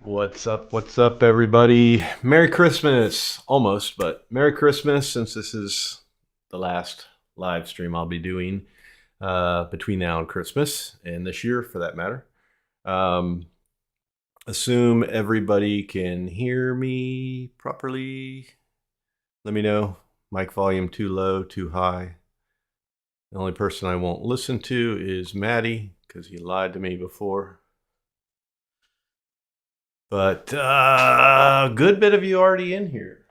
What's up, everybody? Merry Christmas. Almost, but Merry Christmas, since this is the last live stream I'll be doing between now and Christmas, and this year for that matter. Um, Assume everybody can hear me properly. Let me know. Mic volume too low, too high. The only person I won't listen to is Maddie, because he lied to me before. But a good bit of you already in here.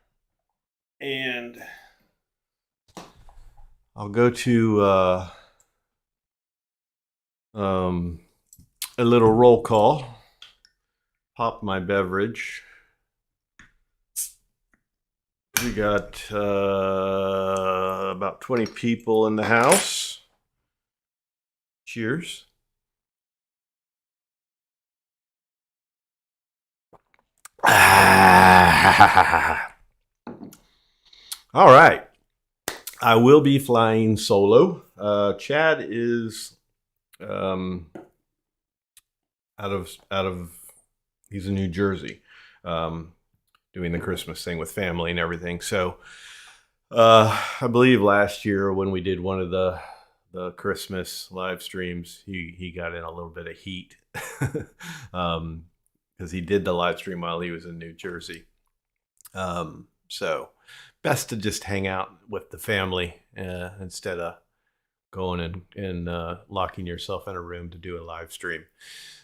And I'll go to a little roll call. Pop my beverage. We got about 20 people in the house. Cheers. All right. I will be flying solo. Chad is out of he's in New Jersey, doing the Christmas thing with family and everything. So I believe last year when we did one of the Christmas live streams, he got in a little bit of heat because he did the live stream while he was in New Jersey. So best to just hang out with the family instead of going and locking yourself in a room to do a live stream.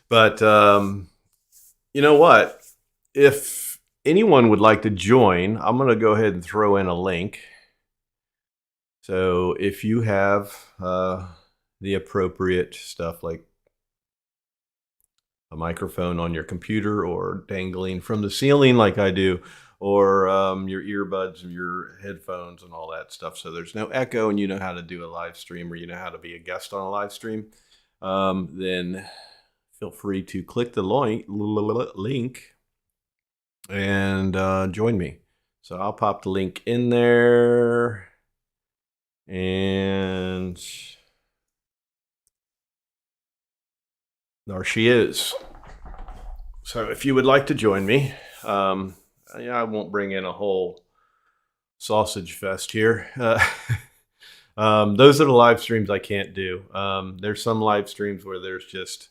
But you know what? If anyone would like to join, I'm going to go ahead and throw in a link. So if you have the appropriate stuff like a microphone on your computer or dangling from the ceiling like I do, or your earbuds or your headphones and all that stuff, so there's no echo and you know how to do a live stream, or you know how to be a guest on a live stream, then feel free to click the link and join me. So I'll pop the link in there, and there she is. So if you would like to join me, I won't bring in a whole sausage fest here. Those are the live streams I can't do. There's some live streams where there's just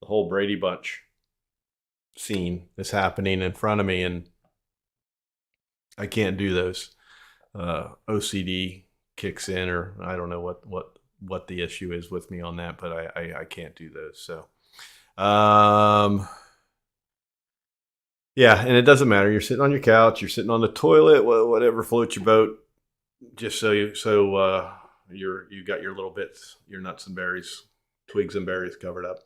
the whole Brady Bunch scene is happening in front of me, and I can't do those. OCD kicks in, or I don't know what the issue is with me on that, but I can't do those. So, yeah, and it doesn't matter. You're sitting on your couch, you're sitting on the toilet, whatever floats your boat. Just so you got your little bits, your nuts and berries, twigs and berries covered up.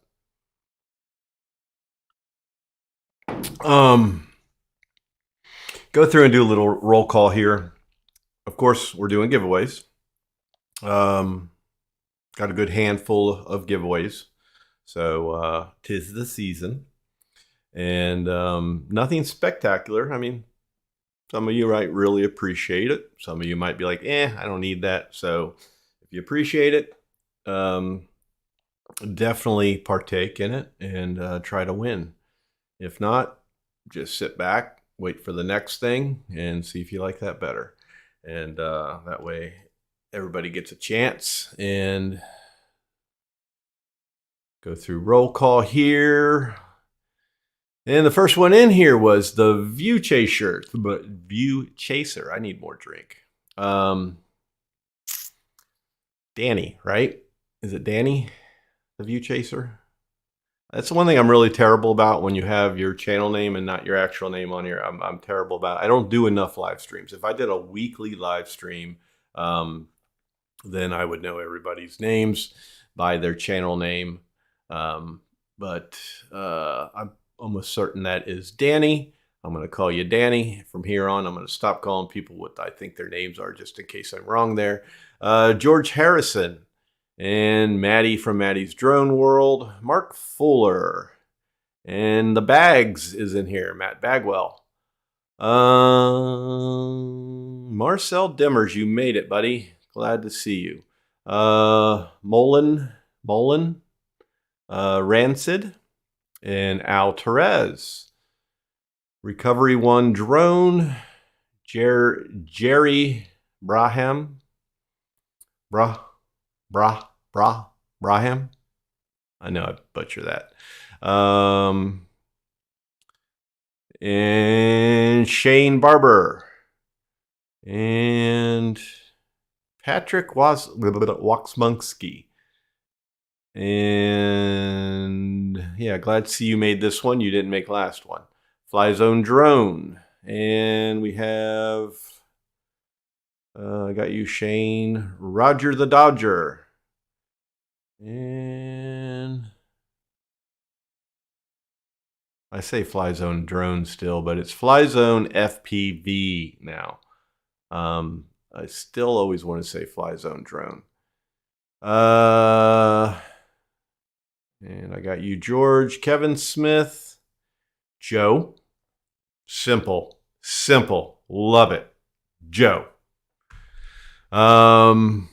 Go through and do a little roll call here. Of course, we're doing giveaways. Got a good handful of giveaways. So 'tis the season. And nothing spectacular. I mean, some of you might really appreciate it. Some of you might be like, I don't need that. So if you appreciate it, definitely partake in it and try to win. If not, just sit back, wait for the next thing, and see if you like that better. And that way everybody gets a chance. And go through roll call here. And the first one in here was the View Chaser. But View Chaser. I need more drink. Danny, right? Is it Danny? The View Chaser? That's the one thing I'm really terrible about when you have your channel name and not your actual name on here. I'm terrible about it. I don't do enough live streams. If I did a weekly live stream, then I would know everybody's names by their channel name. But I'm almost certain that is Danny. I'm going to call you Danny from here on. I'm going to stop calling people what I think their names are, just in case I'm wrong there. George Harrison and Maddie from Maddie's Drone World. Mark Fuller. And the Bags is in here. Matt Bagwell. Marcel Dimmers, you made it, buddy. Glad to see you. Mullen, Rancid, and Al Therese. Recovery 1 drone. Jerry Braham. Braham. I know I butcher that. And Shane Barber. And Patrick Waxmunski. And yeah, glad to see you made this one. You didn't make last one. Fly Zone Drone. And we have, I got you, Shane. Roger the Dodger. And I say Fly Zone Drone still, but it's Fly Zone FPV now. I still always want to say Fly Zone Drone. And I got you, George, Kevin Smith, Joe. Simple. Love it. Joe. Don't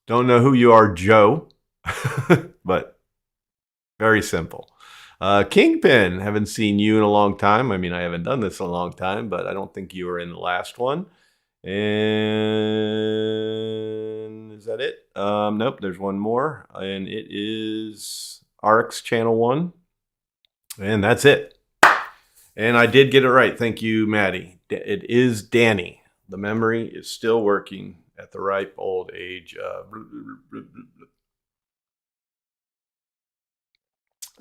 know who you are, Joe, but very simple. Kingpin, haven't seen you in a long time. I mean, I haven't done this in a long time, but I don't think you were in the last one. And is that it? Nope, there's one more, and it is RX Channel 1. And that's it. And I did get it right. Thank you, Maddie. It is Danny. The memory is still working at the ripe old age of...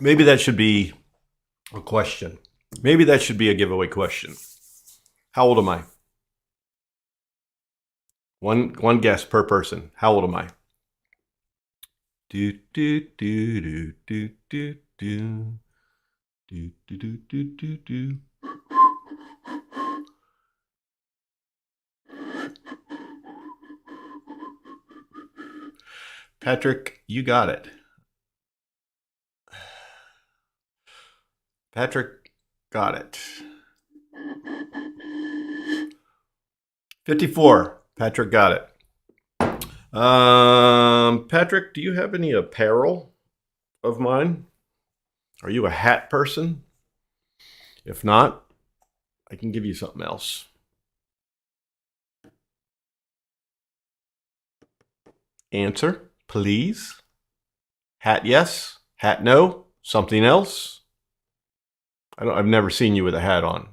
Maybe that should be a question. Maybe that should be a giveaway question. How old am I? One guess per person. How old am I? Do do do do do do do do do do do do. Patrick, you got it. Patrick got it. 54. Patrick got it. Patrick, do you have any apparel of mine? Are you a hat person? If not, I can give you something else. Answer, please. Hat yes, hat no, something else. I've never seen you with a hat on.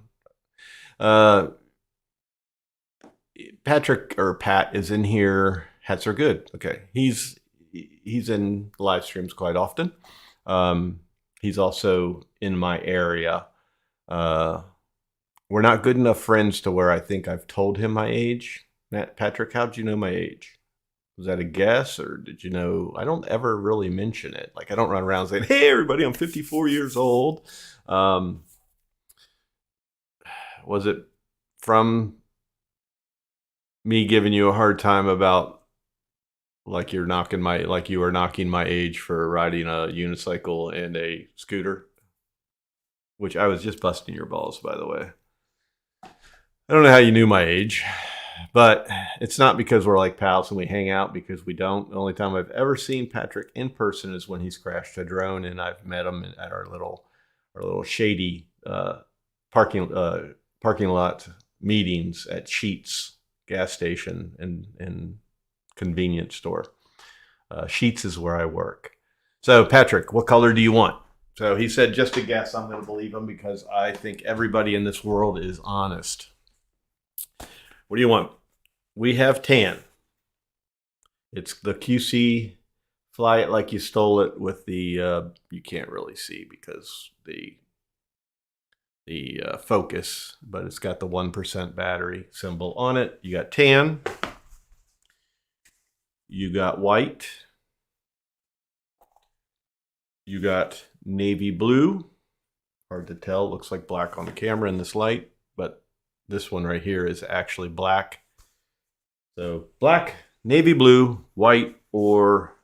Patrick or Pat is in here. Hats are good. Okay, he's in live streams quite often. He's also in my area. We're not good enough friends to where I think I've told him my age. Patrick, how'd you know my age? Was that a guess, or did you know? I don't ever really mention it. Like, I don't run around saying, "Hey, everybody, I'm 54 years old." Was it from me giving you a hard time about like you were knocking my age for riding a unicycle and a scooter? Which I was just busting your balls, by the way. I don't know how you knew my age, but it's not because we're like pals and we hang out, because we don't. The only time I've ever seen Patrick in person is when he's crashed a drone, and I've met him at our little shady parking lot meetings at Sheetz gas station and convenience store. Sheetz is where I work. So Patrick, what color do you want? So he said, just a guess. I'm going to believe him because I think everybody in this world is honest. What do you want? We have tan. It's the QC Fly It Like You Stole It with the, you can't really see because the focus, but it's got the 1% battery symbol on it. You got tan. You got white. You got navy blue. Hard to tell. Looks like black on the camera in this light, but this one right here is actually black. So black, navy blue, white, or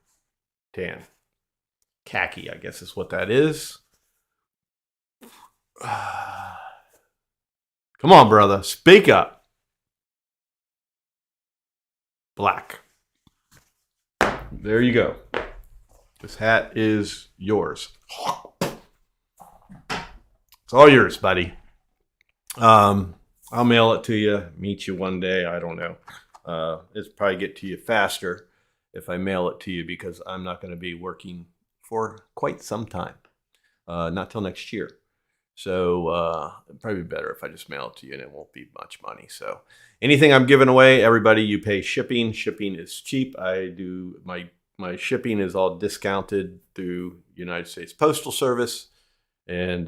tan. Khaki, I guess is what that is. Come on, brother. Speak up. Black. There you go. This hat is yours. It's all yours, buddy. I'll mail it to you, meet you one day. I don't know. It'll probably get to you faster if I mail it to you because I'm not going to be working for quite some time, not till next year. So it'd probably be better if I just mail it to you and it won't be much money. So anything I'm giving away, everybody, you pay shipping. Shipping is cheap. I do my shipping is all discounted through United States Postal Service, and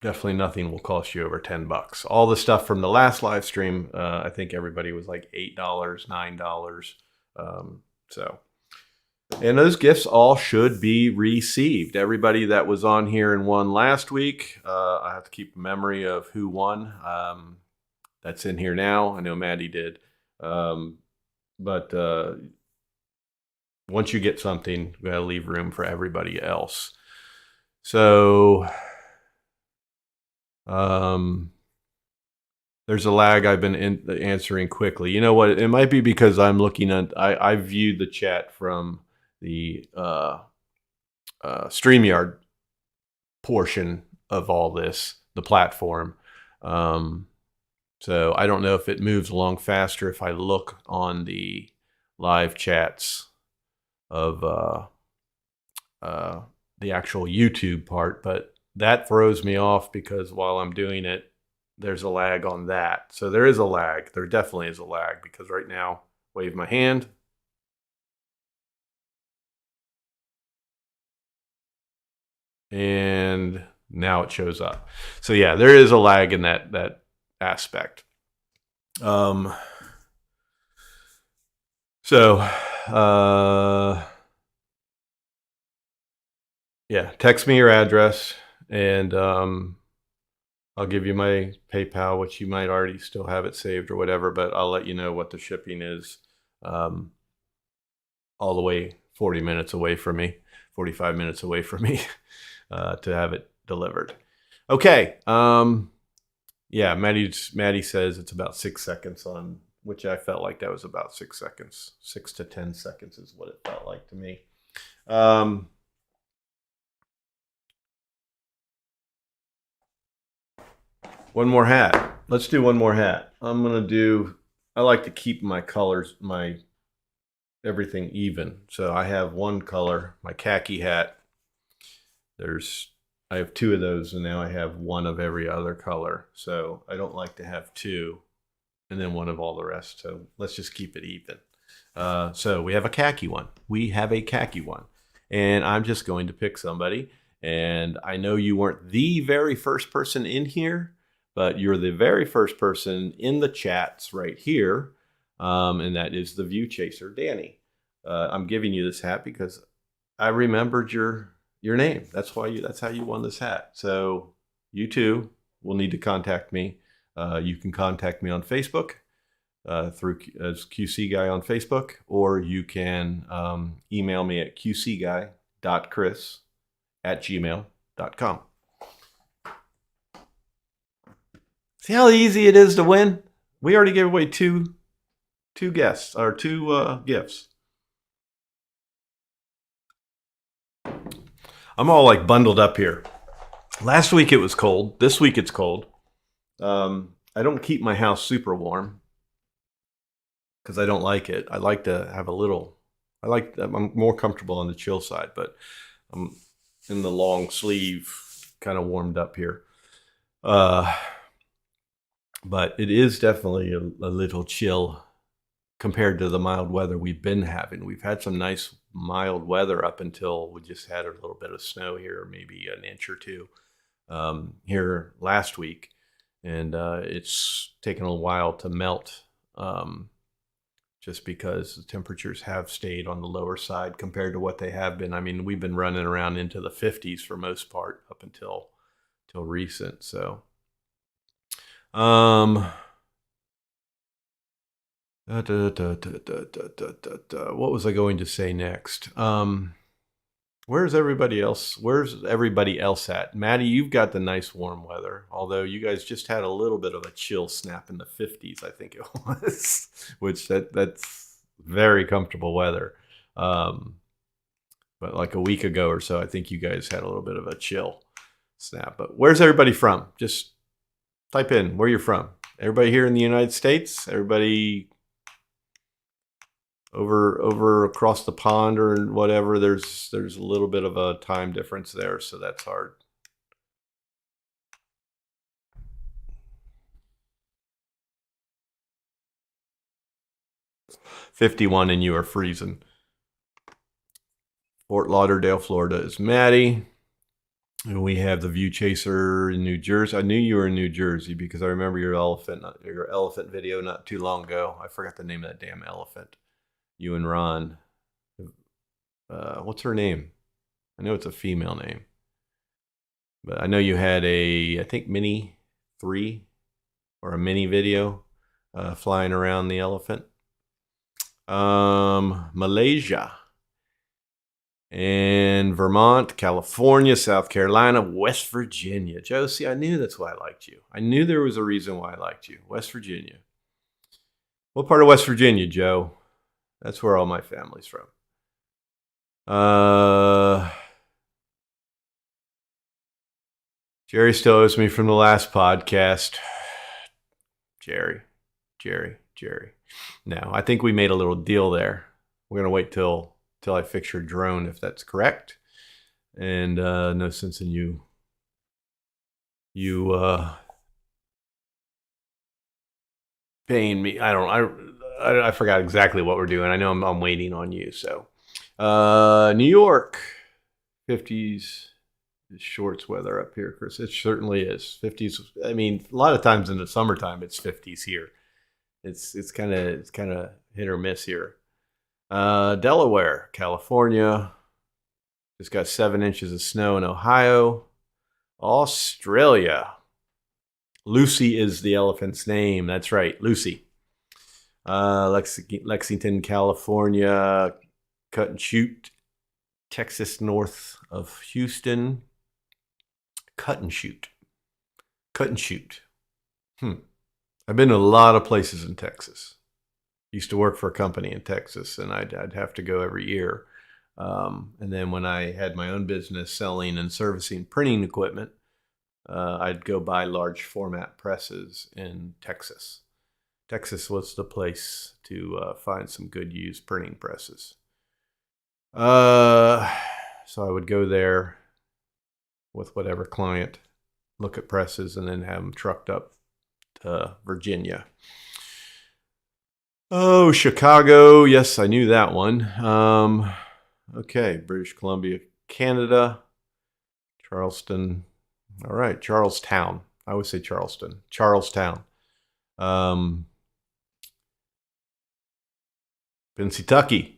definitely nothing will cost you over $10. All the stuff from the last live stream, I think everybody was like $8, $9. So, and those gifts all should be received. Everybody that was on here and won last week, I have to keep a memory of who won. That's in here now. I know Maddie did. But once you get something, we gotta leave room for everybody else. So there's a lag. I've been answering quickly. You know what? It might be because I'm looking at. I viewed the chat from the StreamYard portion of all this, the platform. So I don't know if it moves along faster if I look on the live chats of the actual YouTube part, but that throws me off because while I'm doing it, there's a lag on that. So there is a lag. There definitely is a lag because right now, wave my hand. And now it shows up. So yeah, there is a lag in that aspect. Yeah, text me your address and I'll give you my PayPal, which you might already still have it saved or whatever, but I'll let you know what the shipping is all the way 40 minutes away from me, 45 minutes away from me to have it delivered. Okay. Yeah, Maddie says it's about 6 seconds on, which I felt like that was about 6 seconds. 6 to 10 seconds is what it felt like to me. One more hat. Let's do one more hat. I like to keep my colors, my everything even. So I have one color, my khaki hat. I have two of those, and now I have one of every other color. So I don't like to have two and then one of all the rest. So let's just keep it even. So we have a khaki one. And I'm just going to pick somebody. And I know you weren't the very first person in here, but you're the very first person in the chats right here. And that is the View Chaser, Danny. I'm giving you this hat because I remembered your name. That's how you won this hat. So you too will need to contact me. You can contact me on Facebook through as QC Guy on Facebook, or you can email me at qcguy.chris@gmail.com. See how easy it is to win? We already gave away two guests or two gifts. I'm all like bundled up here. Last week it was cold. This week it's cold. I don't keep my house super warm because I don't like it. I like to have I'm more comfortable on the chill side, but I'm in the long sleeve, kind of warmed up here. But it is definitely a little chill compared to the mild weather we've been having. We've had some nice mild weather up until we just had a little bit of snow here, maybe an inch or two here last week. And it's taken a while to melt just because the temperatures have stayed on the lower side compared to what they have been. I mean, we've been running around into the 50s for most part up until recent. So what was I going to say next? Where's everybody else? Where's everybody else at? Maddie, you've got the nice warm weather, although you guys just had a little bit of a chill snap in the 50s, I think it was, which that's very comfortable weather. But like a week ago or so, I think you guys had a little bit of a chill. snap. But where's everybody from? Just type in where you're from. Everybody here in the United States? Everybody over across the pond or whatever? There's a little bit of a time difference there, so that's hard. $51 and you are freezing. Fort Lauderdale, Florida is Maddie. And we have the View Chaser in New Jersey. I knew you were in New Jersey because I remember your elephant video not too long ago. I forgot the name of that damn elephant. You and Ron. What's her name? I know it's a female name. But I know you had I think Mini 3 or a mini video flying around the elephant. Malaysia. And Vermont, California, South Carolina, West Virginia. Joe, see, I knew that's why I liked you. I knew there was a reason why I liked you. West Virginia. What part of West Virginia, Joe? That's where all my family's from. Jerry still owes me from the last podcast. Jerry. No, I think we made a little deal there. We're going to wait till I fix your drone, if that's correct. And no sense in you paying me. I forgot exactly what we're doing. I know I'm waiting on you. So New York, 50s shorts weather up here, Chris. It certainly is 50s. I mean, a lot of times in the summertime it's 50s here. It's kind of hit or miss here. Delaware, California, just got 7 inches of snow in Ohio. Australia, Lucy is the elephant's name. That's right, Lucy. Lexington, California, cut and shoot. Texas, north of Houston, cut and shoot. I've been to a lot of places in Texas. Used to work for a company in Texas, and I'd have to go every year. And then when I had my own business selling and servicing printing equipment, I'd go buy large format presses in Texas. Texas was the place to find some good used printing presses. So I would go there with whatever client, look at presses, and then have them trucked up to Virginia. Oh, Chicago. Yes, I knew that one. Okay, British Columbia, Canada, Charleston. All right, Charlestown. I always say Charleston. Charlestown. Pennsylvania.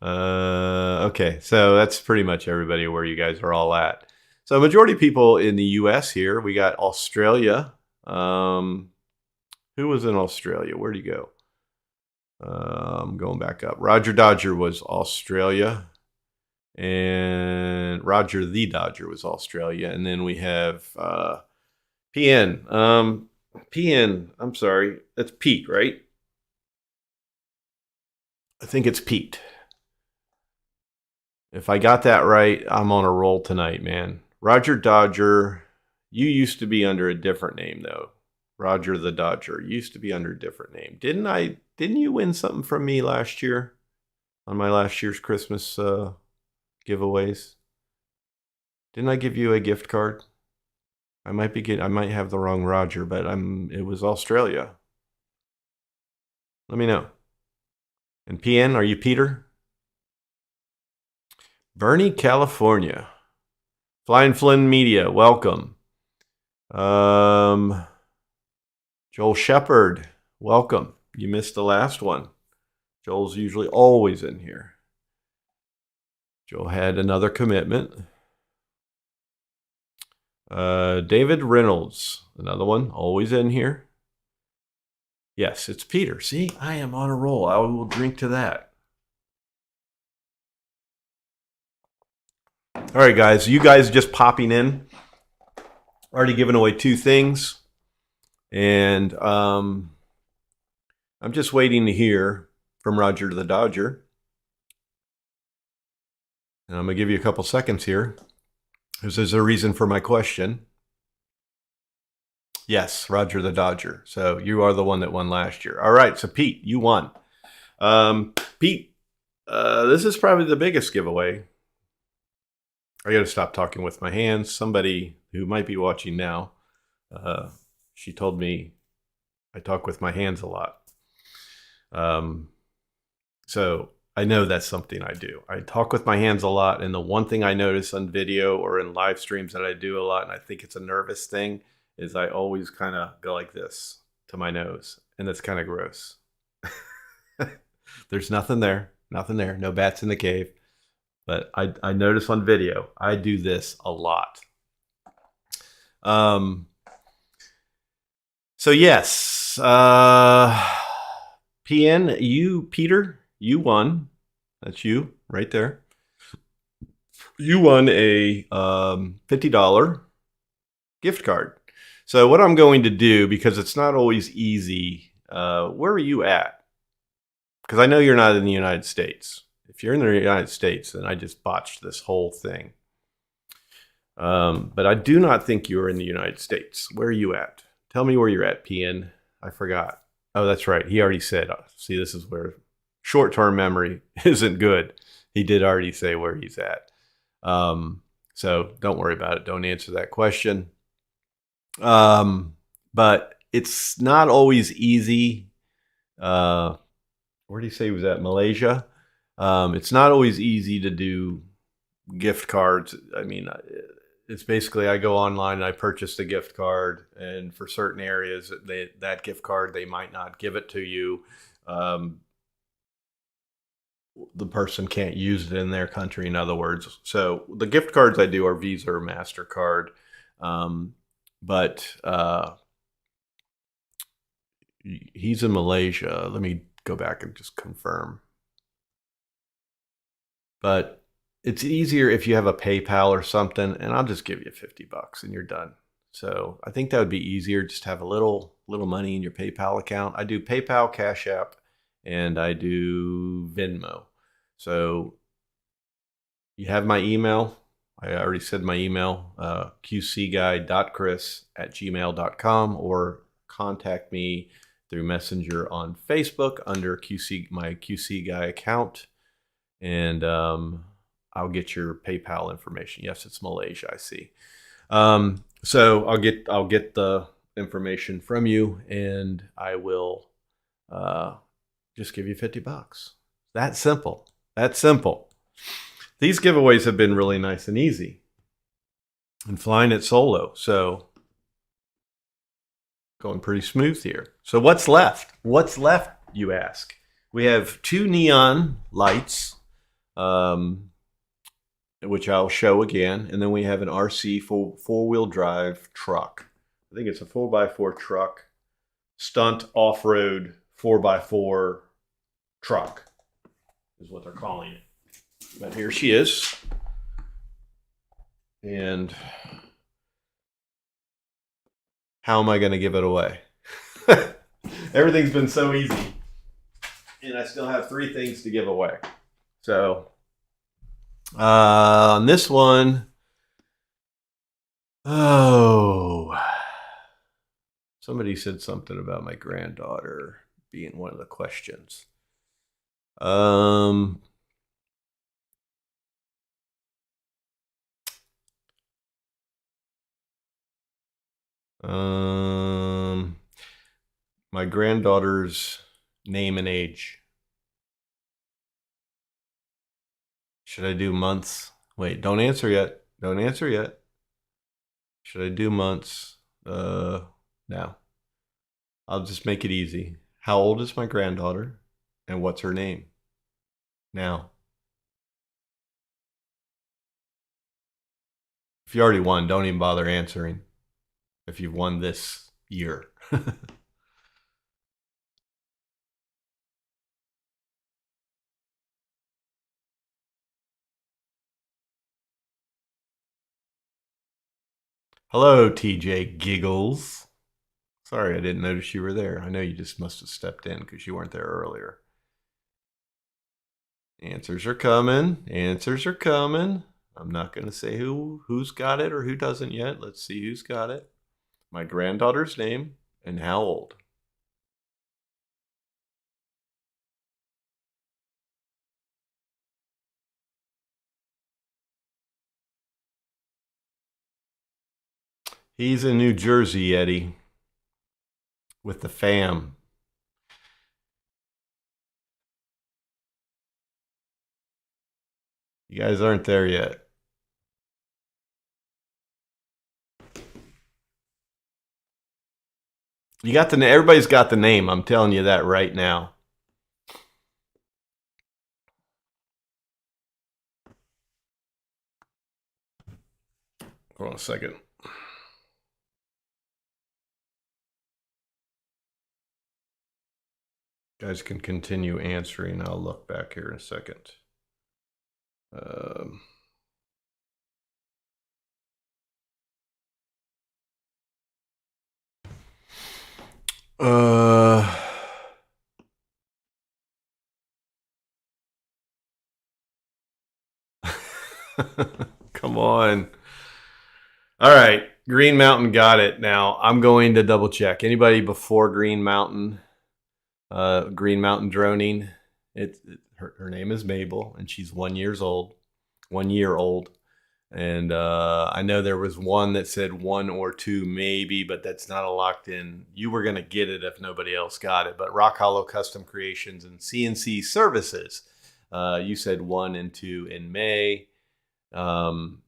Okay, so that's pretty much everybody where you guys are all at. So a majority of people in the U.S. here. We got Australia. Who was in Australia? Where'd he go? I'm going back up. Roger Dodger was Australia. And Roger the Dodger was Australia. And then we have PN. PN, I'm sorry. That's Pete, right? I think it's Pete. If I got that right, I'm on a roll tonight, man. Roger Dodger. You used to be under a different name, though. Roger the Dodger used to be under a different name. Didn't you win something from me last year on my last year's Christmas giveaways? Didn't I give you a gift card? I might have the wrong Roger, but it was Australia. Let me know. And PN, are you Peter? Bernie, California. Flying Flynn Media, welcome. Joel Shepard, welcome. You missed the last one. Joel's usually always in here. Joel had another commitment. David Reynolds, another one, always in here. Yes, it's Peter. See, I am on a roll. I will drink to that. All right, guys, you guys just popping in. Already given away 2 things. And I'm just waiting to hear from Roger the Dodger. And I'm going to give you a couple seconds here. Is there a reason for my question? Yes, Roger the Dodger. So you are the one that won last year. All right, so Pete, you won. Pete, this is probably the biggest giveaway. I got to stop talking with my hands. Somebody who might be watching now, she told me I talk with my hands a lot. So I know that's something I do. I talk with my hands a lot. And the one thing I notice on video or in live streams that I do a lot, and I think it's a nervous thing, is I always kind of go like this to my nose. And that's kind of gross. There's nothing there. Nothing there. No bats in the cave. But I notice on video, I do this a lot. So yes, PN, Peter, you won. That's you right there. You won a $50 gift card. So what I'm going to do, because it's not always easy, where are you at? Because I know you're not in the United States. If you're in the United States, then I just botched this whole thing. But I do not think you're in the United States. Where are you at? Tell me where you're at, PN. I forgot. Oh, that's right. He already said. See, this is where short-term memory isn't good. He did already say where he's at. So don't worry about it. Don't answer that question. But it's not always easy. Where did he say he was at? Malaysia. It's not always easy to do gift cards. I mean, it's basically I go online and I purchase a gift card, and for certain areas, that gift card, they might not give it to you. The person can't use it in their country, in other words. So the gift cards I do are Visa or MasterCard. But he's in Malaysia. Let me go back and just confirm. But it's easier if you have a PayPal or something, and I'll just give you $50 and you're done. So I think that would be easier, just have a little money in your PayPal account. I do PayPal, Cash App, and I do Venmo. So you have my email. I already said my email, qcguy.chris@gmail.com, or contact me through Messenger on Facebook under my QC Guy account. And I'll get your PayPal information. Yes, it's Malaysia, I see. So I'll get the information from you, and I will just give you $50. That simple. That simple. These giveaways have been really nice and easy, and flying it solo. So going pretty smooth here. So what's left? What's left, you ask? We have 2 neon lights, which I'll show again. And then we have an RC four-wheel drive truck. I think it's a 4x4 truck, stunt off-road 4x4 truck is what they're calling it. But here she is. And how am I going to give it away? Everything's been so easy. And I still have 3 things to give away. So on this one, somebody said something about my granddaughter being one of the questions. My granddaughter's name and age. Should I do months? Wait, don't answer yet. Don't answer yet. Should I do months? No. I'll just make it easy. How old is my granddaughter? And what's her name? Now. If you already won, don't even bother answering. If you've won this year. Hello, TJ Giggles. Sorry, I didn't notice you were there. I know you just must have stepped in because you weren't there earlier. Answers are coming. Answers are coming. I'm not going to say who's got it or who doesn't yet. Let's see who's got it. My granddaughter's name and how old. He's in New Jersey, Eddie, with the fam. You guys aren't there yet. You got the everybody's got the name. I'm telling you that right now. Hold on a second. Guys can continue answering. I'll look back here in a second. Come on. All right. Green Mountain got it. Now I'm going to double check. Anybody before Green Mountain? Green Mountain Droning. Her name is Mabel, and she's 1 year old. 1 year old. And I know there was one that said 1 or 2 maybe, but that's not a locked in. You were going to get it if nobody else got it. But Rock Hollow Custom Creations and CNC Services. You said 1 and 2 in May. 1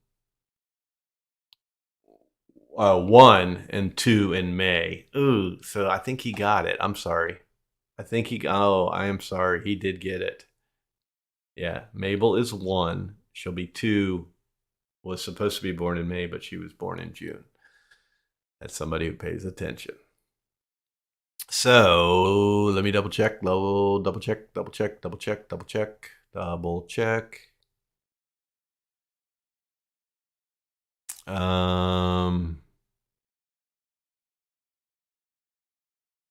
and 2 in May. Ooh, so I think he got it. I'm sorry. I am sorry. He did get it. Yeah, Mabel is 1. She'll be 2. Was supposed to be born in May, but she was born in June. That's somebody who pays attention. So let me double check. Double check.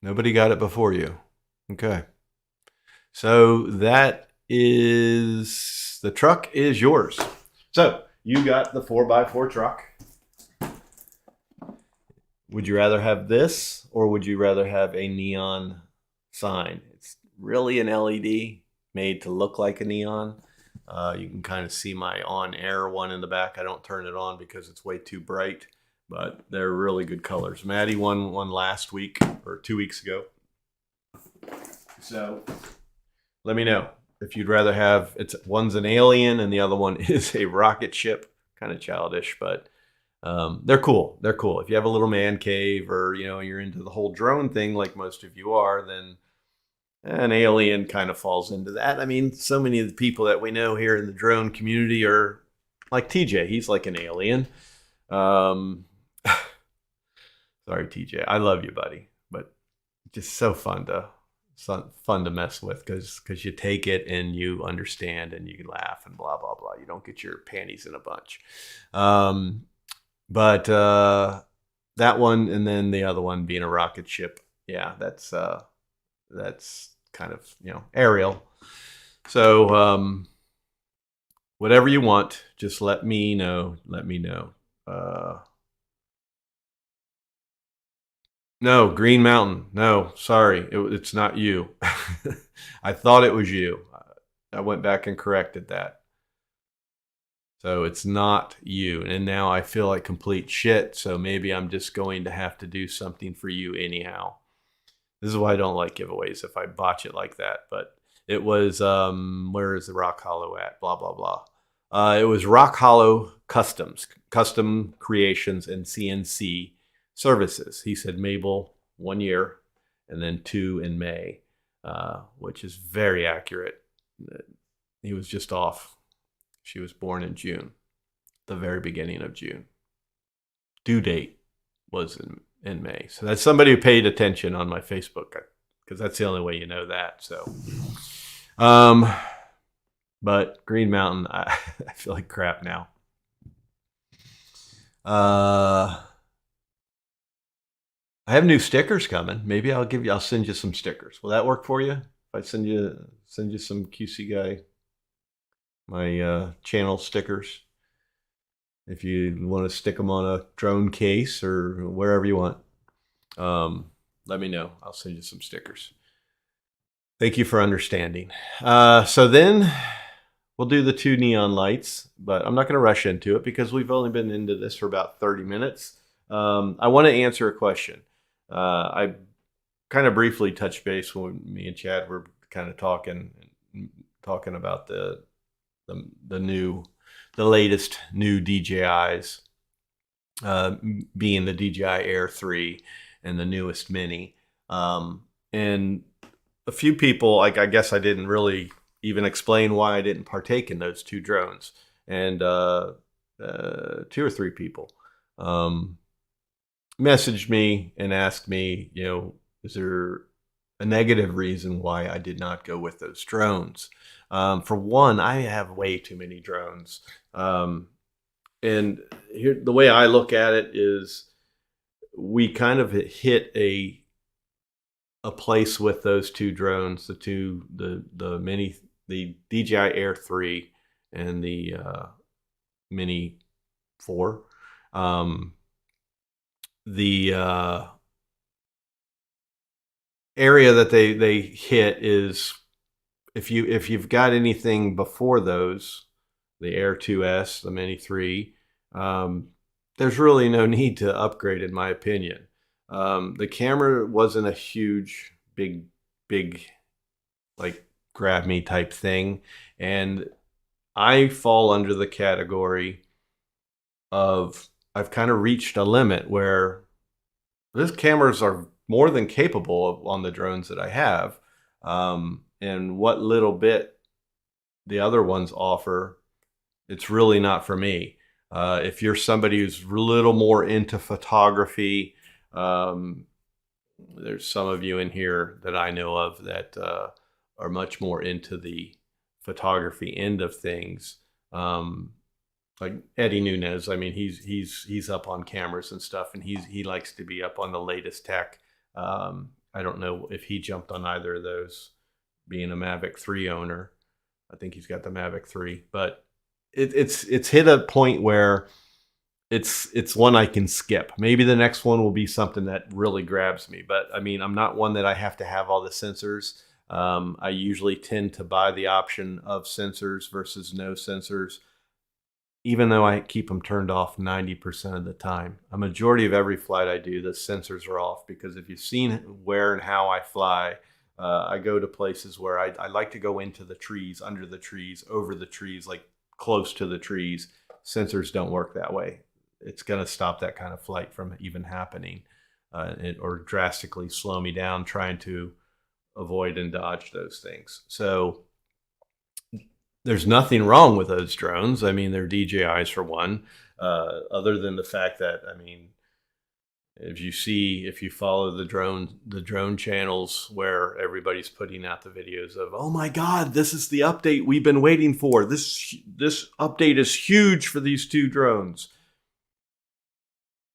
Nobody got it before you. Okay. So that is, the truck is yours. So you got the 4x4 truck. Would you rather have this or would you rather have a neon sign? It's really an LED made to look like a neon. You can kind of see my on-air one in the back. I don't turn it on because it's way too bright, but they're really good colors. Maddie won one last week or 2 weeks ago. So let me know if you'd rather have, one's an alien and the other one is a rocket ship. Kind of childish, but they're cool. They're cool. If you have a little man cave or, you're into the whole drone thing like most of you are, then an alien kind of falls into that. I mean, so many of the people that we know here in the drone community are like TJ. He's like an alien. Sorry, TJ. I love you, buddy, but just so fun to mess with because you take it and you understand and you can laugh and blah, blah, blah. You don't get your panties in a bunch. But that one and then the other one being a rocket ship. Yeah, that's kind of, aerial. So whatever you want, just let me know. No, Green Mountain. No, sorry. It's not you. I thought it was you. I went back and corrected that. So it's not you. And now I feel like complete shit. So maybe I'm just going to have to do something for you anyhow. This is why I don't like giveaways if I botch it like that. But it was, where is the Rock Hollow at? Blah, blah, blah. It was Rock Hollow Customs, Custom Creations and CNC Services. He said Mabel 1 year and then 2 in May, which is very accurate. He was just off. She was born in June, the very beginning of June. Due date was in May. So that's somebody who paid attention on my Facebook because that's the only way you know that. So, but Green Mountain, I feel like crap now. I have new stickers coming. Maybe I'll send you some stickers. Will that work for you? If I send you some QC guy, my channel stickers. if you want to stick them on a drone case or wherever you want. Let me know. I'll send you some stickers. Thank you for understanding. So then we'll do the 2 neon lights, but I'm not going to rush into it because we've only been into this for about 30 minutes. I want to answer a question. I kind of briefly touched base when me and Chad were kind of talking about the latest new DJIs, being the DJI Air 3 and the newest Mini. And a few people, like, I guess I didn't really even explain why I didn't partake in those 2 drones. And 2 or 3 people messaged me and asked me, is there a negative reason why I did not go with those drones? For one, I have way too many drones. And here, the way I look at it is we kind of hit a place with those 2 drones, the Mini, the DJI Air 3 and the Mini 4. The area that they hit is, if you've got anything before those, the Air 2S, the Mini 3, there's really no need to upgrade, in my opinion. The camera wasn't a huge, big, like, grab me type thing. And I fall under the category of, I've kind of reached a limit where these cameras are more than capable of on the drones that I have. And what little bit the other ones offer, it's really not for me. If you're somebody who's a little more into photography, there's some of you in here that I know of that are much more into the photography end of things. Like Eddie Nunez, I mean, he's up on cameras and stuff, and he likes to be up on the latest tech. I don't know if he jumped on either of those, being a Mavic 3 owner. I think he's got the Mavic 3, but it's hit a point where it's one I can skip. Maybe the next one will be something that really grabs me, but I mean, I'm not one that I have to have all the sensors. I usually tend to buy the option of sensors versus no sensors, even though I keep them turned off 90% of the time. A majority of every flight I do, the sensors are off, because if you've seen where and how I fly, I go to places where I like to go into the trees, under the trees, over the trees, like close to the trees. Sensors don't work that way. It's going to stop that kind of flight from even happening, or drastically slow me down trying to avoid and dodge those things. So there's nothing wrong with those drones. I mean, they're DJIs for one, other than the fact that, I mean, if you follow the drone channels where everybody's putting out the videos of, oh my God, this is the update we've been waiting for. This update is huge for these 2 drones.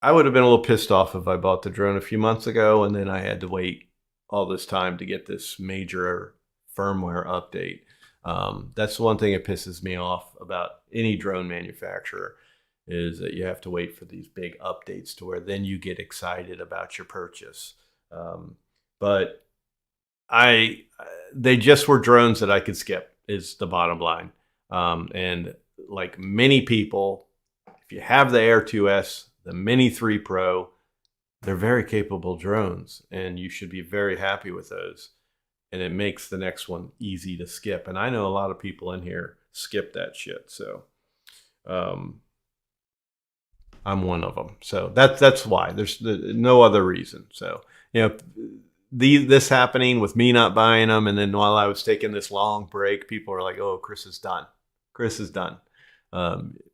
I would have been a little pissed off if I bought the drone a few months ago and then I had to wait all this time to get this major firmware update. That's one thing that pisses me off about any drone manufacturer, is that you have to wait for these big updates to where then you get excited about your purchase. But they just were drones that I could skip, is the bottom line. And like many people, if you have the Air 2S, the Mini 3 Pro, they're very capable drones, and you should be very happy with those. And it makes the next one easy to skip. And I know a lot of people in here skip that shit. So I'm one of them. So that's why. There's no other reason. So, this happening with me not buying them, and then while I was taking this long break, people are like, "Oh, Chris is done. Chris is done."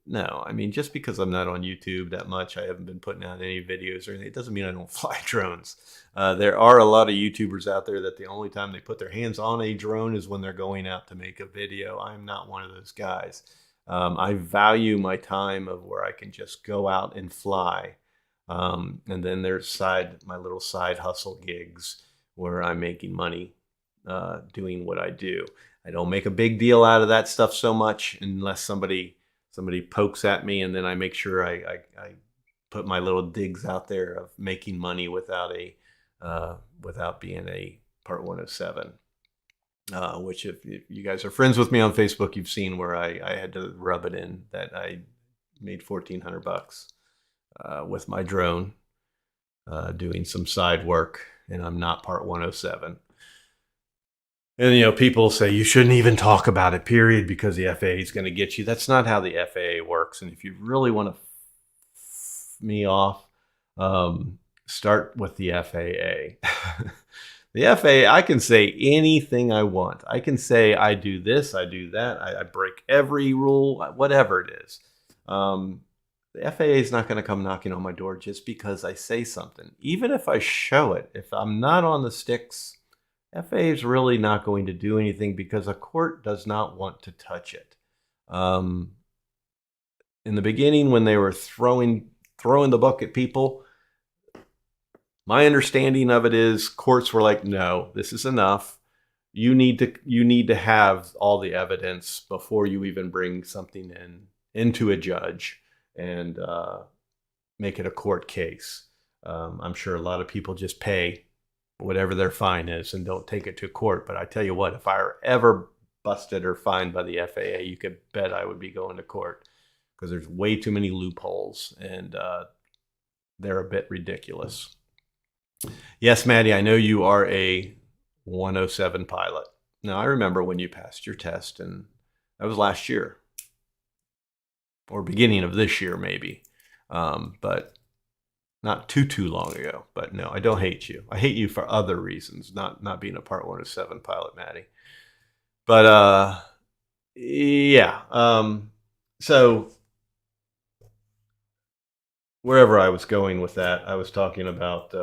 No, I mean, just because I'm not on YouTube that much, I haven't been putting out any videos or anything, it doesn't mean I don't fly drones. There are a lot of YouTubers out there that the only time they put their hands on a drone is when they're going out to make a video. I'm not one of those guys. I value my time of where I can just go out and fly. And then there's my little side hustle gigs where I'm making money doing what I do. I don't make a big deal out of that stuff so much unless somebody somebody pokes at me, and then I make sure I put my little digs out there of making money without being a Part 107. Which if you guys are friends with me on Facebook, you've seen where I had to rub it in that I made $1,400 with my drone doing some side work, and I'm not Part 107. And, people say you shouldn't even talk about it, period, because the FAA is going to get you. That's not how the FAA works. And if you really want to me off, start with the FAA. The FAA, I can say anything I want. I can say I do this, I do that, I break every rule, whatever it is. The FAA is not going to come knocking on my door just because I say something. Even if I show it, if I'm not on the sticks, FAA is really not going to do anything because a court does not want to touch it. In the beginning, when they were throwing the book at people, my understanding of it is courts were like, no, this is enough. You need to have all the evidence before you even bring something into a judge and make it a court case. I'm sure a lot of people just pay whatever their fine is and don't take it to court. But I tell you what, if I were ever busted or fined by the FAA, you could bet I would be going to court because there's way too many loopholes and they're a bit ridiculous. Yes, Maddie, I know you are a 107 pilot. Now, I remember when you passed your test, and that was last year or beginning of this year, maybe, but not too long ago. But no, I don't hate you. I hate you for other reasons, not being a Part 107 pilot, Maddie. But yeah. So wherever I was going with that, I was talking about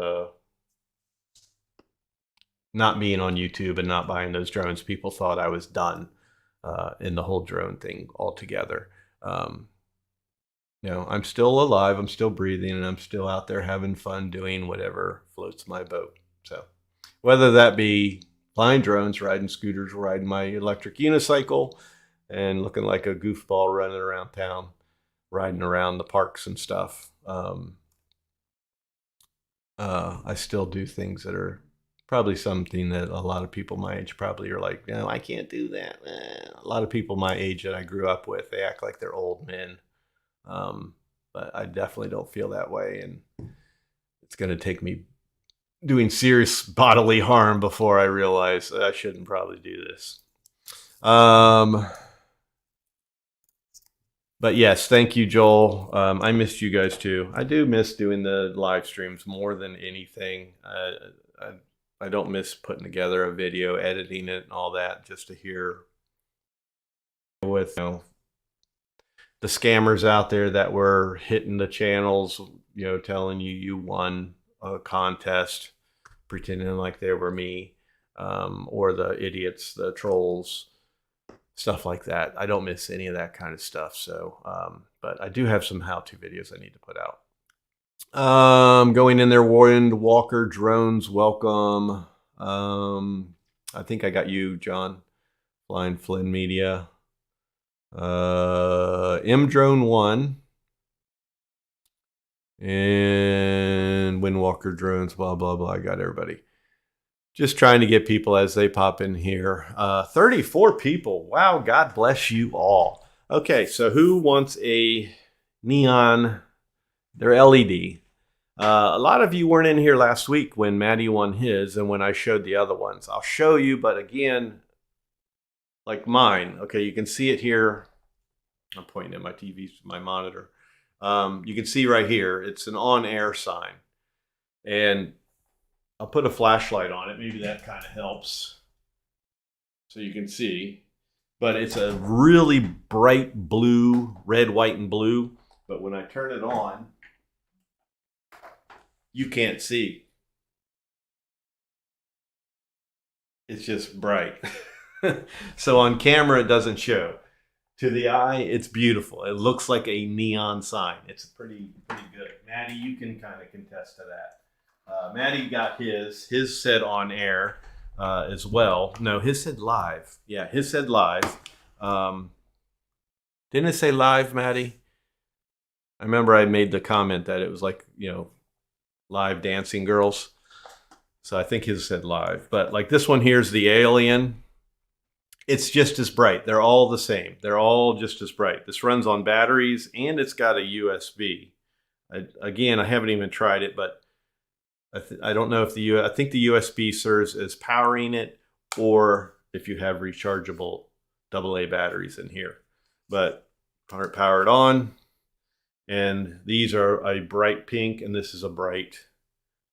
not being on YouTube and not buying those drones. People thought I was done in the whole drone thing altogether. I'm still alive, I'm still breathing, and I'm still out there having fun doing whatever floats my boat. So whether that be flying drones, riding scooters, riding my electric unicycle, and looking like a goofball running around town, riding around the parks and stuff, I still do things that are probably something that a lot of people my age probably are like, no, I can't do that. A lot of people my age that I grew up with, they act like they're old men. But I definitely don't feel that way. And it's going to take me doing serious harm before I realize I shouldn't probably do this. But yes, thank you, Joel. I missed you guys too. I do miss doing the live streams more than anything. I don't miss putting together a video, editing it, and all that, just to hear with the scammers out there that were hitting the channels, telling you won a contest, pretending like they were me, or the idiots, the trolls, stuff like that. I don't miss any of that kind of stuff. So, but I do have some how-to videos I need to put out. Going in there, Windwalker Drones, welcome. I think I got you, John. Flying Flynn Media. M Drone 1 and Windwalker Drones, blah blah blah. I got everybody. Just trying to get people as they pop in here. 34 people. Wow, God bless you all. Okay, so who wants a neon? They're LED. A lot of you weren't in here last week when Maddie won his and when I showed the other ones. I'll show you, but again, like mine. Okay, you can see it here. I'm pointing at my TV, my monitor. You can see right here, it's an on-air sign. And I'll put a flashlight on it. Maybe that kind of helps. So you can see. But it's a really bright blue, red, white, and blue. But when I turn it on, you can't see. It's just bright. So on camera, it doesn't show. To the eye, it's beautiful. It looks like a neon sign. It's pretty good. Maddie, you can kind of contest to that. Maddie got his said on air as well. No, his said live. Yeah, his said live. Didn't it say live, Maddie? I remember I made the comment that it was like, you know, live dancing girls. So I think his said live. But like this one here's the alien. It's just as bright. They're all the same. They're all just as bright. This runs on batteries and it's got a USB. Again, I haven't even tried it, but I don't know if I think the USB serves as powering it, or if you have rechargeable AA batteries in here. But power it on, and these are a bright pink, and this is a bright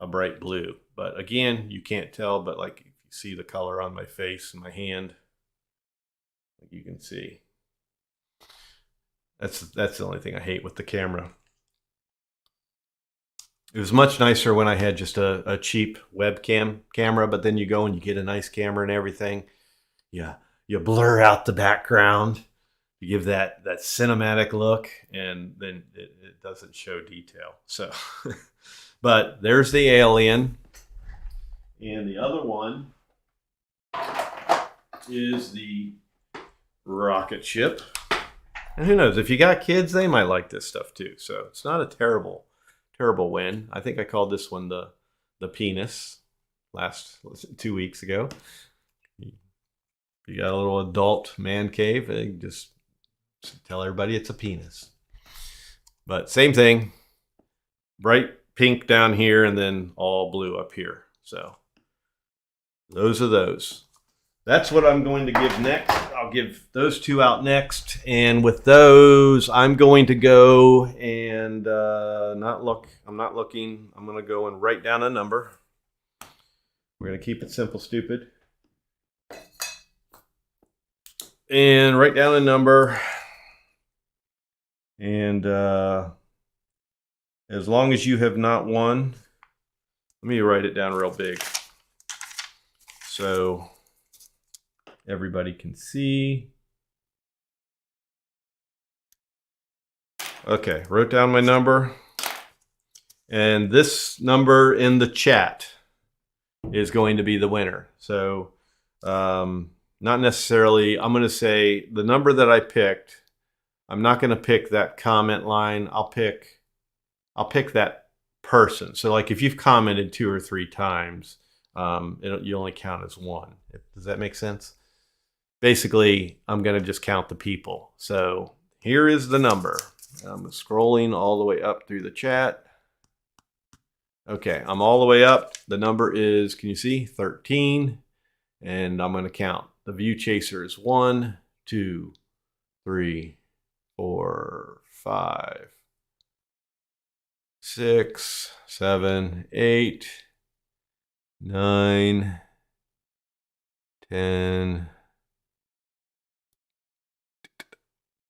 blue. But again, you can't tell, but like if you see the color on my face and my hand, like you can see. That's the only thing I hate with the camera. It was much nicer when I had just a cheap webcam camera, but then you go and you get a nice camera and everything. Yeah, you blur out the background, you give that cinematic look, and then it doesn't show detail. So, but there's the alien, and the other one is the rocket ship. And who knows, if you got kids, they might like this stuff too. So it's not a terrible win. I think I called this one the penis 2 weeks ago. You got a little adult man cave, and just tell everybody it's a penis. But same thing, bright pink down here and then all blue up here. So those are those. That's what I'm going to give next. I'll give those two out next. And with those, I'm going to go and I'm not looking. I'm going to go and write down a number. We're going to keep it simple, stupid. And write down a number. And as long as you have not won, let me write it down real big so everybody can see. Okay, wrote down my number. And this number in the chat is going to be the winner. So not necessarily, I'm going to say the number that I picked. I'm not going to pick that comment line. I'll pick that person. So like if you've commented 2 or 3 times, you only count as one. Does that make sense? Basically, I'm going to just count the people. So here is the number. I'm scrolling all the way up through the chat. Okay, I'm all the way up. The number is, can you see? 13. And I'm going to count. The view chaser is 1, 2, 3, 4, 5, 6, 7, 8, 9, 10,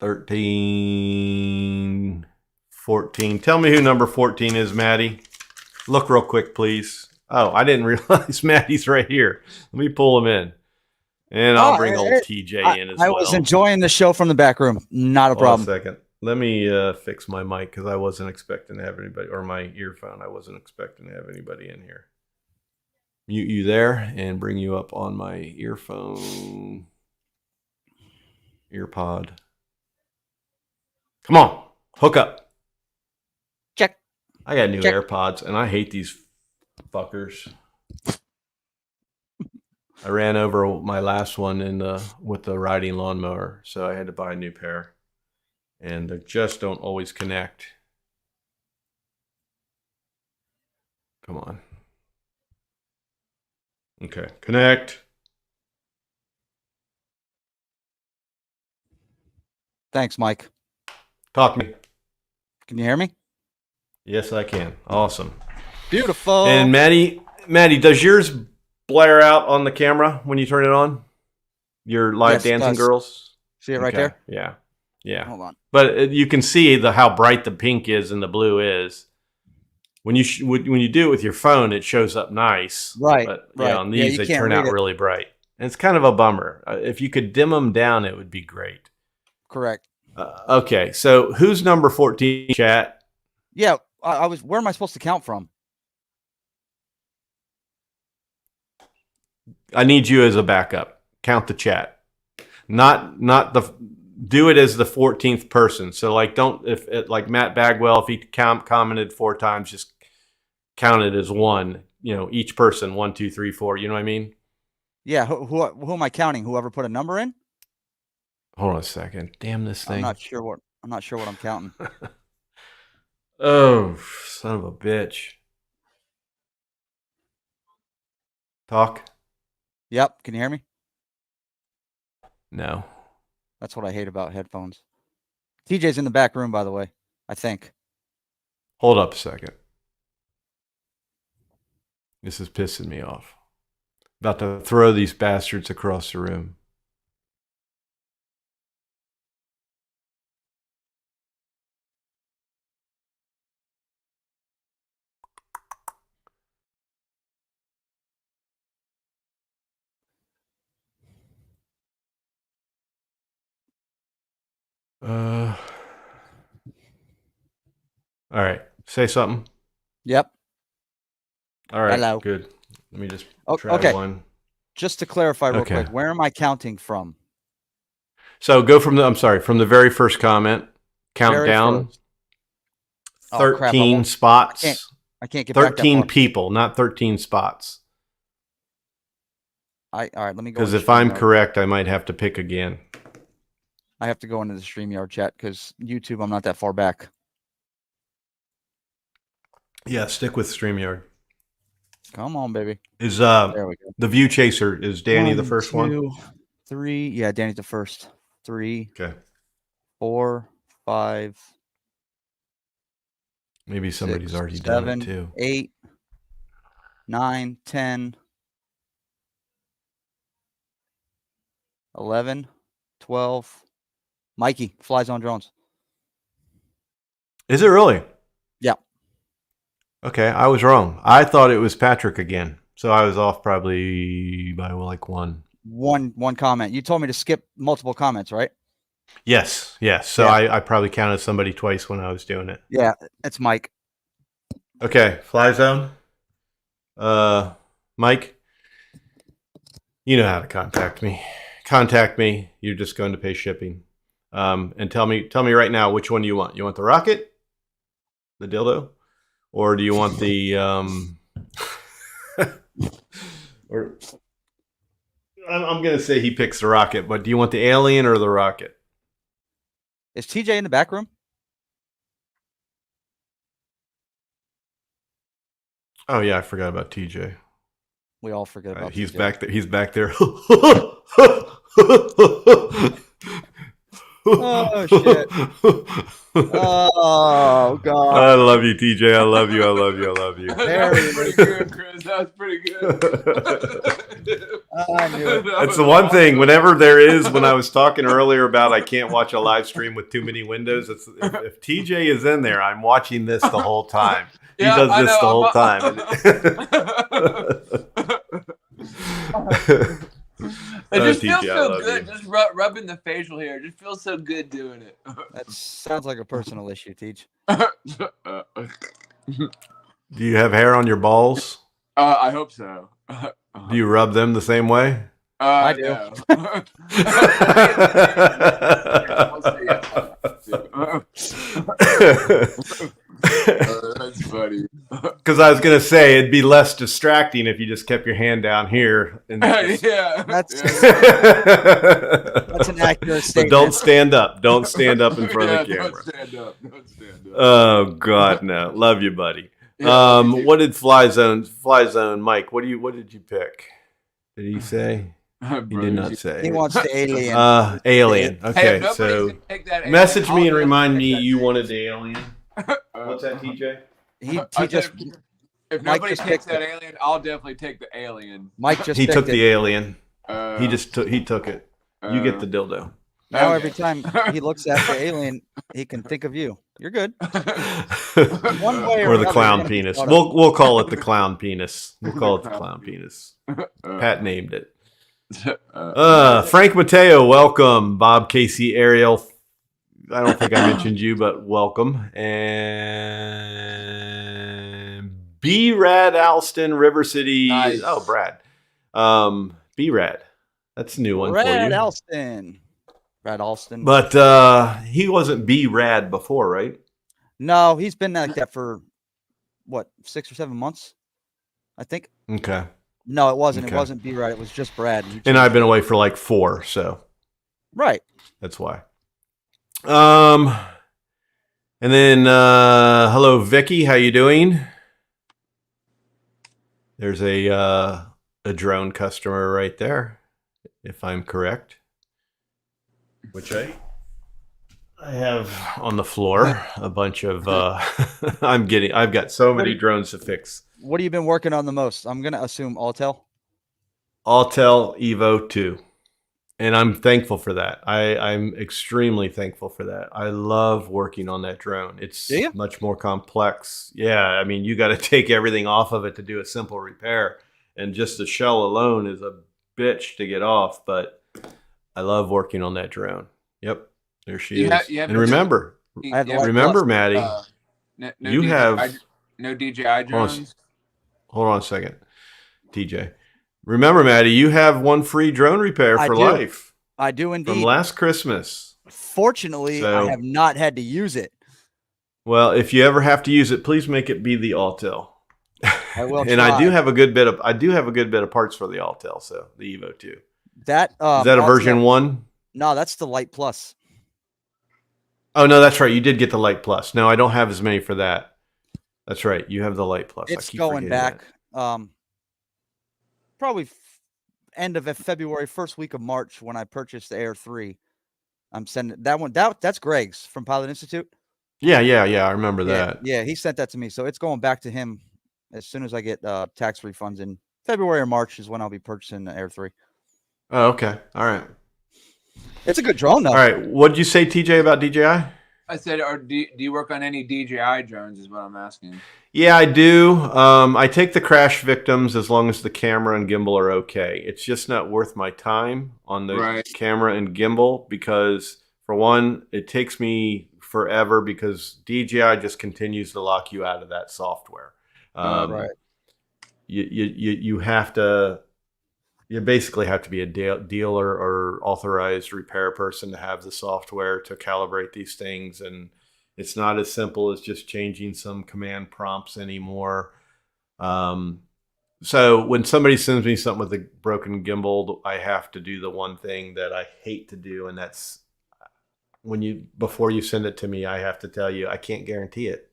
13, 14. Tell me who number 14 is, Maddie. Look real quick, please. Oh, I didn't realize Maddie's right here. Let me pull him in. And I'll bring old TJ in as well. I was enjoying the show from the back room. Not a problem. Hold on a second. Let me fix my mic because I wasn't expecting to have anybody, or my earphone. I wasn't expecting to have anybody in here. Mute you there and bring you up on my earphone, earpod. Come on, hook up. Check. I got new AirPods and I hate these fuckers. I ran over my last one with the riding lawnmower, so I had to buy a new pair. And they just don't always connect. Come on. Okay, connect. Thanks, Mike. Talk to me. Can you hear me? Yes, I can. Awesome. Beautiful. And Maddie, does yours blare out on the camera when you turn it on? Your live dancing girls? See it right there? Yeah. Yeah. Hold on. But you can see how bright the pink is and the blue is. When you do it with your phone, it shows up nice. Right. But right. on these, they turn out really bright. And it's kind of a bummer. If you could dim them down, it would be great. Correct. Okay. So who's number 14, chat? Yeah. Where am I supposed to count from? I need you as a backup. Count the chat. Not do it as the 14th person. So like, don't if it, like Matt Bagwell, if he commented 4 times, just count it as one. You know, each person 1, 2, 3, 4. You know what I mean? Yeah. Who am I counting? Whoever put a number in? Hold on a second. Damn this thing. I'm not sure what I'm counting. Oh, son of a bitch. Talk? Yep. Can you hear me? No. That's what I hate about headphones. TJ's in the back room, by the way, I think. Hold up a second. This is pissing me off. About to throw these bastards across the room. All right. Say something. Yep. All right. Hello. Good. Let me just try Okay. one. Just to clarify real quick, where am I counting from? So go from from the very first comment. Count down. 13 spots. I can't get back that 13 far. people, not 13 spots. All right, let me go. Because if I'm correct, I might have to pick again. I have to go into the StreamYard chat because YouTube, I'm not that far back. Yeah, stick with StreamYard. Come on, baby. Is there we go. The View Chaser, is Danny the first 1, 2, 3. Yeah, Danny's the first. 3. Okay. 4, 5. Maybe somebody's 6, already 7, done it too. 8, 9, 10, 11, 12. Mikey, Fly Zone Drones. Is it really? Yeah. Okay, I was wrong. I thought it was Patrick again. So I was off probably by like one. One comment. You told me to skip multiple comments, right? Yes. So yeah. I probably counted somebody twice when I was doing it. Yeah, it's Mike. Okay, Fly Zone. Mike, you know how to contact me. Contact me. You're just going to pay shipping. And tell me right now, which one do you want? You want the rocket, the dildo, or do you want the or I'm gonna say he picks the rocket, but do you want the alien or the rocket? Is TJ in the back room? Oh yeah, I forgot about TJ. We all forget about he's TJ. back there. He's back there. Oh shit! Oh god! I love you, TJ. I love you. I love you. I love you. That was pretty good, Chris. That was pretty good. I knew it. That's the one thing. Whenever when I was talking earlier about I can't watch a live stream with too many windows. If TJ is in there, I'm watching this the whole time. He does this the whole time. It just feels so good. Just rubbing the facial hair. It just feels so good doing it. That sounds like a personal issue, Teach. Do you have hair on your balls? I hope so. Do you rub them the same way? I do. That's funny. Because I was gonna say it'd be less distracting if you just kept your hand down here. And yeah, that's an accurate statement. But don't stand up. Don't stand up in front of the camera. Don't stand up. Don't stand up. Oh God, no. Love you, buddy. Yeah, what did Fly Zone, Mike? What did you pick? Did he say? He did not say. He wants the alien. Alien. Okay, hey, so alien. message me and remind me you wanted the alien. What's that, TJ? If nobody takes that alien, I'll definitely take the alien. Mike just took the alien. He took it. You get the dildo. Now every time he looks at the alien, he can think of you. You're good. One way or the clown penis. We'll call it the clown penis. We'll call it the clown penis. Pat named it. Frank Mateo, welcome. Bob, Casey, Ariel. I don't think I mentioned you, but welcome. And B-Rad Alston, River City. Nice. Oh, Brad. B-Rad. That's a new one for you. Brad Alston. Brad Alston. But he wasn't B-Rad before, right? No, he's been like that for what, 6 or 7 months, I think. Okay. No, it wasn't. Okay. It wasn't B-Rad. It was just Brad. And I've been away for like 4, so right. that's why. And then hello, Vicky. How you doing? There's a drone customer right there, if I'm correct. Which I have on the floor a bunch of. I've got so many drones to fix. What have you been working on the most? I'm gonna assume Autel. Autel Evo 2. And I'm thankful for that. I'm extremely thankful for that. I love working on that drone. It's much more complex. Yeah, I mean, you got to take everything off of it to do a simple repair. And just the shell alone is a bitch to get off. But I love working on that drone. Yep, there she is. And remember, Maddie, you have no DJI drones. Hold on a second, TJ. Remember, Maddie, you have one free drone repair for life. I do indeed. From last Christmas. Fortunately, I have not had to use it. Well, if you ever have to use it, please make it be the Autel. I will. And I do have a good bit of parts for the Autel, so the Evo 2. That is that a version 1? No, that's the Lite Plus. Oh no, that's right. You did get the Lite Plus. No, I don't have as many for that. That's right. You have the Lite Plus. It's going back. Probably end of February, first week of March when I purchased the Air 3. I'm sending that one. That's Greg's from Pilot Institute. Yeah. I remember that. Yeah, he sent that to me. So it's going back to him as soon as I get tax refunds in February or March is when I'll be purchasing the Air 3. Oh, okay. All right. It's a good drone, though. All right. What did you say, TJ, about DJI? I said, do you work on any DJI drones is what I'm asking. Yeah, I do. I take the crash victims as long as the camera and gimbal are okay. It's just not worth my time on the camera and gimbal because, for one, it takes me forever because DJI just continues to lock you out of that software. You have to. You basically have to be a dealer or authorized repair person to have the software to calibrate these things. And it's not as simple as just changing some command prompts anymore. So when somebody sends me something with a broken gimbal, I have to do the one thing that I hate to do. And that's before you send it to me, I have to tell you, I can't guarantee it.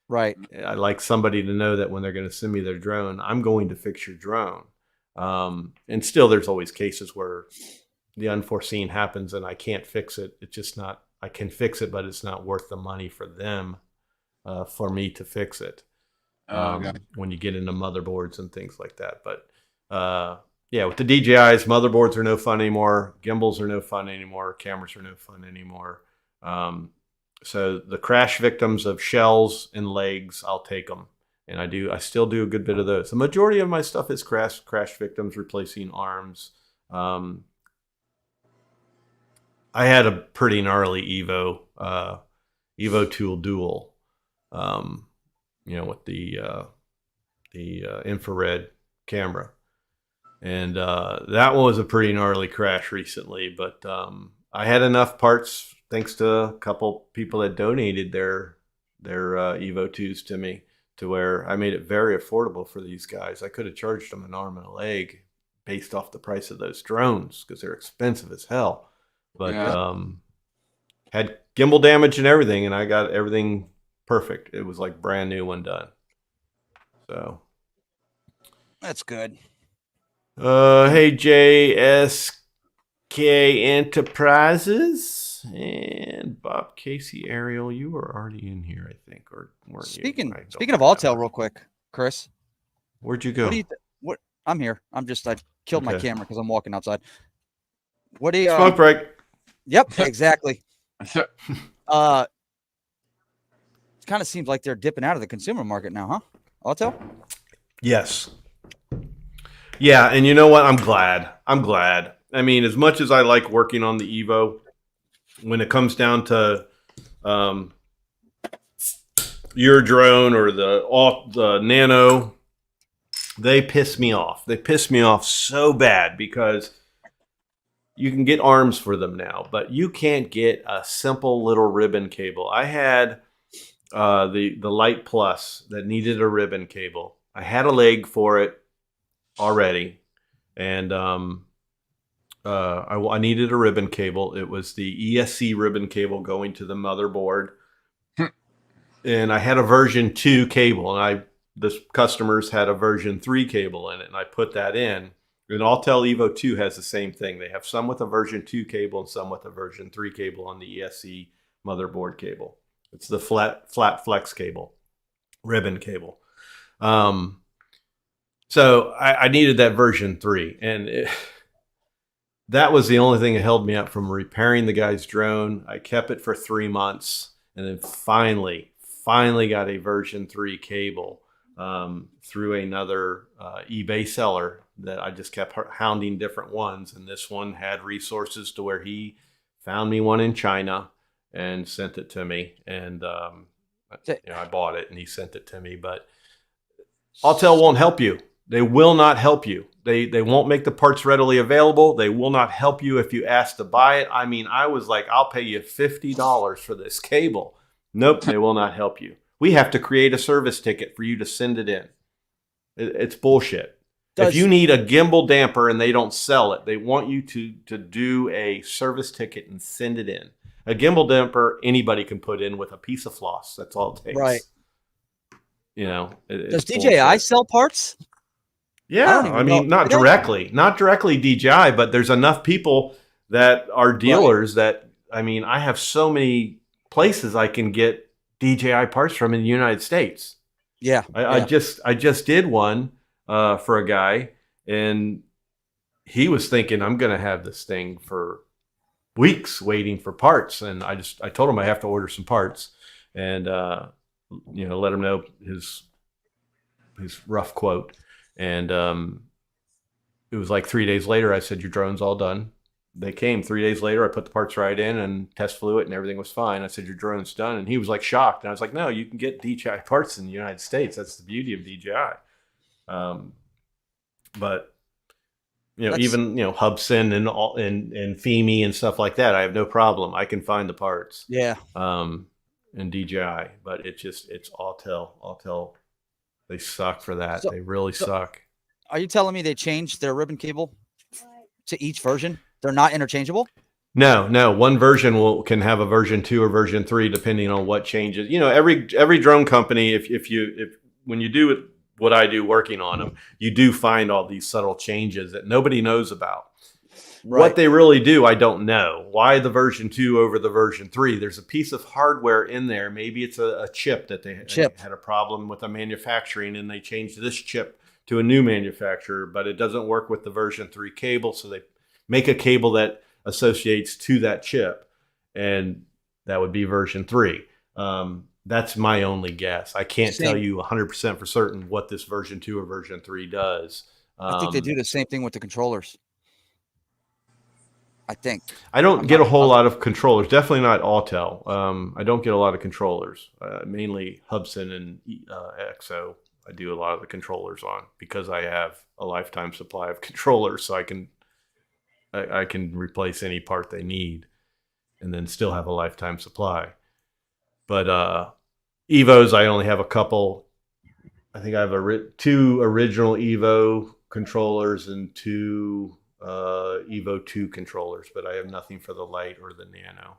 Right. I like somebody to know that when they're going to send me their drone, I'm going to fix your drone. And still there's always cases where the unforeseen happens and I can't fix it. It's just not, I can fix it, but it's not worth the money for them, for me to fix it. When you get into motherboards and things like that. But, yeah, with the DJIs, motherboards are no fun anymore. Gimbals are no fun anymore. Cameras are no fun anymore. So the crash victims of shells and legs, I'll take them. And I still do a good bit of those. The majority of my stuff is crash victims, replacing arms. I had a pretty gnarly Evo Tool Dual, with the infrared camera. And that one was a pretty gnarly crash recently. But I had enough parts, thanks to a couple people that donated their Evo 2s to me, to where I made it very affordable for these guys. I could have charged them an arm and a leg based off the price of those drones because they're expensive as hell. But had gimbal damage and everything, and I got everything perfect. It was like brand new when done. So that's good. Hey, JSK Enterprises. And Bob Casey, Ariel, you were already in here, I think, or weren't you? Speaking of Autel, real quick, Chris, where'd you go? What I'm here. I killed my camera because I'm walking outside. What do you smoke break? Yep, exactly. It kind of seems like they're dipping out of the consumer market now, huh? Autel? Yes. Yeah, and you know what? I'm glad. I mean, as much as I like working on the Evo, when it comes down to your drone or the Nano, they piss me off. They piss me off so bad because you can get arms for them now, but you can't get a simple little ribbon cable. I had the Light Plus that needed a ribbon cable. I had a leg for it already, and I needed a ribbon cable. It was the ESC ribbon cable going to the motherboard, and I had a version 2 cable, and the customers had a version 3 cable in it, and I put that in. And Altel Evo 2 has the same thing. They have some with a version 2 cable and some with a version 3 cable on the ESC motherboard cable. It's the flat flex cable, ribbon cable. So I needed that version 3, and that was the only thing that held me up from repairing the guy's drone. I kept it for 3 months, and then finally got a version 3 cable through another eBay seller that I just kept hounding different ones. And this one had resources to where he found me one in China and sent it to me. And I bought it and he sent it to me. But Altel won't help you. They will not help you. They won't make the parts readily available. They will not help you if you ask to buy it. I mean, I was like, I'll pay you $50 for this cable. Nope, they will not help you. We have to create a service ticket for you to send it in. It's bullshit. If you need a gimbal damper and they don't sell it, they want you to do a service ticket and send it in. A gimbal damper, anybody can put in with a piece of floss. That's all it takes. Right. You know, does DJI sell parts? Yeah, I mean, not directly DJI, but there's enough people that are dealers that, I mean, I have so many places I can get DJI parts from in the United States. Yeah. I just did one for a guy, and he was thinking I'm going to have this thing for weeks waiting for parts. And I told him I have to order some parts and, let him know his rough quote. And it was like 3 days later, I said, your drone's all done. They came 3 days later. I put the parts right in and test flew it and everything was fine. I said, your drone's done. And he was like shocked. And I was like, no, you can get DJI parts in the United States. That's the beauty of DJI. But even Hubsan and Femi and stuff like that, I have no problem. I can find the parts. Yeah. And DJI, but it's Altel. They suck for that. They really suck. Are you telling me they changed their ribbon cable to each version? They're not interchangeable? No. One version can have a version 2 or version 3 depending on what changes. Every drone company, if when you do it, what I do working on them, you do find all these subtle changes that nobody knows about. Right. What they really do, I don't know. Why the version 2 over the version 3? There's a piece of hardware in there. Maybe it's a chip that they had a problem with the manufacturing, and they changed this chip to a new manufacturer, but it doesn't work with the version 3 cable. So they make a cable that associates to that chip, and that would be version 3. That's my only guess. I can't tell you 100% for certain what this version 2 or version 3 does. I think they do the same thing with the controllers. I think. I don't get a whole lot of controllers. Definitely not Autel. I don't get a lot of controllers. Mainly Hubsan and EXO. I do a lot of the controllers on because I have a lifetime supply of controllers, so I can replace any part they need, and then still have a lifetime supply. But Evos, I only have a couple. I think I have 2 original Evo controllers and 2 Evo 2 controllers, but I have nothing for the Lite or the Nano.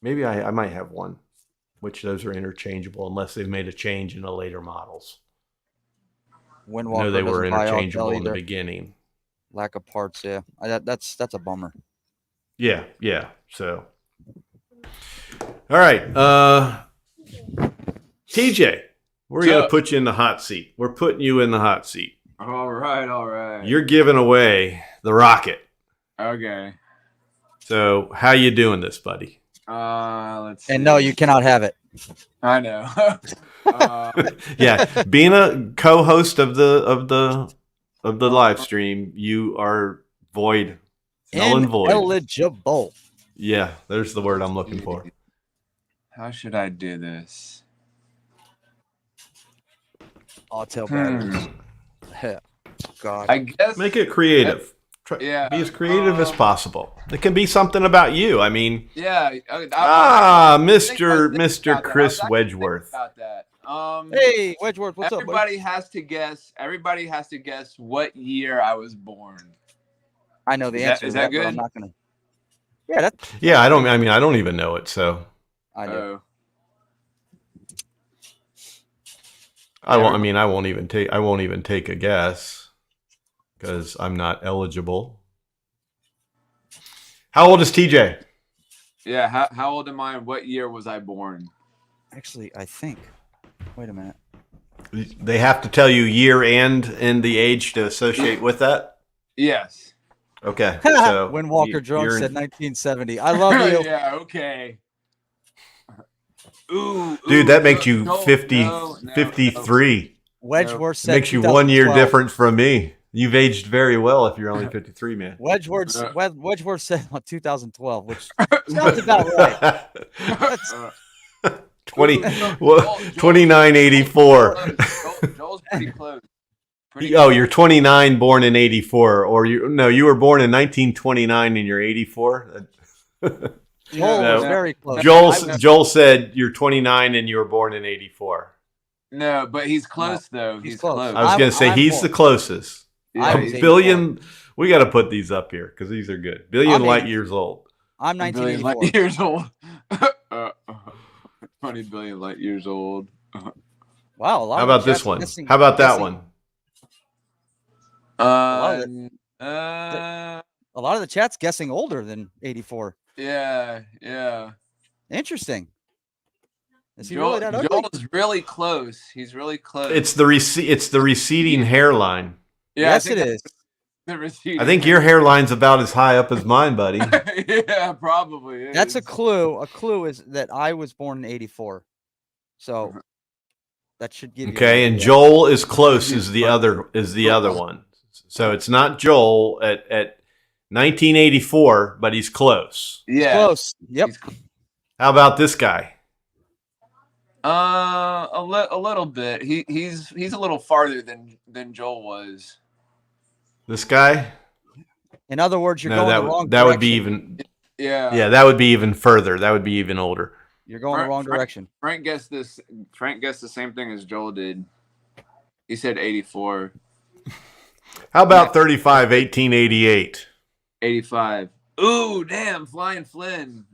Maybe I might have one, which those are interchangeable unless they've made a change in the later models. No, they were interchangeable in the beginning. Lack of parts, yeah. That's a bummer. Yeah. So, all right, TJ, we're gonna put you in the hot seat. We're putting you in the hot seat. All right. You're giving away the rocket. Okay. So how you doing this, buddy? Let's see. And no, you cannot have it. I know. Yeah, being a co-host of the live stream, you are void. Null and void. Eligible. Yeah, there's the word I'm looking for. How should I do this? Autel batteries. God. I guess make it creative. Yeah. Be as creative as possible. It can be something about you. I mean, Yeah. Mr. Chris Wedgeworth. About that. Hey, Wedgeworth, what's up, buddy? Everybody has to guess. Everybody has to guess what year I was born. I know the answer. Is that good? But I'm not gonna. Yeah, that's. Yeah, I don't even know it. So I do. I won't even take a guess because I'm not eligible. How old is TJ? Yeah. How old am I? And what year was I born? Actually, I think. Wait a minute. They have to tell you year and the age to associate with that? Yes. Okay. So when Walker Jones said 1970. I love you. Yeah, okay. Ooh, dude, that makes you 53. Wedgeworth said makes you 1 year difference from me. You've aged very well if you're only 53, man. Wedgeworth said 2012, which sounds about right. 2984. Joel's pretty close. You're 29, born in 84, or you were born in 1929 and you're 84. Joel was very close. Joel said you're 29 and you were born in 84. No, but he's close though. He's close. I was going to say he's the closest. Yeah, a billion. We got to put these up here because these are good. Billion light years old. I'm 1984. Light years old. 20 billion light years old. Wow. How about this one? How about that one? A lot of the chat's guessing older than 84. Yeah. Interesting. Is he Joel, really that ugly? Joel's really close. He's really close. It's the receding hairline. Yeah, yes, it is. I think your hairline's about as high up as mine, buddy. Yeah, probably. That's a clue. A clue is that I was born in 84. So that should give you. Okay, and Joel is close is the other one. So it's not Joel at 1984, but he's close. Yeah. Close. Yep. How about this guy? A little bit. He's a little farther than Joel was. This guy? In other words, you're going the wrong direction. That would be even. Yeah. Yeah, that would be even further. That would be even older. You're going the wrong direction. Frank guessed this. Frank guessed the same thing as Joel did. He said 84. How about 35, 1888? 85. Ooh, damn, Flying Flynn.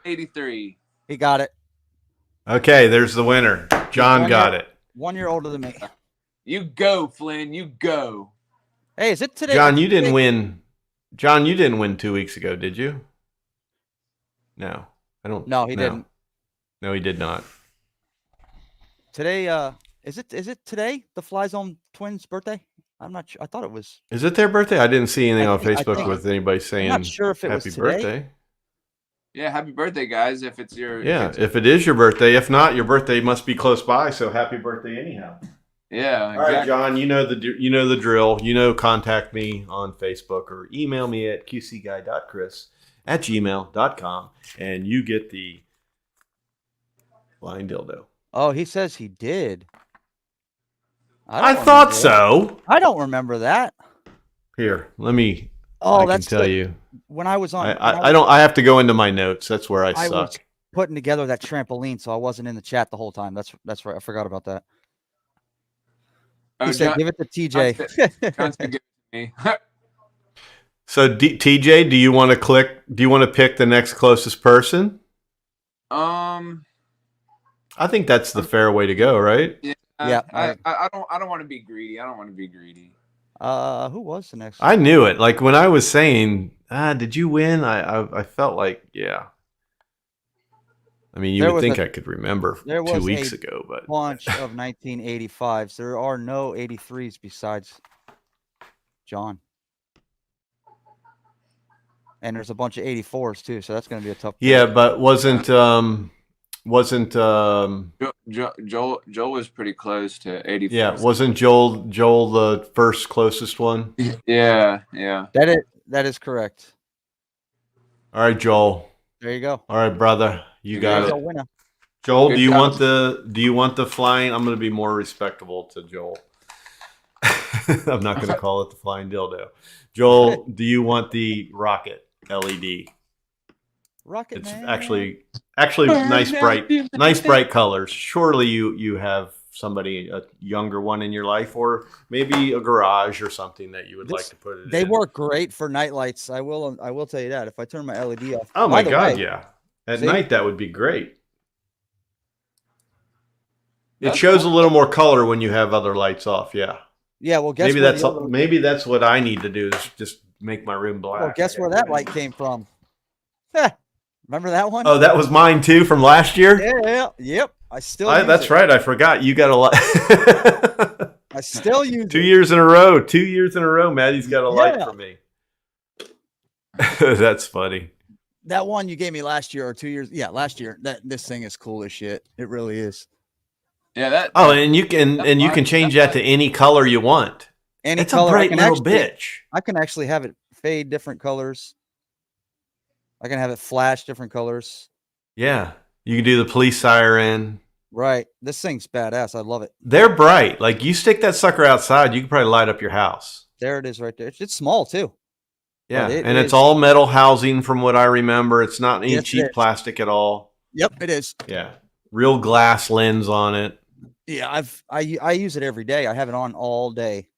83. He got it. Okay, there's the winner. John got it. 1 year older than me. You go, Flynn. You go. Hey, is it today? John, you didn't win. John, you didn't win 2 weeks ago, did you? No, I don't. No, he didn't. No, he did not. Today, is it today? The Fly Zone twins' birthday? I'm not sure. I thought it was. Is it their birthday? I didn't see anything on Facebook with anybody saying I'm not sure if it happy was today. birthday. Yeah, happy birthday, guys. If it's your if it is your birthday. If not, your birthday must be close by. So happy birthday anyhow. Yeah. All right, John. You know the drill. Contact me on Facebook or email me at qcguy.chris@gmail.com, and you get the flying dildo. Oh, he says he did. I thought so. I don't remember that. Here, let me. Oh, I can tell you. When I was on, I have to go into my notes. That's where I suck. Was putting together that trampoline, so I wasn't in the chat the whole time. That's right. I forgot about that. He said, "Give it to TJ." John's gonna give it to me. So, TJ, do you want to click? Do you want to pick the next closest person? I think that's the fair way to go, right? Yeah. Yeah. I don't want to be greedy. Who was the next? I knew it. Like when I was saying, did you win? I felt like, yeah. I mean, you would think I could remember 2 weeks ago, but bunch of 1985s. There are no 83s besides John, and there's a bunch of 84s too. So that's going to be a tough. Yeah, but wasn't Joel was pretty close to 84. Yeah, wasn't Joel the first closest one? Yeah. That is correct. All right, Joel. There you go. All right, brother. You got it. Winner. Joel, do you want the flying? I'm going to be more respectable to Joel. I'm not going to call it the flying dildo. Joel, do you want the rocket LED? Rocket It's Man. actually nice bright colors. Surely you have somebody, a younger one in your life, or maybe a garage or something that you would like to put it in. They work great for night lights. I will tell you that. If I turn my LED off. Oh my God, yeah. At night that would be great. It shows a little more color when you have other lights off. Yeah. Yeah. Well, maybe that's what I need to do, is just make my room black. Well, guess where that light came from? Remember that one? Oh, that was mine too from last year. Yeah. Yep. I still. That's right. I forgot. You got a lot. I still use 2 years in a row. 2 years in a row. Maddie's got a light for me. That's funny. That one you gave me last year or 2 years. Yeah, last year. This thing is cool as shit. It really is. Yeah. And you can change that to any color you want. It's a bright little bitch. I can actually have it fade different colors. I can have it flash different colors. Yeah. You can do the police siren. Right. This thing's badass. I love it. They're bright. Like, you stick that sucker outside, you can probably light up your house. There it is right there. It's small too. Yeah. It's all metal housing from what I remember. It's not any cheap plastic at all. Yep, it is. Yeah. Real glass lens on it. Yeah, I use it every day. I have it on all day.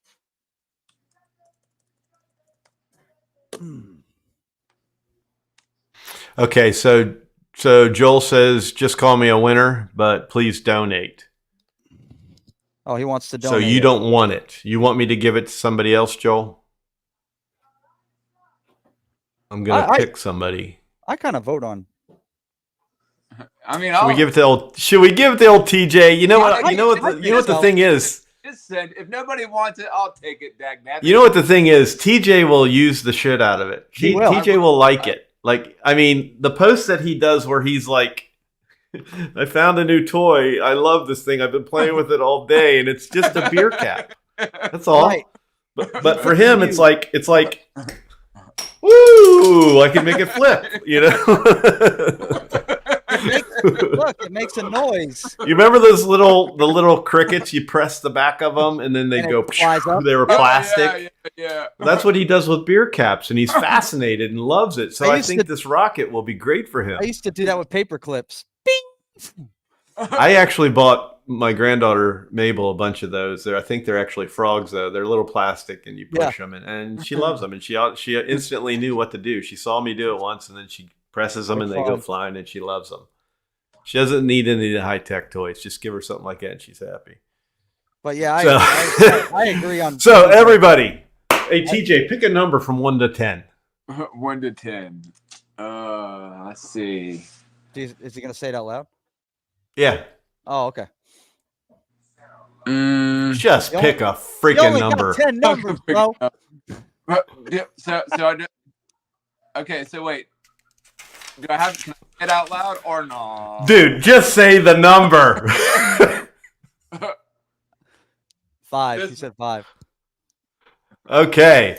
Okay, so Joel says, just call me a winner, but please donate. Oh, he wants to donate. So you don't want it. You want me to give it to somebody else, Joel? I'm going to pick somebody. I kind of vote on. I mean, should we give it to old TJ? You know what? You know what the thing is. Just said, if nobody wants it, I'll take it. You know what the thing is? TJ will use the shit out of it. TJ will like it. Like, I mean, the post that he does where he's like, I found a new toy. I love this thing. I've been playing with it all day, and it's just a beer cap. That's all. Right. But for him, it's like, woo! I can make it flip. You know. Look, it makes a noise. You remember the little crickets? You press the back of them, and then they go. They were plastic. Yeah. That's what he does with beer caps, and he's fascinated and loves it. So I think this rocket will be great for him. I used to do that with paper clips. Bing! I actually bought my granddaughter Mabel a bunch of those. I think they're actually frogs, though. They're little plastic, and you push them, and she loves them. And she instantly knew what to do. She saw me do it once, and then she presses them, and they go flying, and she loves them. She doesn't need any of the high-tech toys. Just give her something like that, and she's happy. But yeah, I agree on. So everybody, hey TJ, pick a number from 1 to 10. 1 to 10. Let's see. Is he gonna say it out loud? Yeah. Oh, okay. Just pick a freaking number. 10 numbers, bro. Okay, so wait. Can I say it out loud or no? Dude, just say the number. 5. He said 5. Okay.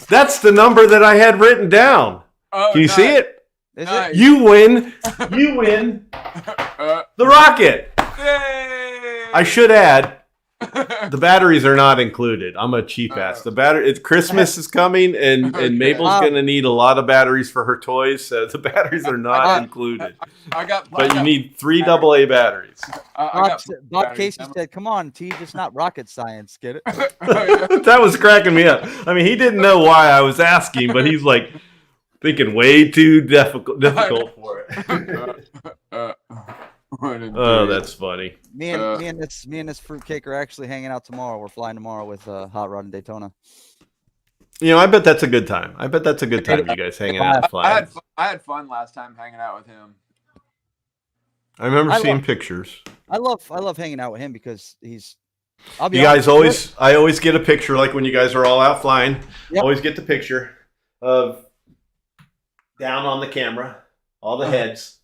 That's the number that I had written down. Oh, can you see it? Is it? You win. The rocket. Yay! I should add, the batteries are not included. I'm a cheap ass. Christmas is coming, and Mabel's gonna need a lot of batteries for her toys, so the batteries are not included. But you need 3 AA batteries. Bob Casey said, "Come on, T, just not rocket science. Get it?" That was cracking me up. I mean, he didn't know why I was asking, but he's like thinking way too difficult for it. Oh, that's funny. Me and this fruitcake are actually hanging out tomorrow. We're flying tomorrow with Hot Rod in Daytona. You know, I bet that's a good time. You guys hanging out and flying. I had fun last time hanging out with him. I remember seeing pictures. I love hanging out with him because he's. I always get a picture, like when you guys are all out flying. Yep. Always get the picture of down on the camera, all the heads.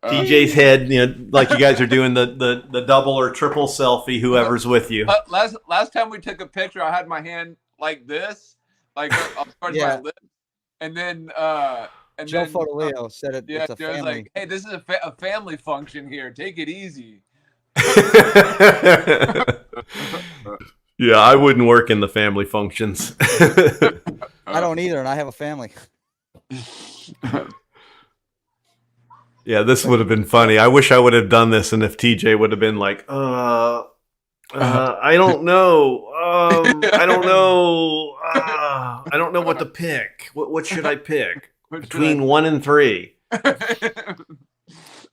TJ's head, you know, like you guys are doing the double or triple selfie, whoever's with you. Last time we took a picture, I had my hand like this, like towards my lips, and then Joe Fotoleo said it. Yeah, it's a Joe's family. like, "Hey, this is a family function here. Take it easy." Yeah, I wouldn't work in the family functions. I don't either, and I have a family. Yeah, this would have been funny. I wish I would have done this, and if TJ would have been like, I don't know. I don't know. I don't know what to pick. What should I pick? Between 1 and 3.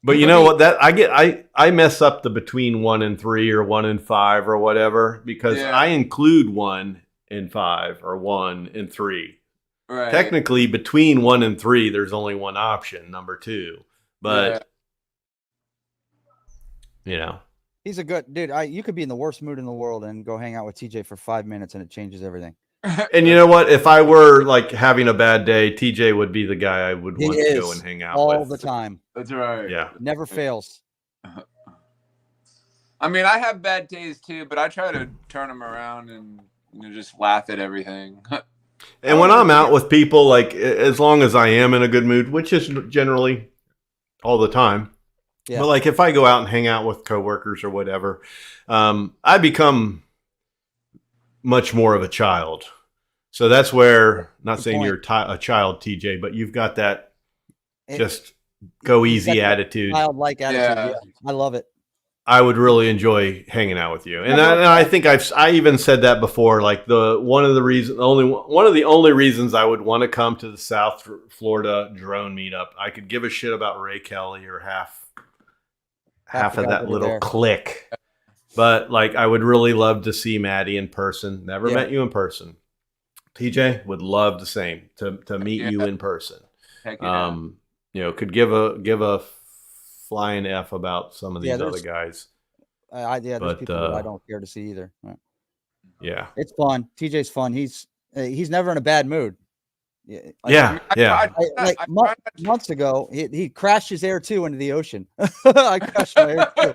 But you know what? That I mess up the between 1 and 3 or 1 and 5 or whatever because I include 1 and 5 or 1 and 3. Right. Technically, between 1 and 3, there's only one option, number 2. But you know, he's a good dude. You could be in the worst mood in the world and go hang out with TJ for 5 minutes, and it changes everything. And you know what? If I were like having a bad day, TJ would be the guy I would want to go and hang out with all the time. That's right. Yeah, never fails. I mean, I have bad days too, but I try to turn them around and just laugh at everything. And when I'm out with people, like as long as I am in a good mood, which is generally all the time. Yeah. But like if I go out and hang out with coworkers or whatever, I become much more of a child. So that's where, not saying you're a child, TJ, but you've got that just go easy attitude. Childlike attitude. Yeah. I love it. I would really enjoy hanging out with you. And I think I even said that before, like one of the only reasons I would want to come to the South Florida drone meetup, I could give a shit about Ray Kelly or half of that little clique. But like I would really love to see Maddie in person. Never met you in person. TJ would love the same to meet you in person. Heck yeah. You know, could give a flying F about some of these other guys. There's people that I don't care to see either. Yeah, it's fun. TJ's fun. He's never in a bad mood. Months ago, he crashed his Air 2 into the ocean. I crashed my Air 2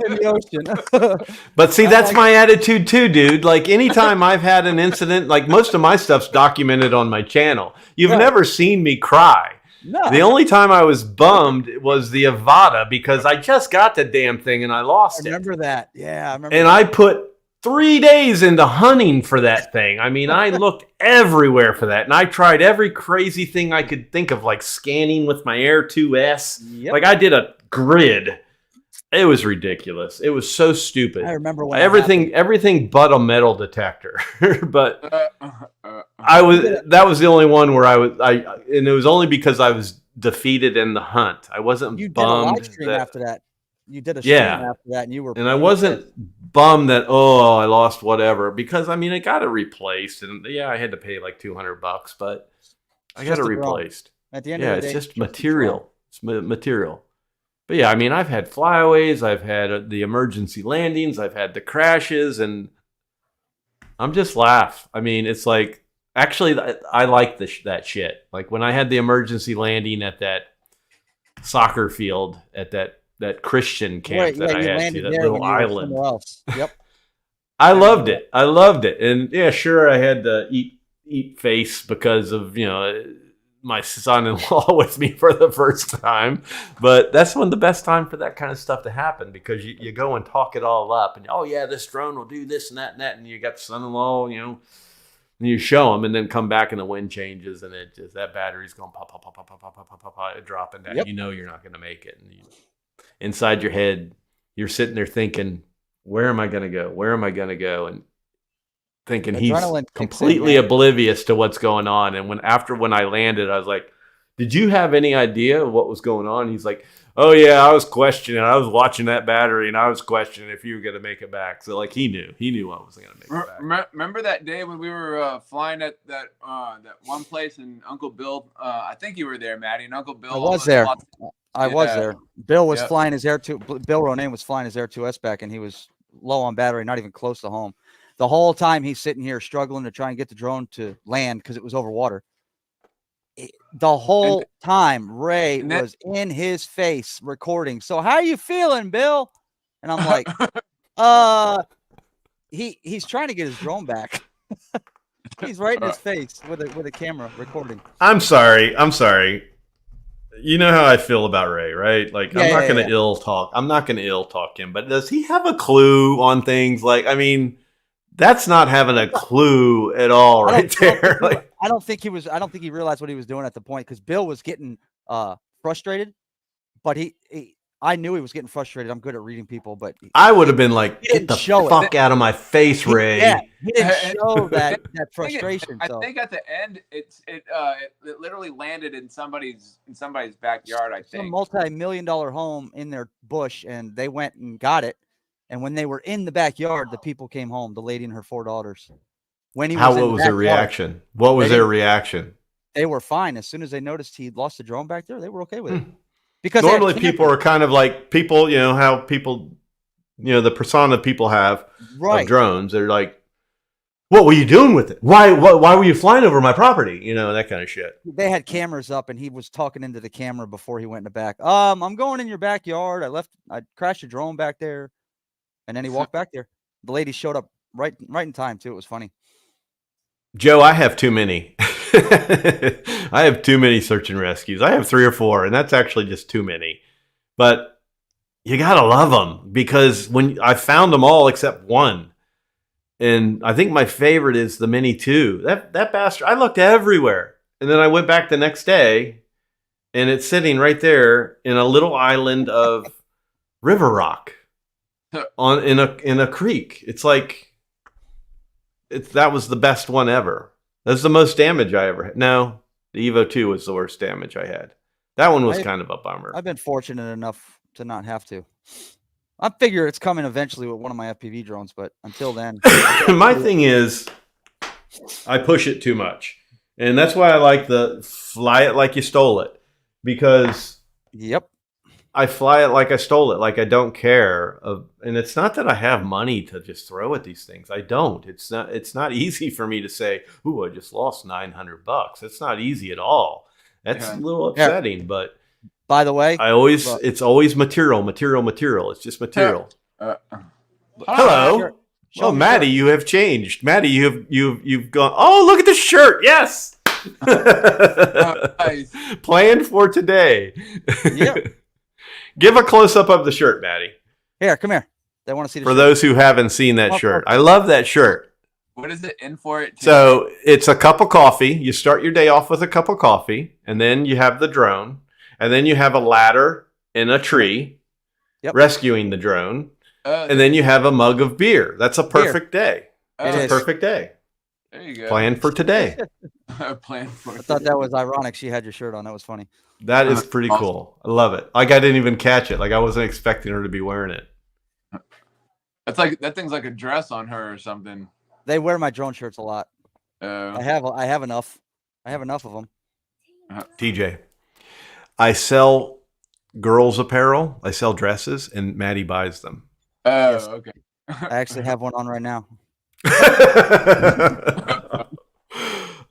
in the ocean. But see, that's my attitude too, dude. Like anytime I've had an incident, like most of my stuff's documented on my channel. You've never seen me cry. No. The only time I was bummed was the Avada because I just got the damn thing and I lost it. I remember that. Yeah, I remember. And I put 3 days into hunting for that thing. I mean, I looked everywhere for that. And I tried every crazy thing I could think of, like scanning with my Air 2S. Yep. Like I did a grid. It was ridiculous. It was so stupid. I remember when everything but a metal detector. But that was the only one where and it was only because I was defeated in the hunt. I wasn't you bummed. Did a live stream after that. You did a stream after that, and you were. And I wasn't bummed that I lost whatever because I mean I got it replaced, and I had to pay like $200, but I got it replaced. At the end of the day, it's just material. It's material. But yeah, I mean I've had flyaways, I've had the emergency landings, I've had the crashes, and I'm just laugh. I mean it's like actually I like that shit. Like when I had the emergency landing at that soccer field at that Christian camp that I had to, that little island. Yep. I loved it. And yeah, sure, I had to eat face because of, my son-in-law with me for the first time. But that's one of the best time for that kind of stuff to happen because you go and talk it all up and, this drone will do this and that. And you got the son-in-law, and you show them and then come back and the wind changes and it just, that battery's going pop, pop, pop, pop, pop, pop, pop, pop, pop, dropping down. Yep. You're not going to make it. And inside your head, you're sitting there thinking, where am I going to go? Where am I going to go? And thinking he's completely oblivious to what's going on. And when I landed, I was like, did you have any idea what was going on? He's like, oh yeah, I was questioning. I was watching that battery and I was questioning if you were going to make it back. So like he knew I wasn't going to make it back. Remember that day when we were flying at that one place and Uncle Bill, I think you were there, Maddie, and Uncle Bill. I was there. I was there. Bill was flying his Air 2. Bill Ronan was flying his Air 2S back, and he was low on battery, not even close to home. The whole time he's sitting here struggling to try and get the drone to land because it was over water. The whole time Ray was in his face recording. So how are you feeling, Bill? And I'm like, he's trying to get his drone back. He's right in his face with a camera recording. I'm sorry. You know how I feel about Ray, right? Like I'm not going to ill talk. I'm not going to ill talk him, but does he have a clue on things? Like, I mean, That's not having a clue at all, right there. I don't think he realized what he was doing at the point, because Bill was getting frustrated, but I knew he was getting frustrated. I'm good at reading people, but I would have been like, "Get the fuck out of my face, Ray!" He didn't show that frustration. I think at the end, it literally landed in somebody's backyard. I think some multi-million-dollar home in their bush, and they went and got it. And when they were in the backyard, the people came home, the lady and her 4 daughters. What was their reaction? What was their reaction? They were fine. As soon as they noticed he lost the drone back there, they were okay with it. Because normally people are kind of like people, how people, the persona people have of drones. They're like, what were you doing with it? Why were you flying over my property? That kind of shit. They had cameras up, and he was talking into the camera before he went in the back. I'm going in your backyard. I crashed a drone back there. And then he walked back there. The lady showed up right in time too. It was funny. Joe, I have too many. I have too many search and rescues. I have 3 or 4, and that's actually just too many. But you gotta love them, because when I found them all except one, and I think my favorite is the Mini 2. That bastard. I looked everywhere, and then I went back the next day, and it's sitting right there in a little island of river rock. In a creek. It's like that was the best one ever. That's the most damage I ever had. No, the Evo 2 was the worst damage I had. That one was kind of a bummer. I've been fortunate enough to not have to. I figure it's coming eventually with one of my FPV drones, but until then. My thing is, I push it too much. And that's why I like the fly it like you stole it. Because I fly it like I stole it, like I don't care. And it's not that I have money to just throw at these things. I don't. It's not easy for me to say, "Ooh, I just lost $900." It's not easy at all. That's a little upsetting. But by the way, it's always material. It's just material. Hello. Oh, Maddie, you have changed. Maddie, you've gone. Oh, look at the shirt. Yes. Nice. Planned for today. Yeah. Give a close-up of the shirt, Maddie. Here, come here. They want to see the shirt. For those who haven't seen that shirt. I love that shirt. What is it in for it? So it's a cup of coffee. You start your day off with a cup of coffee, and then you have the drone, and then you have a ladder in a tree rescuing the drone, and then you have a mug of beer. That's a perfect day. It's a perfect day. There you go. Planned for today. I thought that was ironic. She had your shirt on. That was funny. That is pretty cool. I love it. Like I didn't even catch it. Like I wasn't expecting her to be wearing it. That's like that thing's like a dress on her or something. They wear my drone shirts a lot. I have enough. I have enough of them. TJ, I sell girls apparel. I sell dresses, and Maddie buys them. Yes. Okay. I actually have one on right now.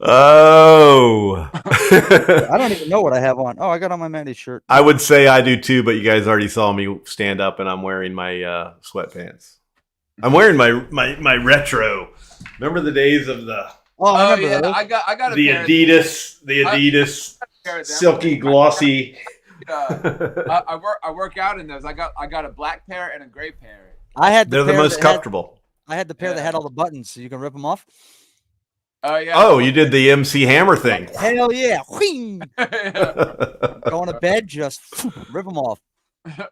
Oh. I don't even know what I have on. Oh, I got on my Maddie shirt. I would say I do too, but you guys already saw me stand up, and I'm wearing my sweatpants. I'm wearing my retro. Remember the days of the I got the Adidas silky glossy. I work out in those. I got a black pair and a gray pair. They're the most comfortable. I had the pair that had all the buttons, so you can rip them off. Oh yeah. Oh, you did the MC Hammer thing. Hell yeah! Going to bed, just rip them off.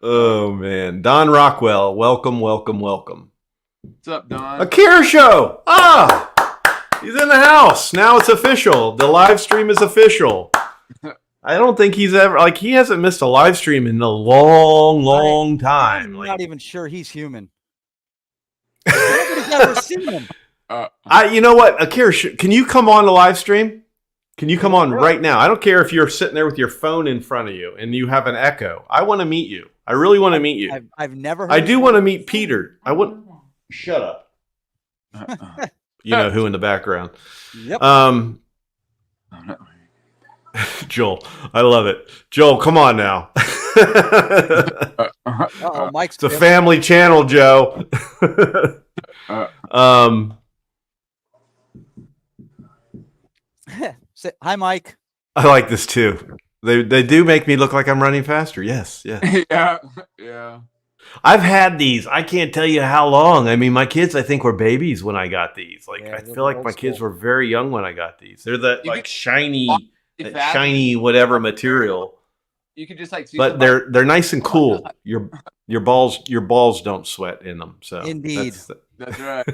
Oh man, Don Rockwell, welcome. What's up, Don? Akira Show. He's in the house now. It's official. The live stream is official. I don't think he hasn't missed a live stream in a long time. I'm not even sure he's human. Nobody's ever seen him. You know what, Akira, can you come on the live stream? Can you come on right now? I don't care if you're sitting there with your phone in front of you and you have an echo. I want to meet you. I really want to meet you. I've never heard I do want to meet Peter. I wouldn't. Shut up. You know who in the background. Yep. Joel, I love it. Joel, come on now. Mike's it's a family channel, Joe. Hi, Mike. I like this too. They do make me look like I'm running faster. Yes. Yeah. I've had these. I can't tell you how long. I mean, my kids, I think, were babies when I got these. Like, Yeah, I those feel are like old my kids school. were very young when I got these. They're that You like could watch it fast and shiny whatever material, you could just like see but somebody. they're nice and Oh my cool. god, Your balls don't sweat in them. So Indeed. that's right.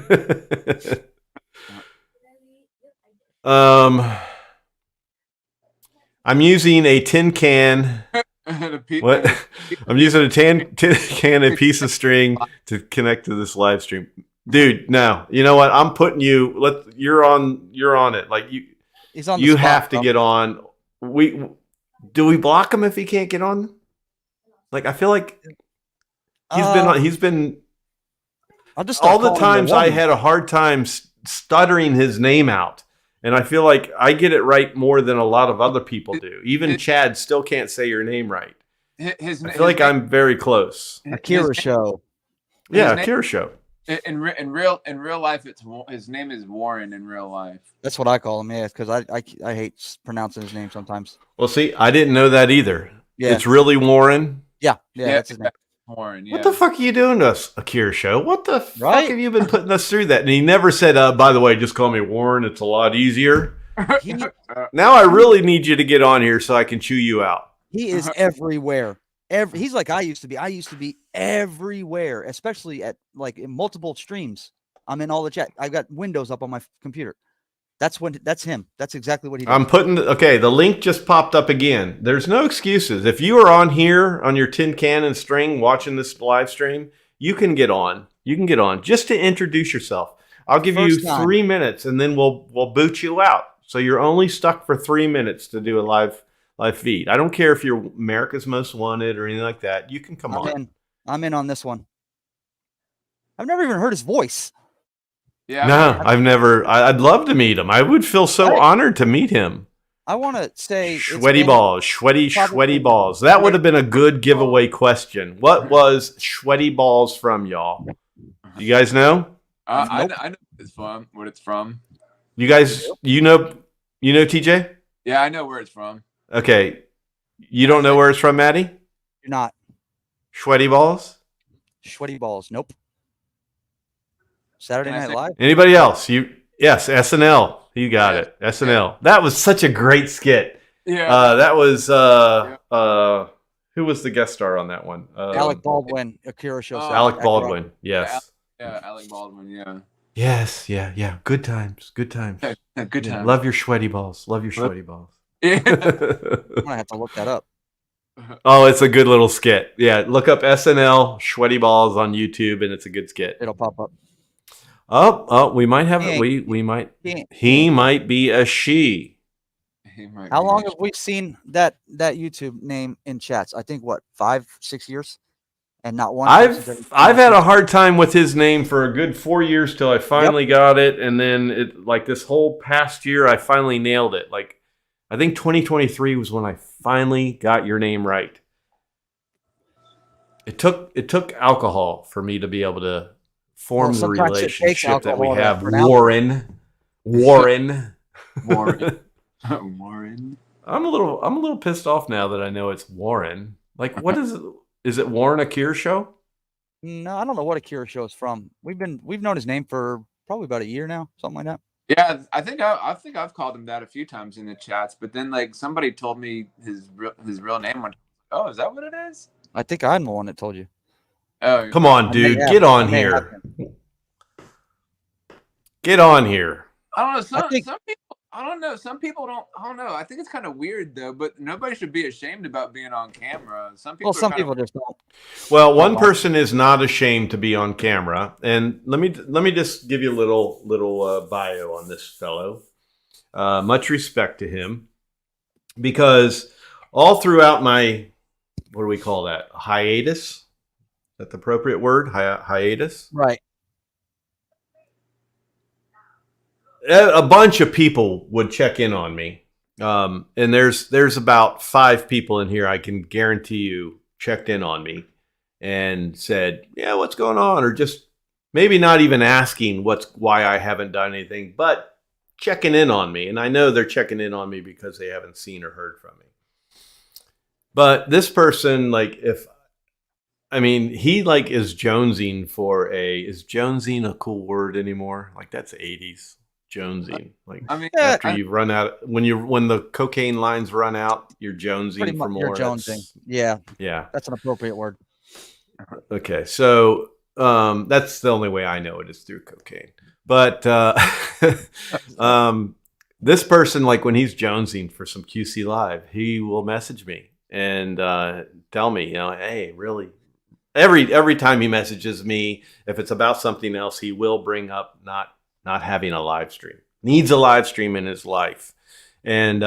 um, I'm using a tin can. And What? I'm using a tin can, a piece of string to connect to this live stream. Dude, no. You know what? I'm putting you. You're on it. Like He's on the you spot, have to bro. get on. We block him if he can't get on? Like I feel like he's been I'll just all start the calling him times I Warren. had a hard time stuttering his name out. And I feel like I get it right more than a lot of other people do. Even Chad still can't say your name right. I feel like I'm very close. Akira show. Yeah, Akira show. In real life, his name is Warren in real life. That's what I call him. Yeah, because I hate pronouncing his name sometimes. Well, see, I didn't know that either. Yeah. It's really Warren. Yeah, that's his name. Warren. Yeah. What the fuck are you doing to us, Akira show? What the fuck Right? have you been putting us through that? And he never said, by the way, just call me Warren. It's a lot easier. Now I really need you to get on here so I can chew you out. He is everywhere. He's like I used to be. I used to be everywhere, especially at like in multiple streams. I'm in all the chat. I've got windows up on my computer. That's him. That's exactly what he does. I'm putting the link just popped up again. There's no excuses. If you are on here on your tin can and string watching this live stream, you can get on. You can get on just to introduce yourself. I'll give you 3 minutes and then we'll boot you out. So you're only stuck for 3 minutes to do a live feed. I don't care if you're America's Most Wanted or anything like that. You can come on. I'm in on this one. I've never even heard his voice. Yeah. No, I've never. I'd love to meet him. I would feel so honored to meet him. I want to say sweaty balls, sweaty balls. That would have been a good giveaway question. What was sweaty balls from, y'all? You guys know? I know what it's from. You guys, you know, TJ? Yeah, I know where it's from. Okay, you don't know where it's from, Maddie? You're not. Sweaty balls. Sweaty balls. Nope. Saturday Night Live. Anybody else? Yes, SNL. You got it. SNL. That was such a great skit. Yeah. That was who was the guest star on that one? Alec Baldwin, Akira show. Alec Baldwin. Yes. Yeah, Alec Baldwin. Yeah. Yes. Yeah. Good times. Good times. Good times. Love your sweaty balls. Love your sweaty balls. Yeah. I'm gonna have to look that up. Oh, it's a good little skit. Yeah, look up SNL sweaty balls on YouTube, and it's a good skit. It'll pop up. Oh, we might have it. We might. He might be a she. How long have we seen that YouTube name in chats? I think 5-6 years, and not one. I've had a hard time with his name for a good 4 years till I finally got it, and then this whole past year I finally nailed it. Like I think 2023 was when I finally got your name right. It took alcohol for me to be able to form the relationship that we have. Warren. I'm a little pissed off now that I know it's Warren. Like, what is it? Is it Warren Akira show? No, I don't know what Akira show is from. We've known his name for probably about a year now, something like that. Yeah, I think I've called him that a few times in the chats, but then like somebody told me his real name. Oh, is that what it is? I think I'm the one that told you. Oh, come on, dude, get on here. Get on here. I don't know. Some people. I don't know. Some people don't. I don't know. I think it's kind of weird though. But nobody should be ashamed about being on camera. Some people. Well, some people just don't. Well, one person is not ashamed to be on camera, and let me just give you a little bio on this fellow. Much respect to him, because all throughout my, what do we call that? Hiatus? Is that the appropriate word? Hiatus? Right. A bunch of people would check in on me. And there's about 5 people in here I can guarantee you checked in on me and said, yeah, what's going on? Or just maybe not even asking why I haven't done anything, but checking in on me. And I know they're checking in on me because they haven't seen or heard from me. But this person, like, if I mean, he like is jonesing for is jonesing a cool word anymore? Like that's 80s jonesing. Like I mean, after you run out, when the cocaine lines run out, you're Pretty jonesing for much, you're more. jonesing. Yeah, Yeah. that's an appropriate word. Okay. So that's the only way I know it is through cocaine. But this person, like when he's jonesing for some QC Live, he will message me and tell me, hey, really, every time he messages me, if it's about something else, he will bring up not having a live stream. Needs a live stream in his life, and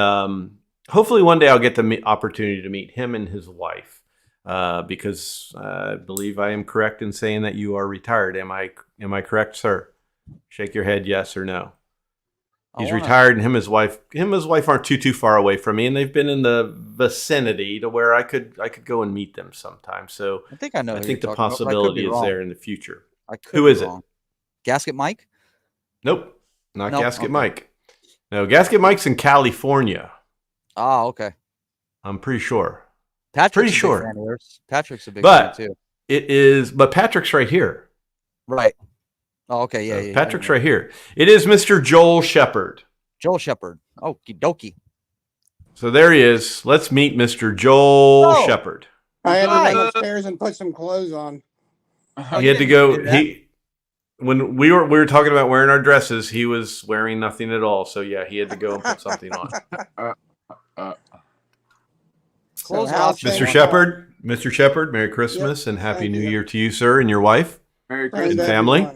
hopefully one day I'll get the opportunity to meet him and his wife, because I believe I am correct in saying that you are retired. Am I correct, sir? Shake your head, yes or no. He's retired, and him and his wife aren't too far away from me, and they've been in the vicinity to where I could go and meet them sometime. So I think I know. I think the possibility is there in the future. Who is it? Gasket Mike? Nope, not Gasket Mike. No, Gasket Mike's in California. Oh, okay. I'm pretty sure. Patrick's a big fan of yours. Patrick's a big fan too. But Patrick's right here. Right. Oh, okay. Yeah. Patrick's right here. It is Mr. Joel Shepard. Joel Shepard. Okie dokie. So there he is. Let's meet Mr. Joel Shepard. I had to go upstairs and put some clothes on. He had to go. When we were talking about wearing our dresses, he was wearing nothing at all. So yeah, he had to go and put something on. Mr. Shepard, Merry Christmas and Happy New Year to you, sir, and your wife. Merry Christmas, and family.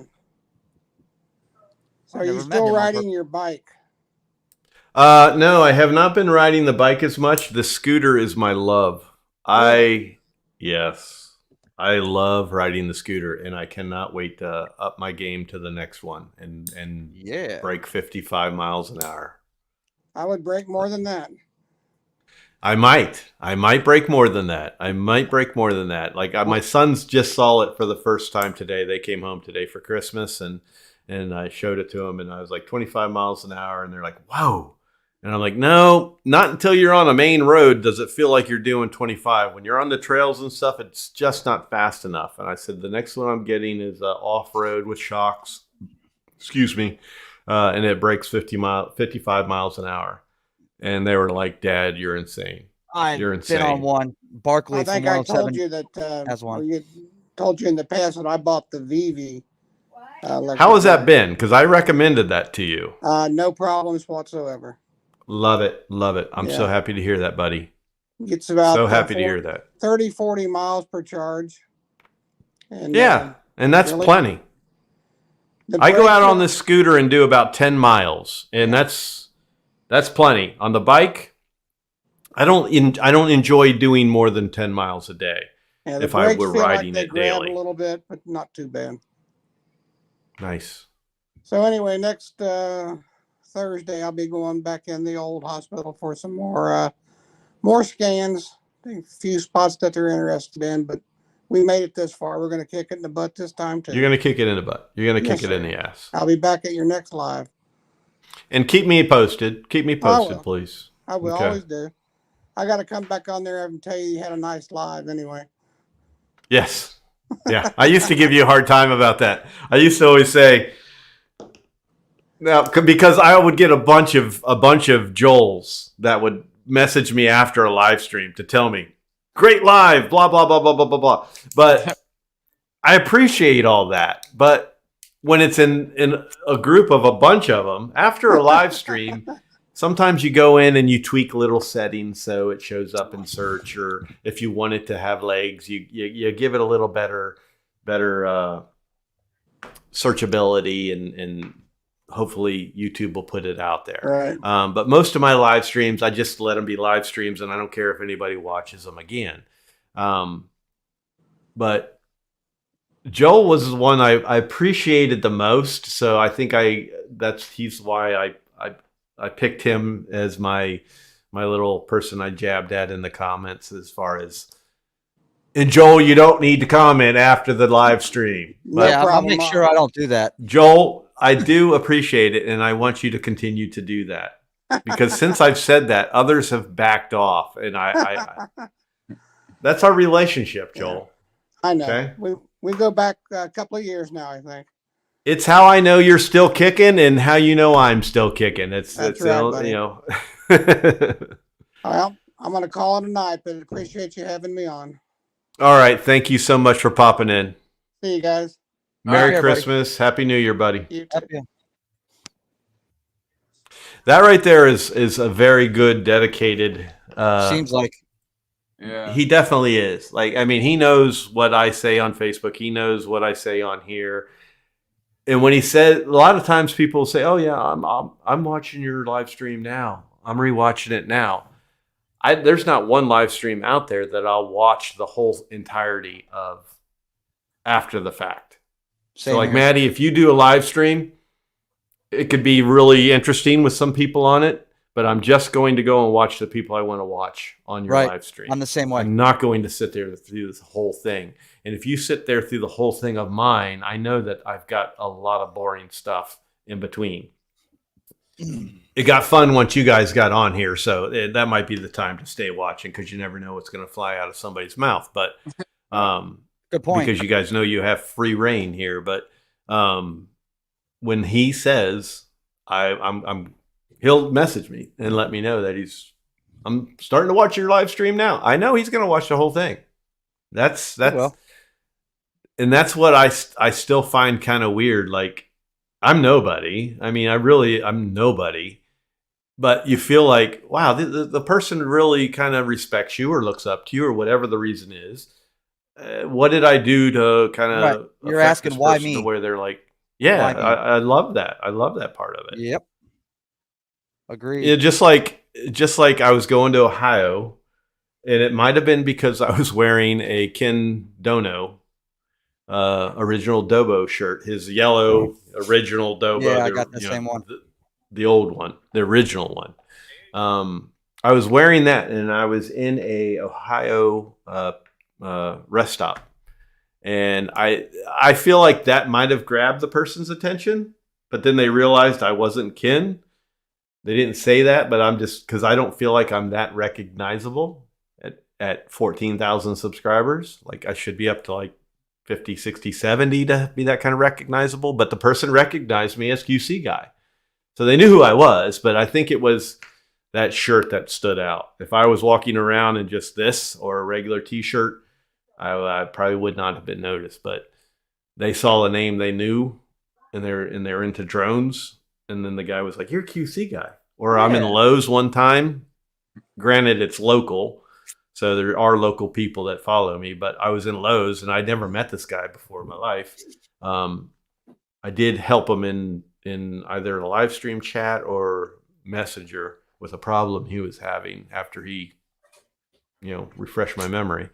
So are you still riding your bike? No, I have not been riding the bike as much. The scooter is my love. Yes, I love riding the scooter, and I cannot wait to up my game to the next one and break 55 miles an hour. I would break more than that. I might break more than that. Like my sons just saw it for the first time today. They came home today for Christmas, and I showed it to them, and I was like 25 miles an hour, and they're like, "Whoa!" And I'm like, "No, not until you're on a main road does it feel like you're doing 25. When you're on the trails and stuff, it's just not fast enough." And I said, "The next one I'm getting is off road with shocks." Excuse me, and it breaks 55 miles an hour. And they were like, "Dad, you're insane. You're insane." Been on one. Barkley. I think I told you that. Has one. Told you in the past that I bought the VV. How has that been? Because I recommended that to you. No problems whatsoever. Love it. I'm so happy to hear that, buddy. It's about so happy to hear that. 30, 40 miles per charge. And, and that's really plenty. I go out on this scooter and do about 10 miles, and that's plenty. On the bike, I don't enjoy doing more than 10 miles a day if I were riding it daily. A little bit, but not too bad. Nice. So anyway, next Thursday I'll be going back in the old hospital for some more scans. A few spots that they're interested in, but we made it this far. We're going to kick it in the butt this time too. You're going to kick it in the butt. You're going to kick it in the ass. I'll be back at your next live. And keep me posted. Keep me posted, please. I will always do. I got to come back on there and tell you had a nice live anyway. Yes. Yeah. I used to give you a hard time about that. I used to always say, now, because I would get a bunch of Joels that would message me after a live stream to tell me, "Great live, blah, blah, blah, blah, blah, blah, blah." But I appreciate all that. But when it's in a group of a bunch of them, after a live stream, sometimes you go in and you tweak little settings so it shows up in search, or if you want it to have legs, you give it a little better searchability, and hopefully YouTube will put it out there. Right. But most of my live streams, I just let them be live streams, and I don't care if anybody watches them again. But Joel was the one I appreciated the most, so I think he's why I picked him as my little person I jabbed at in the comments, as far as. And Joel, you don't need to comment after the live stream. But I'll make sure I don't do that. Joel, I do appreciate it, and I want you to continue to do that, because since I've said that, others have backed off, and I that's our relationship, Joel. I know. Okay. We go back a couple of years now, I think. It's how I know you're still kicking and how you know I'm still kicking. That's right, buddy. you know. Well, I'm going to call it a night, but appreciate you having me on. All right. Thank you so much for popping in. See you guys. Merry right, Christmas. Happy New Year, buddy. You too. Yeah. That right there is a very good, dedicated. Seems like. Yeah. He definitely is. Like, I mean, he knows what I say on Facebook. He knows what I say on here. And when he said, a lot of times people say, "Oh yeah, I'm watching your live stream now. I'm rewatching it now." There's not one live stream out there that I'll watch the whole entirety of after the fact. So like, Maddie, if you do a live stream, it could be really interesting with some people on it, but I'm just going to go and watch the people I want to watch on your live stream. I'm the same way. I'm not going to sit there through this whole thing. And if you sit there through the whole thing of mine, I know that I've got a lot of boring stuff in between. It got fun once you guys got on here, so that might be the time to stay watching because you never know what's going to fly out of somebody's mouth. But good point, because you guys know you have free reign here. But when he says, he'll message me and let me know that I'm starting to watch your live stream now. I know he's going to watch the whole thing. That's and that's what I still find kind of weird. Like, I'm nobody. I mean, I'm nobody. But you feel like, wow, the person really kind of respects you or looks up to you or whatever the reason is. What did I do to kind of You're asking why me? To where they're like, yeah, I love that. I love that part of it. Yep. Agreed. Yeah, just like I was going to Ohio, and it might have been because I was wearing a Ken Dono original Dobo shirt, his yellow original Dobo. Yeah, I got the same one. The old one, the original one. I was wearing that, and I was in a Ohio rest stop, and I feel like that might have grabbed the person's attention, but then they realized I wasn't Ken. They didn't say that, but I'm just, because I don't feel like I'm that recognizable at 14,000 subscribers. Like, I should be up to like 50, 60, 70 to be that kind of recognizable. But the person recognized me as QC guy. So they knew who I was, but I think it was that shirt that stood out. If I was walking around in just this or a regular t-shirt, I probably would not have been noticed. But they saw a name they knew, and they're into drones. And then the guy was like, "You're a QC guy." Or I'm in Lowe's one time. Granted, it's local, so there are local people that follow me. But I was in Lowe's, and I'd never met this guy before in my life. I did help him in either a live stream chat or Messenger with a problem he was having after he, refreshed my memory.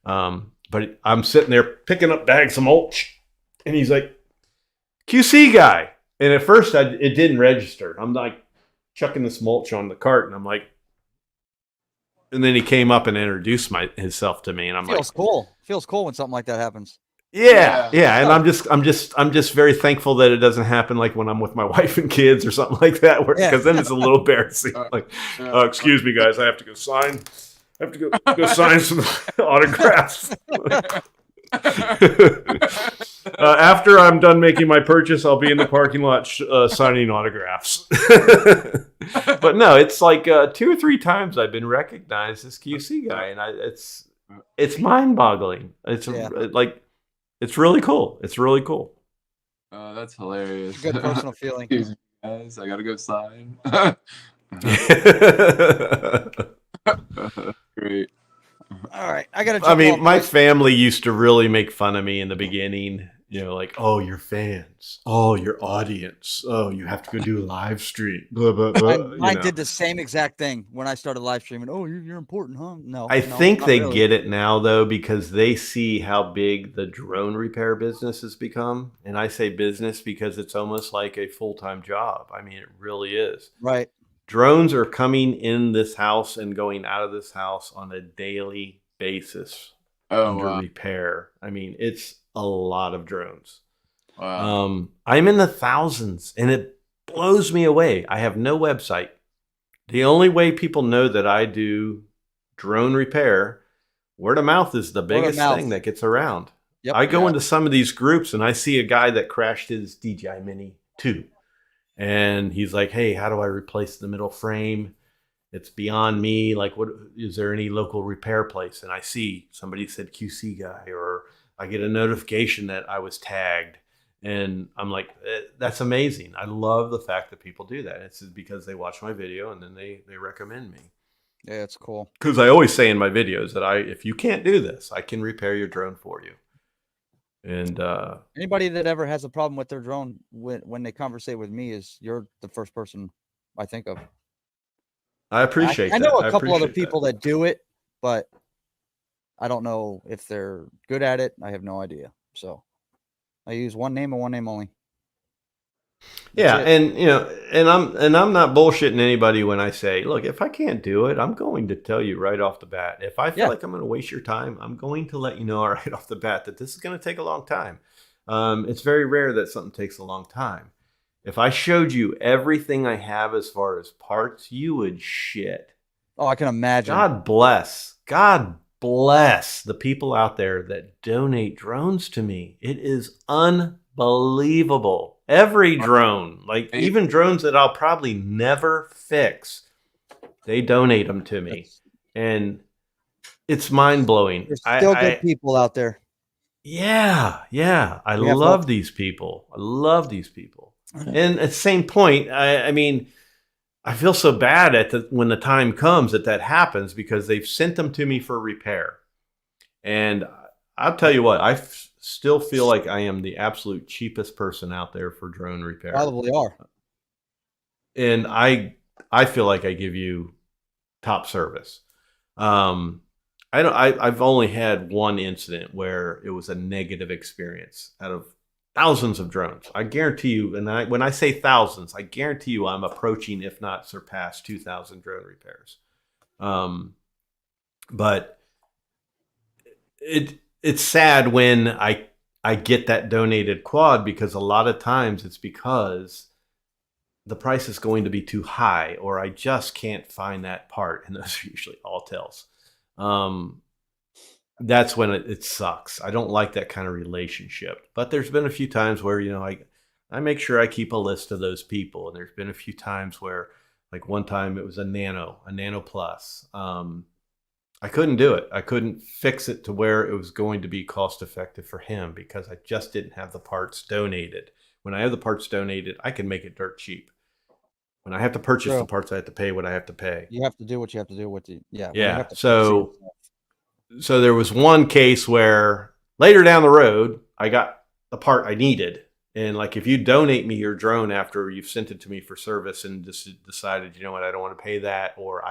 But I'm sitting there picking up bags of mulch, and he's like, "QC guy." And at first, it didn't register. I'm like chucking this mulch on the cart, and I'm like, and then he came up and introduced himself to me, and I'm Feels cool. Feels cool when something like that happens. Yeah. And I'm just very thankful that it doesn't happen like when I'm with my wife and kids or something like that, because then it's a little embarrassing. Like, excuse me, guys, I have to go sign. I have to go sign some autographs. After I'm done making my purchase, I'll be in the parking lot signing autographs. But no, it's like 2 or 3 times I've been recognized as QC guy, and it's mind-boggling. It's like, it's really cool. It's really cool. Oh, that's hilarious. Good personal feeling. Excuse me, guys, I gotta go sign. Great. All right, I gotta. I mean, my family used to really make fun of me in the beginning. Like, "Oh, your fans. Oh, your audience. Oh, you have to go do a live stream." Blah, blah, blah. Mine did the same exact thing when I started live streaming. "Oh, you're important, huh?" No, I think they get it now, though, because they see how big the drone repair business has become. And I say business because it's almost like a full-time job. I mean, it really is. Right. Drones are coming in this house and going out of this house on a daily basis under repair. I mean, it's a lot of drones. Wow. I'm in the thousands, and it blows me away. I have no website. The only way people know that I do drone repair, word of mouth is the biggest thing that gets around. Yep. I go Yeah. into some of these groups and I see a guy that crashed his DJI Mini 2. And he's like, hey, how do I replace the middle frame? It's beyond me. Like, what is there any local repair place? And I see somebody said QC guy, or I get a notification that I was tagged. And I'm like, that's amazing. I love the fact that people do that. It's because they watch my video and then they recommend me. Yeah, it's cool. Because I always say in my videos that if you can't do this, I can repair your drone for you. And anybody that ever has a problem with their drone when they conversate with me you're the first person I think of. I appreciate that. I know a couple other people that do it, but I don't know if they're good at it. I have no idea. So I use one name and one name only. Yeah, and I'm not bullshitting anybody when I say, look, if I can't do it, I'm going to tell you right off the bat. If I feel like I'm going to waste your time, I'm going to let you know right off the bat that this is going to take a long time. It's very rare that something takes a long time. If I showed you everything I have as far as parts, you would shit. Oh, I can imagine. God bless the people out there that donate drones to me. It is unbelievable. Every drone, like even drones that I'll probably never fix, they donate them to me. And it's mind-blowing. There's still good people out there. Yeah. I love these people. And at the same point, I mean, I feel so bad when the time comes that happens, because they've sent them to me for repair. And I'll tell you what, I still feel like I am the absolute cheapest person out there for drone repair. Probably are. And I feel like I give you top service. I've only had one incident where it was a negative experience out of thousands of drones. I guarantee you, and when I say thousands, I guarantee you I'm approaching, if not surpassed, 2,000 drone repairs. But it's sad when I get that donated quad, because a lot of times it's because the price is going to be too high, or I just can't find that part. And those are usually all tells. That's when it sucks. I don't like that kind of relationship. But there's been a few times where, I make sure I keep a list of those people. And there's been a few times where, like one time it was a Nano Plus. I couldn't do it. I couldn't fix it to where it was going to be cost effective for him, because I just didn't have the parts donated. When I have the parts donated, I can make it dirt cheap. When I have to purchase the parts, I have to pay what I have to pay. You have to do what you have to do with the Yeah. So there was one case where later down the road, I got the part I needed. And like, if you donate me your drone after you've sent it to me for service and just decided, you know what, I don't want to pay that, or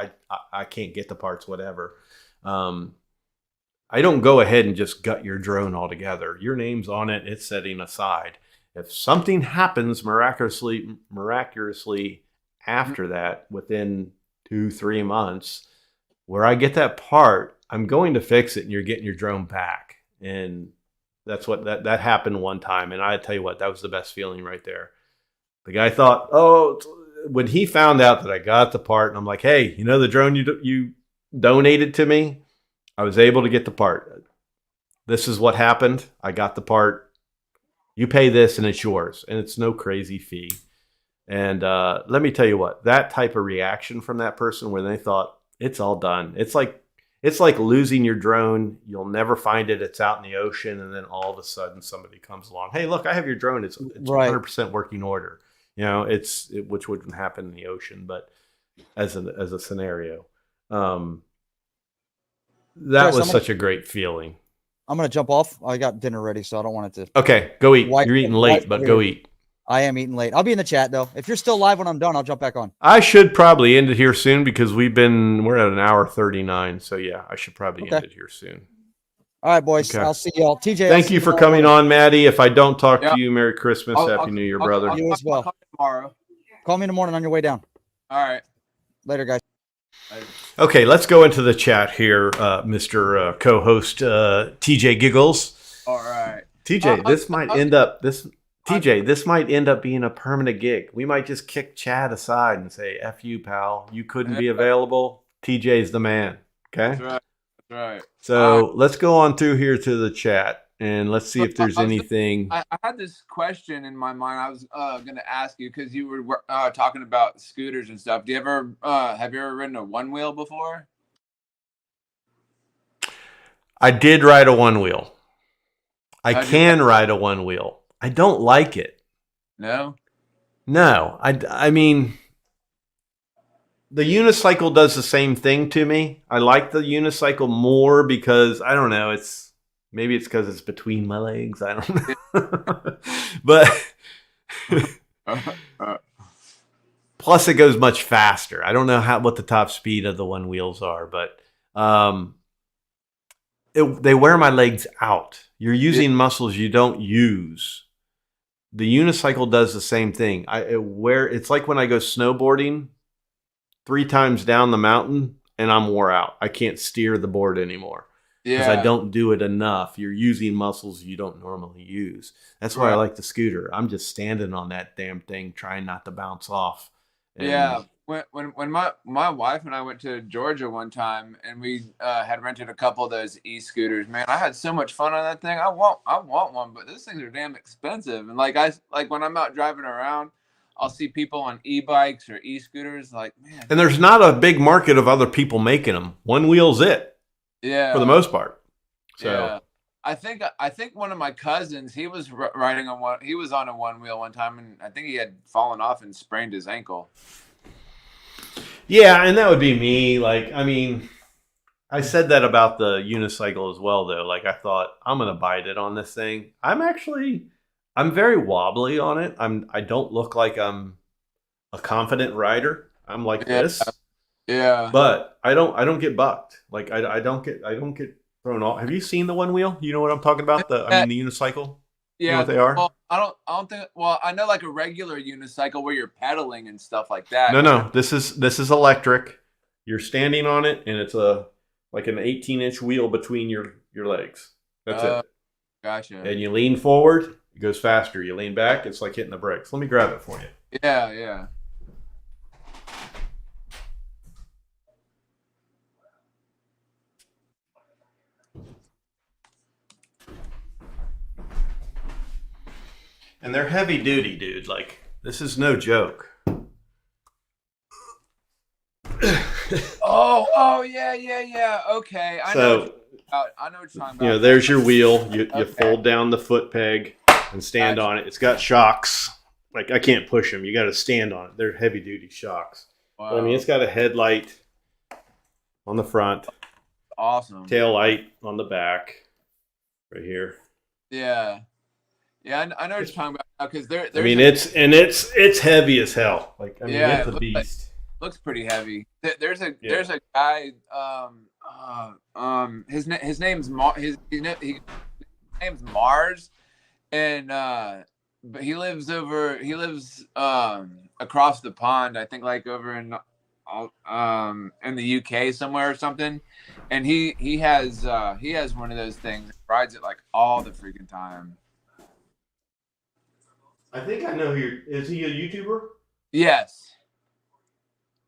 I can't get the parts, whatever. I don't go ahead and just gut your drone altogether. Your name's on it. It's setting aside. If something happens miraculously after that, within 2-3 months, where I get that part, I'm going to fix it and you're getting your drone back. And that's what that happened one time. And I tell you what, that was the best feeling right there. The guy thought, when he found out that I got the part, and I'm like, hey, the drone you donated to me, I was able to get the part. This is what happened. I got the part. You pay this and it's yours. And it's no crazy fee. And let me tell you what, that type of reaction from that person, where they thought it's all done. It's like losing your drone. You'll never find it. It's out in the ocean. And then all of a sudden somebody comes along. Hey, look, I have your drone. It's 100% working order. Which wouldn't happen in the ocean, but as a scenario, that was such a great feeling. I'm going to jump off. I got dinner ready, so I don't want it to. Okay, go eat. You're eating late, but go eat. I am eating late. I'll be in the chat though. If you're still live when I'm done, I'll jump back on. I should probably end it here soon, because we're at an hour 39. So yeah, I should probably end it here soon. All right, boys. Okay. I'll see y'all. TJ. Thank you for coming on, Maddie. If I don't talk to you, Merry Christmas, Happy New Year, brother. You as well. I'll call you tomorrow. Call me in the morning on your way down. All right. Later, guys. Okay, let's go into the chat here, Mr. Co-host TJ Giggles. All right. TJ, this might end up being a permanent gig. We might just kick Chad aside and say, F you, pal. You couldn't be available. TJ's the man. Okay? That's right. So let's go on through here to the chat. and let's see So if there's anything. I had this question in my mind. I was going to ask you because you were talking about scooters and stuff. Do you ever have you ever ridden a one wheel before? I did ride a one wheel. I How'd you can ride a one wheel. I don't like it. No. No, I mean, the unicycle does the same thing to me. I like the unicycle more because I don't know. Maybe it's because it's between my legs. I don't know. But plus, it goes much faster. I don't know what the top speed of the one wheels are, but they wear my legs out. You're using muscles you don't use. The unicycle does the same thing. It's like when I go snowboarding 3 times down the mountain and I'm wore out. I can't steer the board anymore because I don't do it enough. You're using muscles you don't normally use. That's why I like the scooter. I'm just standing on that damn thing, trying not to bounce off. Yeah. When my wife and I went to Georgia one time and we had rented a couple of those e-scooters, man, I had so much fun on that thing. I want one, but those things are damn expensive. And like when I'm out driving around, I'll see people on e-bikes or e-scooters, like, man. And there's not a big market of other people making them. One wheel's it. Yeah. For the most part. So yeah. I think one of my cousins, he was riding on one. He was on a one wheel one time, and I think he had fallen off and sprained his ankle. Yeah, and that would be me. Like, I mean, I said that about the unicycle as well, though. Like, I thought I'm gonna bite it on this thing. I'm very wobbly on it. I don't look like I'm a confident rider. I'm like this. Yeah. But I don't get bucked. Like I don't get thrown off. Have you seen the one wheel? You know what I'm talking about? The unicycle? Yeah. You know what they are? Well, I don't think. Well, I know like a regular unicycle where you're pedaling and stuff like that. No. This is electric. You're standing on it, and it's like an 18-inch wheel between your legs. That's it. Gotcha. And you lean forward, it goes faster. You lean back, it's like hitting the brakes. Let me grab it for you. Yeah. And they're heavy duty, dude. Like, this is no joke. Oh yeah. Okay, I know what you're talking about. You know, there's your wheel. You fold down the foot peg and stand on it. It's got shocks. Like, I can't push them. You got to stand on it. They're heavy duty shocks. Wow. But, I mean, it's got a headlight on the front. Awesome. Tail light on the back, right here. Yeah. I know what you're talking about because there's. I mean, it's heavy as hell. Like, I mean, it's a beast. Looks pretty heavy. There's a guy. His name's name's Mars, and but he lives across the pond. I think like over in the UK somewhere or something. And he has one of those things. Rides it like all the freaking time. I think I know who is he a YouTuber? Yes.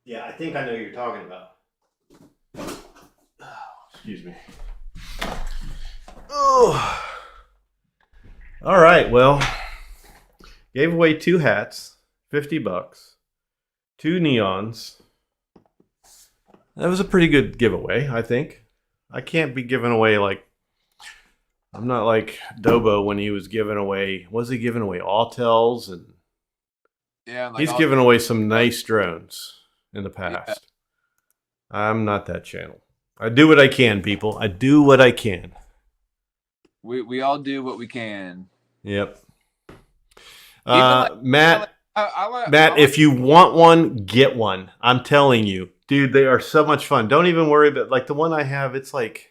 Yeah, I think I know who you're talking about. Excuse me. Oh. All right, well, gave away 2 hats, $50, 2 neons. That was a pretty good giveaway, I think. I can't be giving away like, I'm not like Dobo when he was giving away Autels, and yeah, like he's given away some nice drones in the past. Yeah. I'm not that channel. I do what I can, people. I do what I can. We all do what we can. Yep. Matt, if you want one, get one. I'm telling you. Dude, they are so much fun. Don't even worry about, like, the one I have, it's like,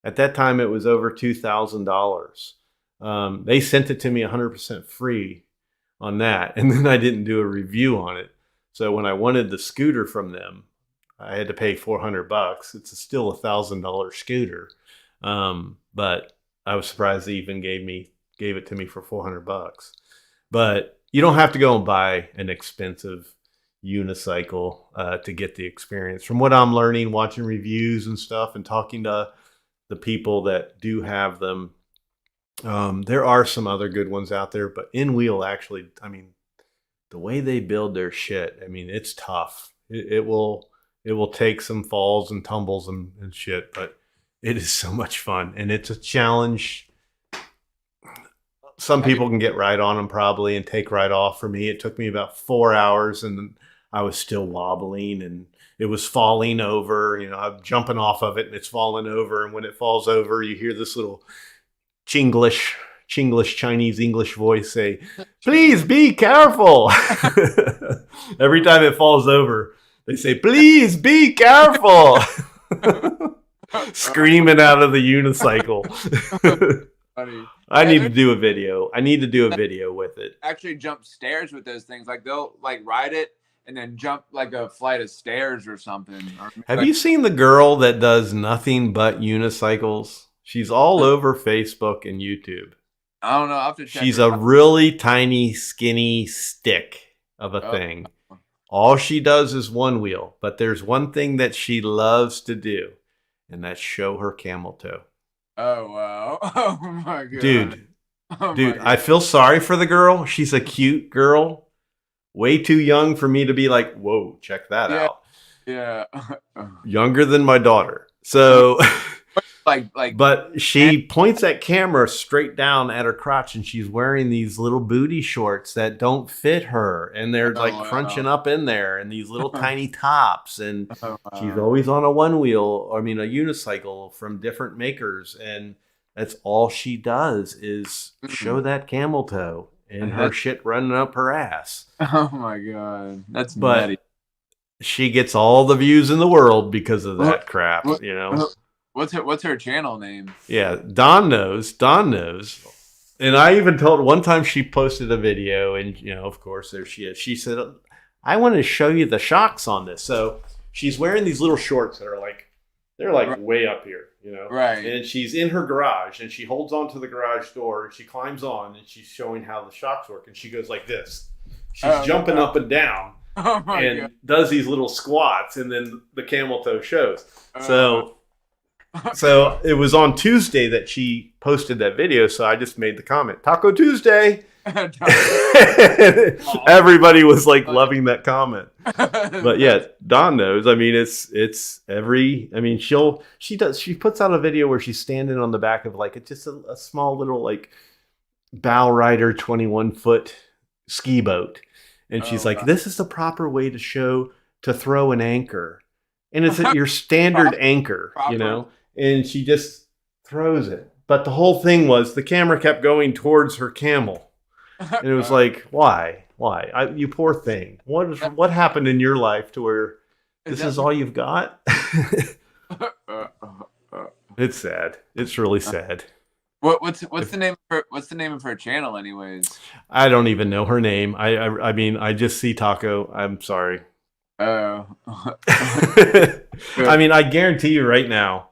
at that time it was over $2,000. They sent it to me 100% free on that, and then I didn't do a review on it. So when I wanted the scooter from them, I had to pay $400. It's still $1,000 scooter. But I was surprised they even gave it to me for $400. But you don't have to go and buy an expensive unicycle to get the experience. From what I'm learning, watching reviews and stuff and talking to the people that do have them, There are some other good ones out there, but In Wheel actually, I mean, the way they build their shit, I mean, it's tough. It will take some falls and tumbles and shit, but it is so much fun, and it's a challenge. Some people can get right on them probably and take right off. For me, it took me about 4 hours, and I was still wobbling, and it was falling over. You know, I'm jumping off of it, and it's falling over. And when it falls over, you hear this little Chinglish, Chinese English voice say, "Please be careful." Every time it falls over, they say, "Please be careful." Screaming out of the unicycle. Funny. I need to do a video. I need to do a video with it. Actually jump stairs with those things. Like they'll like ride it and then jump like a flight of stairs or something. Have you seen the girl that does nothing but unicycles? She's all over Facebook and YouTube. I don't know. I'll have to check. She's her a out. really tiny, skinny stick of a thing. All she does is one wheel, but there's one thing that she loves to do, and that's show her camel toe. Oh wow! Oh my god, Dude, Oh, dude, my I God. feel sorry for the girl. She's a cute girl, way too young for me to be like, whoa, check that Yeah. out. Yeah. Younger than my daughter. So, like, but she points that camera straight down at her crotch, and she's wearing these little booty shorts that don't fit her, and they're Oh, like wow. crunching up in there, and these little tiny tops, and oh, she's wow. always on a one wheel, I mean, a unicycle from different makers, and that's all she does is show that camel toe and her shit running up her ass. Oh my god, that's But nutty. she gets all the views in the world because of that crap, you know. What's her channel name? Yeah, Don knows. Don knows. And I even told one time she posted a video, and you know, of course, there she is. She said, "I want to show you the shocks on this." So she's wearing these little shorts that are like, they're like way up here, you know. Right. And she's in her garage, and she holds onto the garage door, and she climbs on, and she's showing how the shocks work, and she goes like this. She's jumping up and down. Oh my and god. does these little squats, and then the camel toe shows. So it was on Tuesday that she posted that video, so I just made the comment, Taco Tuesday. Everybody was like loving that comment. But yeah, Dawn knows. I mean, it's every, I mean, she puts out a video where she's standing on the back of like, it's just a small little like bow rider 21-foot ski boat. And she's like, this is the proper way to throw an anchor. And it's your standard anchor, you know? And she just throws it. But the whole thing was the camera kept going towards her camel. And it was like, why? You poor thing. What happened in your life to where this is all you've got? It's sad. It's really sad. What's the name of her channel anyways? I don't even know her name. I mean, I just see Taco. I'm sorry. Oh. I mean, I guarantee you right now,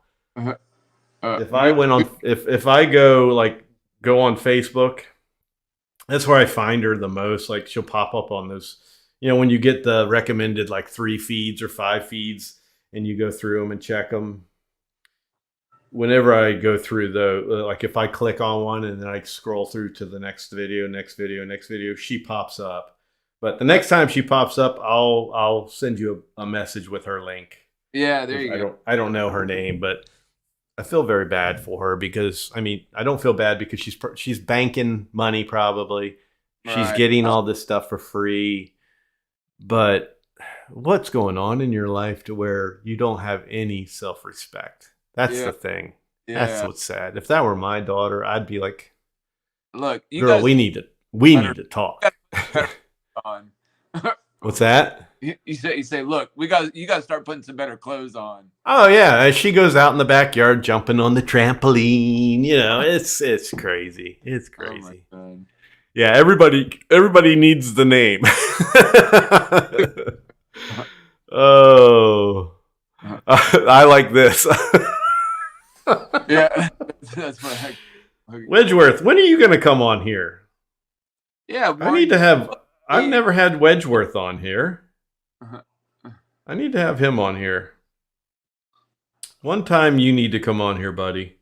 if I went on, if I go on Facebook, that's where I find her the most. Like she'll pop up on those, you know, when you get the recommended like 3 feeds or 5 feeds, and you go through them and check them. Whenever I go through like if I click on one and then I scroll through to the next video, she pops up. But the next time she pops up, I'll send you a message with her link. Yeah, there you go. I don't know her name, but I feel very bad for her because, I mean, I don't feel bad because she's banking money probably. She's Right. getting all this stuff for free. But what's going on in your life to where you don't have any self-respect? That's the thing. Yeah. That's what's sad. If that were my daughter, I'd be like, look, you girl, guys we need to talk. on. What's that? You say, look, you got to start putting some better clothes on. Oh yeah, as she goes out in the backyard jumping on the trampoline, you know, it's crazy. It's crazy. Oh my God. Yeah, everybody needs the name. Oh, I like this. Yeah, that's what Wedgeworth, when are you going to come on here? Yeah, I need to have. I've never had Wedgeworth on here. I need to have him on here. One time you need to come on here, buddy.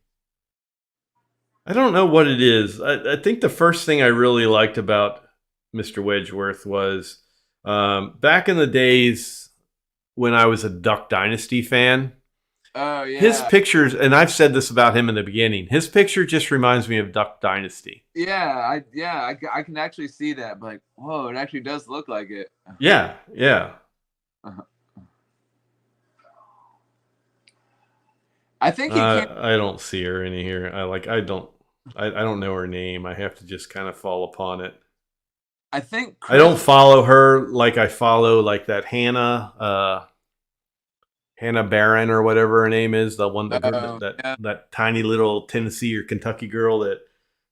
I don't know what it is. I think the first thing I really liked about Mr. Wedgeworth was back in the days when I was a Duck Dynasty fan. Oh His yeah, pictures, and I've said this about him in the beginning, his picture just reminds me of Duck Dynasty. I can actually see that. But like, whoa, it actually does look like it. Yeah, yeah. Uh-huh. I think he came. I don't see her in here. I don't know her name. I have to just kind of fall upon it. I think I don't Chris. follow her like I follow like that Hannah Barron or whatever her name is, the one Oh yeah. that tiny little Tennessee or Kentucky girl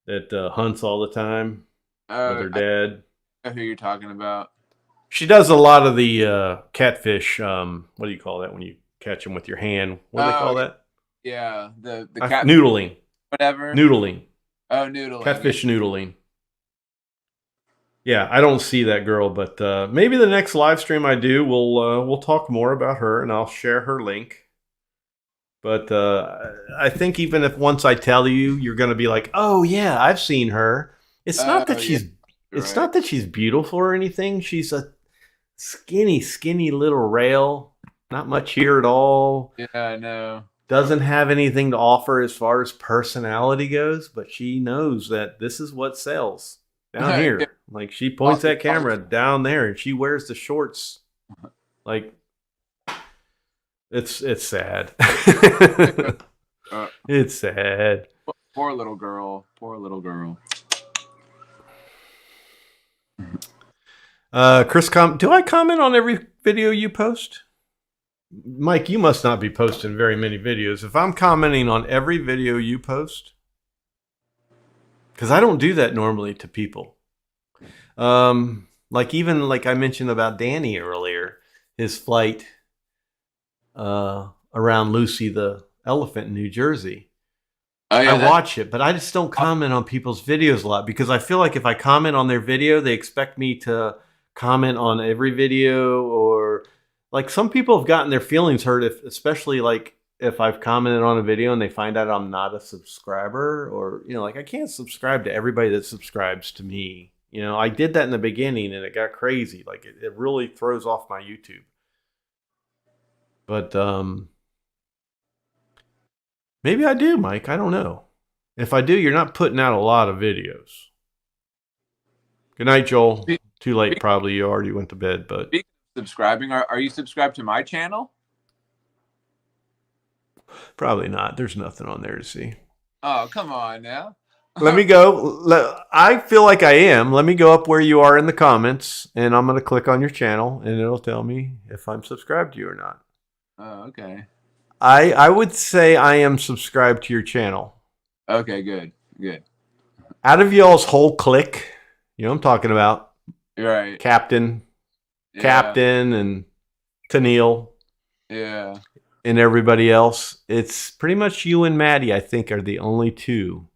that hunts all the time with her I dad. know who you're talking about. She does a lot of the catfish. What do you call that when you catch them with your hand? What do they Oh call that? yeah, the cat Noodling. whatever. Noodling. Oh, noodling. Catfish noodling. Yeah, I don't see that girl, but maybe the next live stream I do, we'll talk more about her, and I'll share her link. But I think even if once I tell you, you're going to be like, "Oh yeah, I've seen her." It's not that Oh yeah, it's right. not that she's beautiful or anything. She's a skinny little rail. Not much here at all. Yeah, I know. Doesn't have anything to offer as far as personality goes, but she knows that this is what sells down Yeah, here. Like she points that all- camera down there and she wears the shorts. Like it's sad. uh, It's sad. poor little girl. Poor little girl. Chris, do I comment on every video you post? Mike, you must not be posting very many videos. If I'm commenting on every video you post, because I don't do that normally to people. Like even like I mentioned about Danny earlier, his flight around Lucy the elephant in New Jersey. Oh yeah, I watch it, but I just don't comment on people's videos a lot because I feel like if I comment on their video, they expect me to comment on every video, or like some people have gotten their feelings hurt if, especially like if I've commented on a video and they find out I'm not a subscriber, or like I can't subscribe to everybody that subscribes to me. I did that in the beginning and it got crazy. Like it really throws off my YouTube. But maybe I do, Mike. I don't know. If I do, you're not putting out a lot of videos. Good night, Joel. Be- Too late, be- probably. You already went to bed, but Speaking of subscribing, are you subscribed to my channel? probably not. There's nothing on there to see. Oh, come on now. Let me go. I feel like I am. Let me go up where you are in the comments, and I'm going to click on your channel, and it'll tell me if I'm subscribed to you or not. Oh, okay. I would say I am subscribed to your channel. Okay, good. Good. Out of y'all's whole clique, what I'm talking about, Right. Captain, Yeah. and Tennille, Yeah. and everybody else. It's pretty much you and Maddie, I think, are the only two.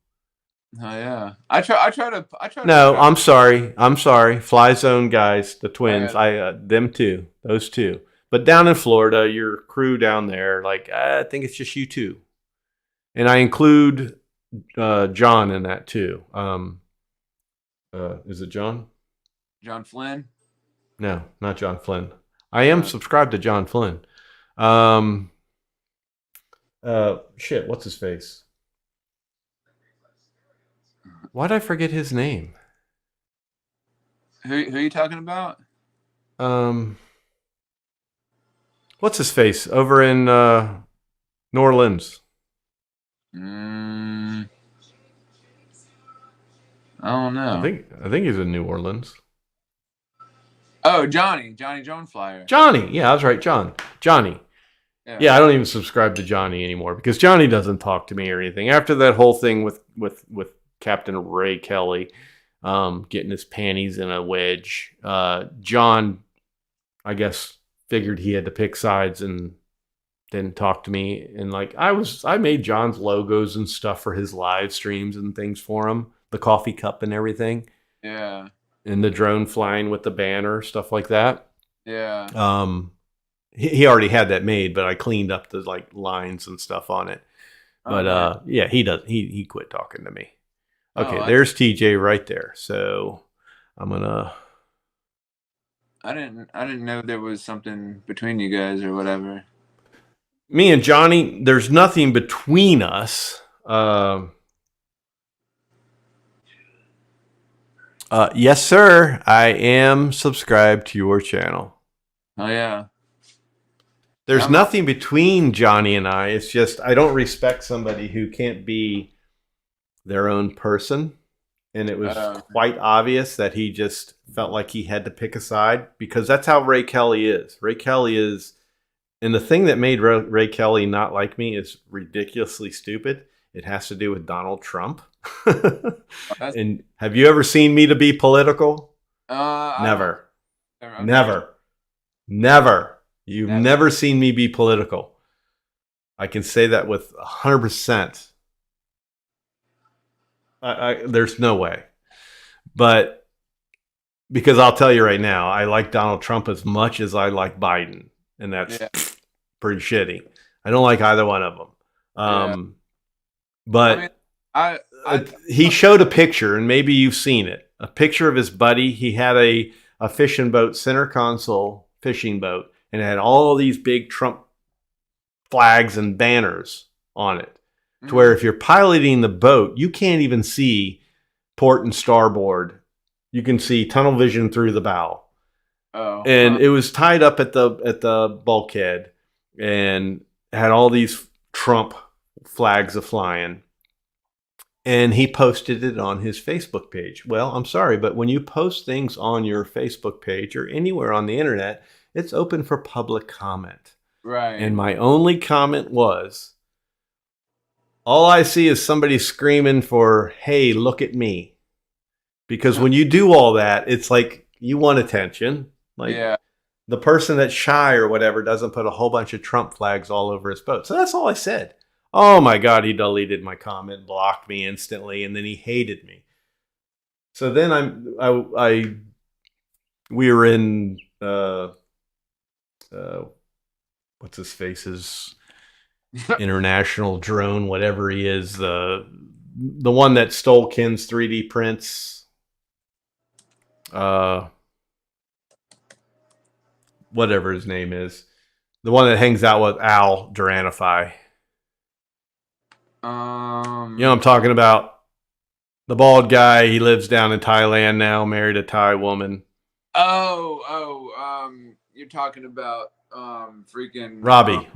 Oh yeah. I try to. No, I'm sorry. Fly Zone guys, the twins. Yeah. Them two, those two. But down in Florida, your crew down there, like I think it's just you two, and I include John in that too. Is it John? John Flynn. No, not John Flynn. I am subscribed to John Flynn. Shit, what's his face? Why'd I forget his name? Who are you talking about? What's his face over in New Orleans? I don't know. I think he's in New Orleans. Oh, Johnny Joan Flyer. Johnny, yeah, I was right, Johnny. Yeah, I don't even subscribe to Johnny anymore because Johnny doesn't talk to me or anything. After that whole thing with Captain Ray Kelly getting his panties in a wedge, John, I guess, figured he had to pick sides and didn't talk to me. And like I made John's logos and stuff for his live streams and things for him, the coffee cup and everything. Yeah. And the drone flying with the banner, stuff like that. Yeah. He already had that made, but I cleaned up the like lines and stuff on it. But nice. yeah, he quit talking to me. Okay, Oh, there's TJ right there. So I'm gonna. I didn't know there was something between you guys or whatever. Me and Johnny, there's nothing between us. Yes, sir. I am subscribed to your channel. Oh yeah. There's I'm nothing between Johnny and I. It's just I don't respect somebody who can't be their own person. And it was quite obvious that he just felt like he had to pick a side because that's how Ray Kelly is. Ray Kelly is, and the thing that made Ray Kelly not like me is ridiculously stupid. It has to do with Donald Trump. And have you ever seen me to be political? Never. Never. You've never seen me be political. I can say that with 100%. There's no way. But because I'll tell you right now, I like Donald Trump as much as I like Biden. And that's pretty shitty. I don't like either one of them. But I mean, he showed a picture, and maybe you've seen it. A picture of his buddy. He had a fishing boat, center console fishing boat, and it had all these big Trump flags and banners on it. To where if you're piloting the boat, you can't even see port and starboard. You can see tunnel vision through the bow. And it was tied up at the bulkhead and had all these Trump flags a-flying. And he posted it on his Facebook page. Well, I'm sorry, but when you post things on your Facebook page or anywhere on the internet, it's open for public comment. Right. And my only comment was, all I see is somebody screaming for, hey, look at me. Because when you do all that, it's like you want attention. Like the person that's shy or whatever doesn't put a whole bunch of Trump flags all over his boat. So that's all I said. Oh my God, he deleted my comment, blocked me instantly, and then he hated me. So then we were in what's his face's international drone, whatever he is, the one that stole Ken's 3D prints, whatever his name is, the one that hangs out with Al Duranify. You know what I'm talking about? The bald guy. He lives down in Thailand now, married a Thai woman. You're talking about freaking Robbie.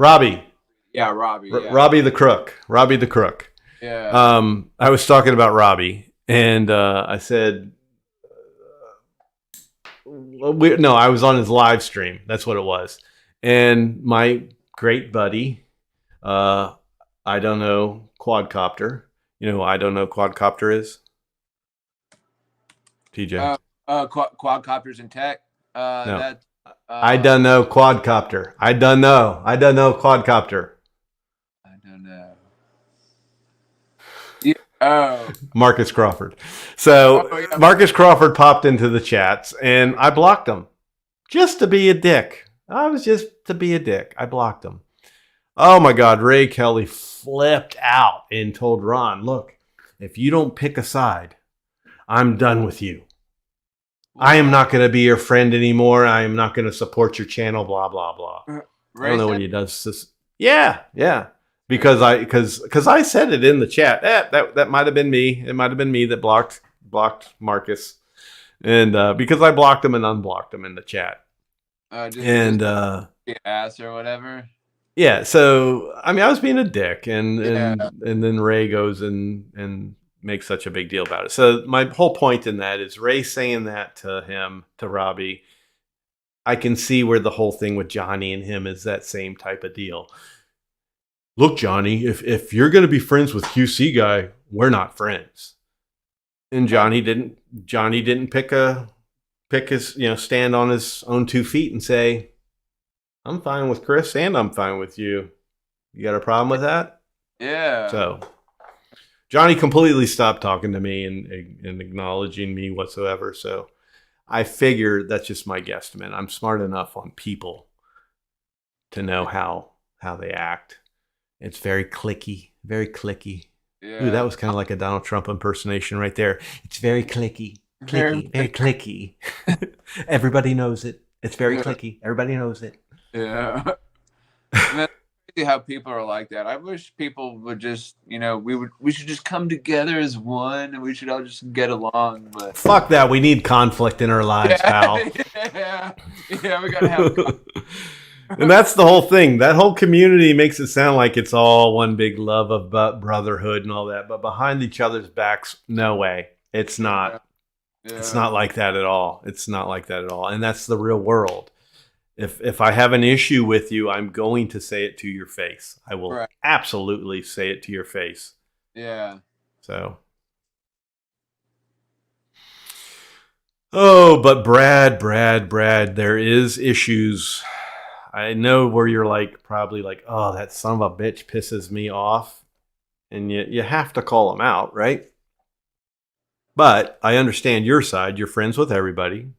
Yeah, Robbie. Yeah. Robbie the Crook. Robbie the Crook. Yeah. I was talking about Robbie, and I said, I was on his live stream. That's what it was. And my great buddy, I don't know, Quadcopter. You know who I don't know Quadcopter is? TJ. Quadcopters in tech. No. I don't know Quadcopter. I don't know Quadcopter. I don't know. Yeah. Marcus Crawford. So Marcus Crawford popped into the chats, and I blocked him just to be a dick. I was just to be a dick. I blocked him. Oh my God, Ray Kelly flipped out and told Ron, look, if you don't pick a side, I'm done with you. I am not going to be your friend anymore. I am not going to support your channel, blah, blah, blah. I don't know what he does. Yeah. Because I said it in the chat. That might have been me. It might have been me that blocked Marcus. And because I blocked him and unblocked him in the chat. Just ass or whatever. Yeah, so I mean I was being a dick and then Ray goes and makes such a big deal about it. So my whole point in that is Ray saying that to Robbie. I can see where the whole thing with Johnny and him is that same type of deal. Look, Johnny, if you're going to be friends with QC guy, we're not friends. And Johnny didn't pick his stand on his own 2 feet and say, I'm fine with Chris and I'm fine with you. You got a problem with that? Yeah. So Johnny completely stopped talking to me and acknowledging me whatsoever. So I figure that's just my guesstimate. I'm smart enough on people to know how they act. It's very clicky, very clicky. Yeah. Ooh, that was kind of like a Donald Trump impersonation right there. It's very clicky, clicky, very clicky. Everybody knows it. It's very clicky. Everybody knows it. Yeah. And that's crazy how people are like that. I wish people would just, we should just come together as one, and we should all just get along. But fuck that. We need conflict in our lives, pal. Yeah, we gotta have. And that's the whole thing. That whole community makes it sound like it's all one big love of brotherhood and all that. But behind each other's backs, no way. It's not. Yeah. It's not like that at all. It's not like that at all. And that's the real world. If I have an issue with you, I'm going to say it to your face. I will absolutely say it to your face. Yeah. So. Oh, but Brad, there is issues. I know where you're like, probably like, oh, that son of a bitch pisses me off. And you have to call him out, right? But I understand your side. You're friends with everybody.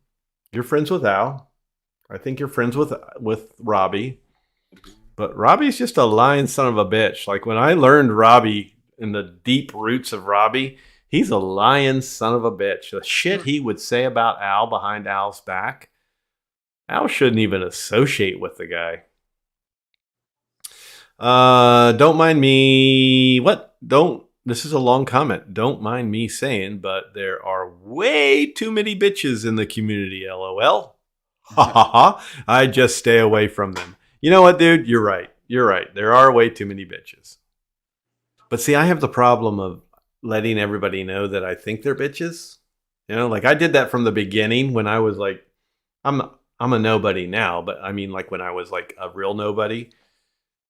You're friends with Al. I think you're friends with Robbie. But Robbie's just a lying son of a bitch. Like when I learned Robbie in the deep roots of Robbie, he's a lying son of a bitch. The shit he would say about Al behind Al's back. Al shouldn't even associate with the guy. Don't mind me. What? This is a long comment. Don't mind me saying, but there are way too many bitches in the community. LOL. Ha ha ha. I just stay away from them. You know what, dude? You're right. There are way too many bitches. But see, I have the problem of letting everybody know that I think they're bitches. You know, like I did that from the beginning when I was like, I'm a nobody now, but I mean, like when I was like a real nobody,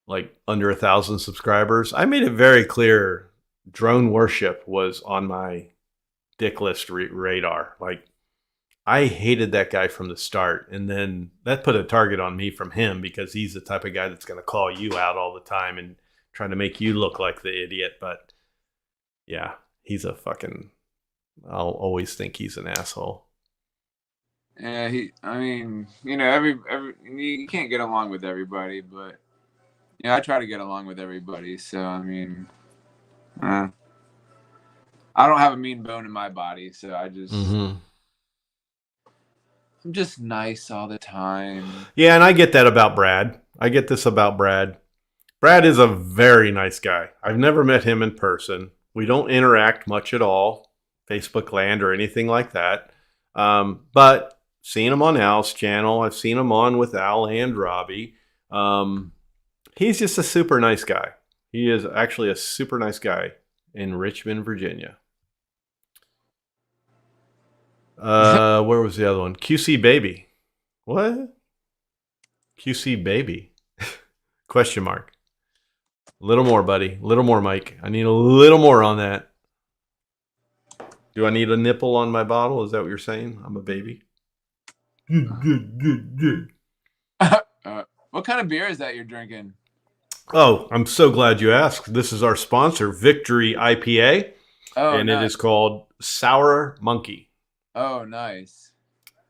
like under 1,000 subscribers, I made it very clear drone worship was on my dick list radar. Like I hated that guy from the start. And then that put a target on me from him because he's the type of guy that's going to call you out all the time and try to make you look like the idiot. But yeah, he's a fucking, I'll always think he's an asshole. Yeah, every you can't get along with everybody, but I try to get along with everybody. So I mean, I don't have a mean bone in my body, so I'm just nice all the time. Yeah, and I get that about Brad. I get this about Brad. Brad is a very nice guy. I've never met him in person. We don't interact much at all, Facebook land or anything like that. But seen him on Al's channel. I've seen him on with Al and Robbie. He's just a super nice guy. He is actually a super nice guy in Richmond, Virginia. Where was the other one? QC Baby. What? QC Baby? Question mark. A little more, buddy. A little more, Mike. I need a little more on that. Do I need a nipple on my bottle? Is that what you're saying? I'm a baby. Good. What kind of beer is that you're drinking? Oh, I'm so glad you asked. This is our sponsor, Victory IPA. Oh, and nice. It is called Sour Monkey. Oh, nice.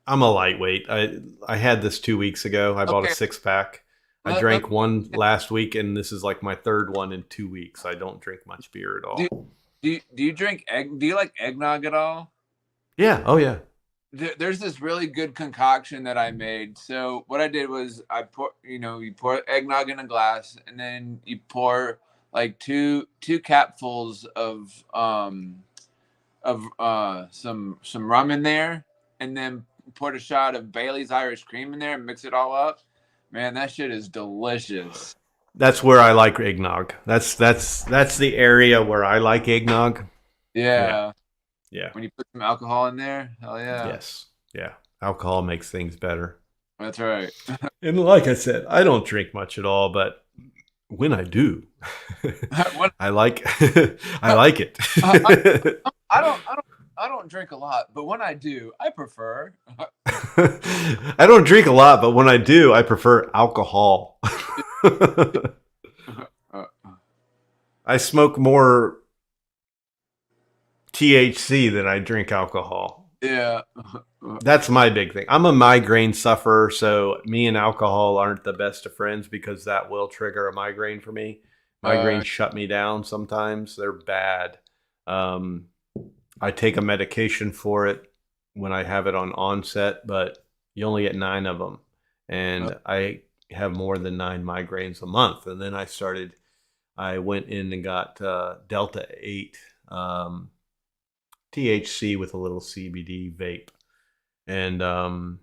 I'm a lightweight. I had this 2 weeks ago. I bought a 6-pack. I drank one last week, and this is like my third one in 2 weeks. I don't drink much beer at all. Do you drink egg? Do you like eggnog at all? Yeah. Oh, yeah. There's this really good concoction that I made. So what I did was I you pour eggnog in a glass, and then you pour like two capfuls of some rum in there, and then pour a shot of Bailey's Irish Cream in there and mix it all up. Man, that shit is delicious. That's where I like eggnog. That's the area where I like eggnog. Yeah. Yeah. When you put some alcohol in there, hell yeah. Yes. Yeah. Alcohol makes things better. That's right. And like I said, I don't drink much at all, but when I do, I like it. I don't drink a lot, but when I do, I prefer. I don't drink a lot, but when I do, I prefer alcohol. I smoke more THC than I drink alcohol. Yeah. That's my big thing. I'm a migraine sufferer, so me and alcohol aren't the best of friends because that will trigger a migraine for me. Migraines shut me down sometimes. They're bad. I take a medication for it when I have it on onset, but you only get 9 of them. And I have more than 9 migraines a month. And then I went in and got Delta 8 THC with a little CBD vape, and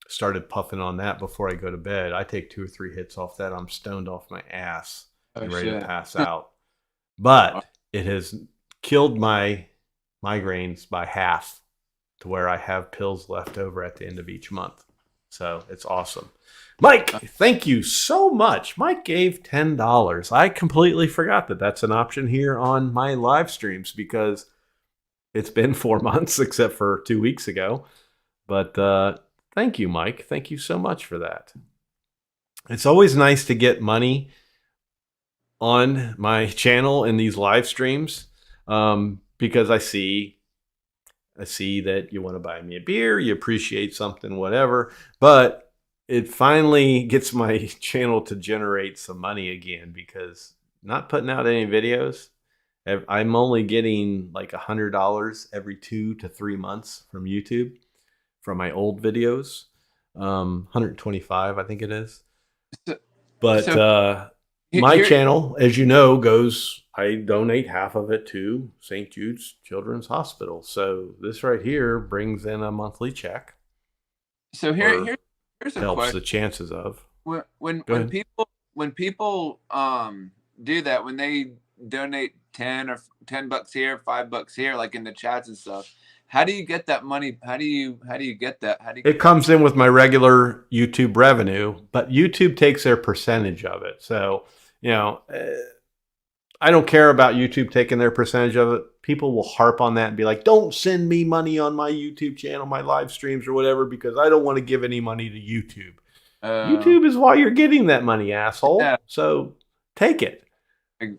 started puffing on that before I go to bed. I take 2 or 3 hits off that. I'm stoned off my ass and ready to pass out. But it has killed my migraines by half, to where I have pills left over at the end of each month. So it's awesome. Mike, thank you so much. Mike gave $10. I completely forgot that that's an option here on my live streams, because it's been 4 months except for 2 weeks ago. But thank you, Mike. Thank you so much for that. It's always nice to get money on my channel in these live streams, because I see that you want to buy me a beer, you appreciate something, whatever. But it finally gets my channel to generate some money again, because not putting out any videos, I'm only getting like $100 every 2 to 3 months from YouTube from my old videos. 125, I think it is. But my channel, as you know, I donate half of it to St. Jude's Children's Hospital. So this right here brings in a monthly check. So here's a helps question. The chances of when people do that, when they donate $10 here, $5 here, like in the chats and stuff, how do you get that money? How do you get that? It comes in with my regular YouTube revenue, but YouTube takes their percentage of it. So, I don't care about YouTube taking their percentage of it. People will harp on that and be like, don't send me money on my YouTube channel, my live streams or whatever, because I don't want to give any money to YouTube. YouTube is why you're getting that money, asshole. Yeah. So take it.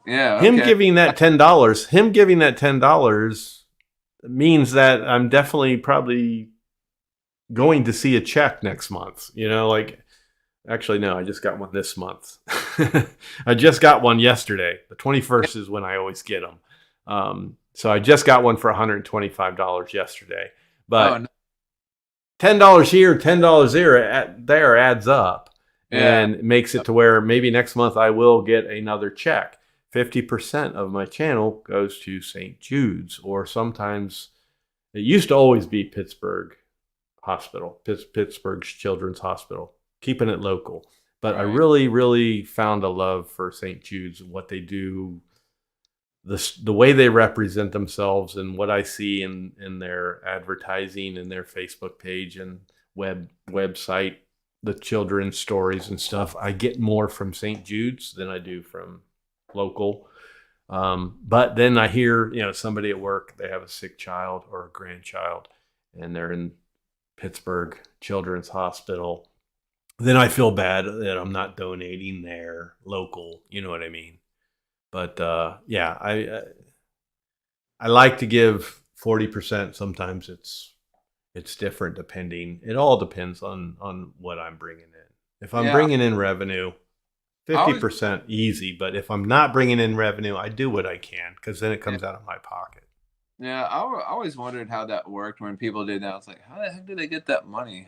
Yeah. Okay. Him giving that $10 means that I'm definitely probably going to see a check next month. Actually, no, I just got one this month. I just got one yesterday. The 21st is when I always get them. So I just got one for $125 yesterday. But $10 here, $10 there adds up, and makes it to where maybe next month I will get another check. 50% of my channel goes to St. Jude's, or sometimes it used to always be Pittsburgh Hospital, Pittsburgh's Children's Hospital, keeping it local. But I really, really found a love for St. Jude's and what they do, the way they represent themselves, and what I see in their advertising and their Facebook page and website, the children's stories and stuff. I get more from St. Jude's than I do from local. But then I hear, somebody at work, they have a sick child or a grandchild, and they're in Pittsburgh Children's Hospital. Then I feel bad that I'm not donating there local. You know what I mean? But I like to give 40%. Sometimes it's different depending. It all depends on what I'm bringing in. If I'm bringing in revenue, 50% easy. But if I'm not bringing in revenue, I do what I can, because then it comes out of my pocket. Yeah, I always wondered how that worked when people did that. I was like, how the heck did they get that money?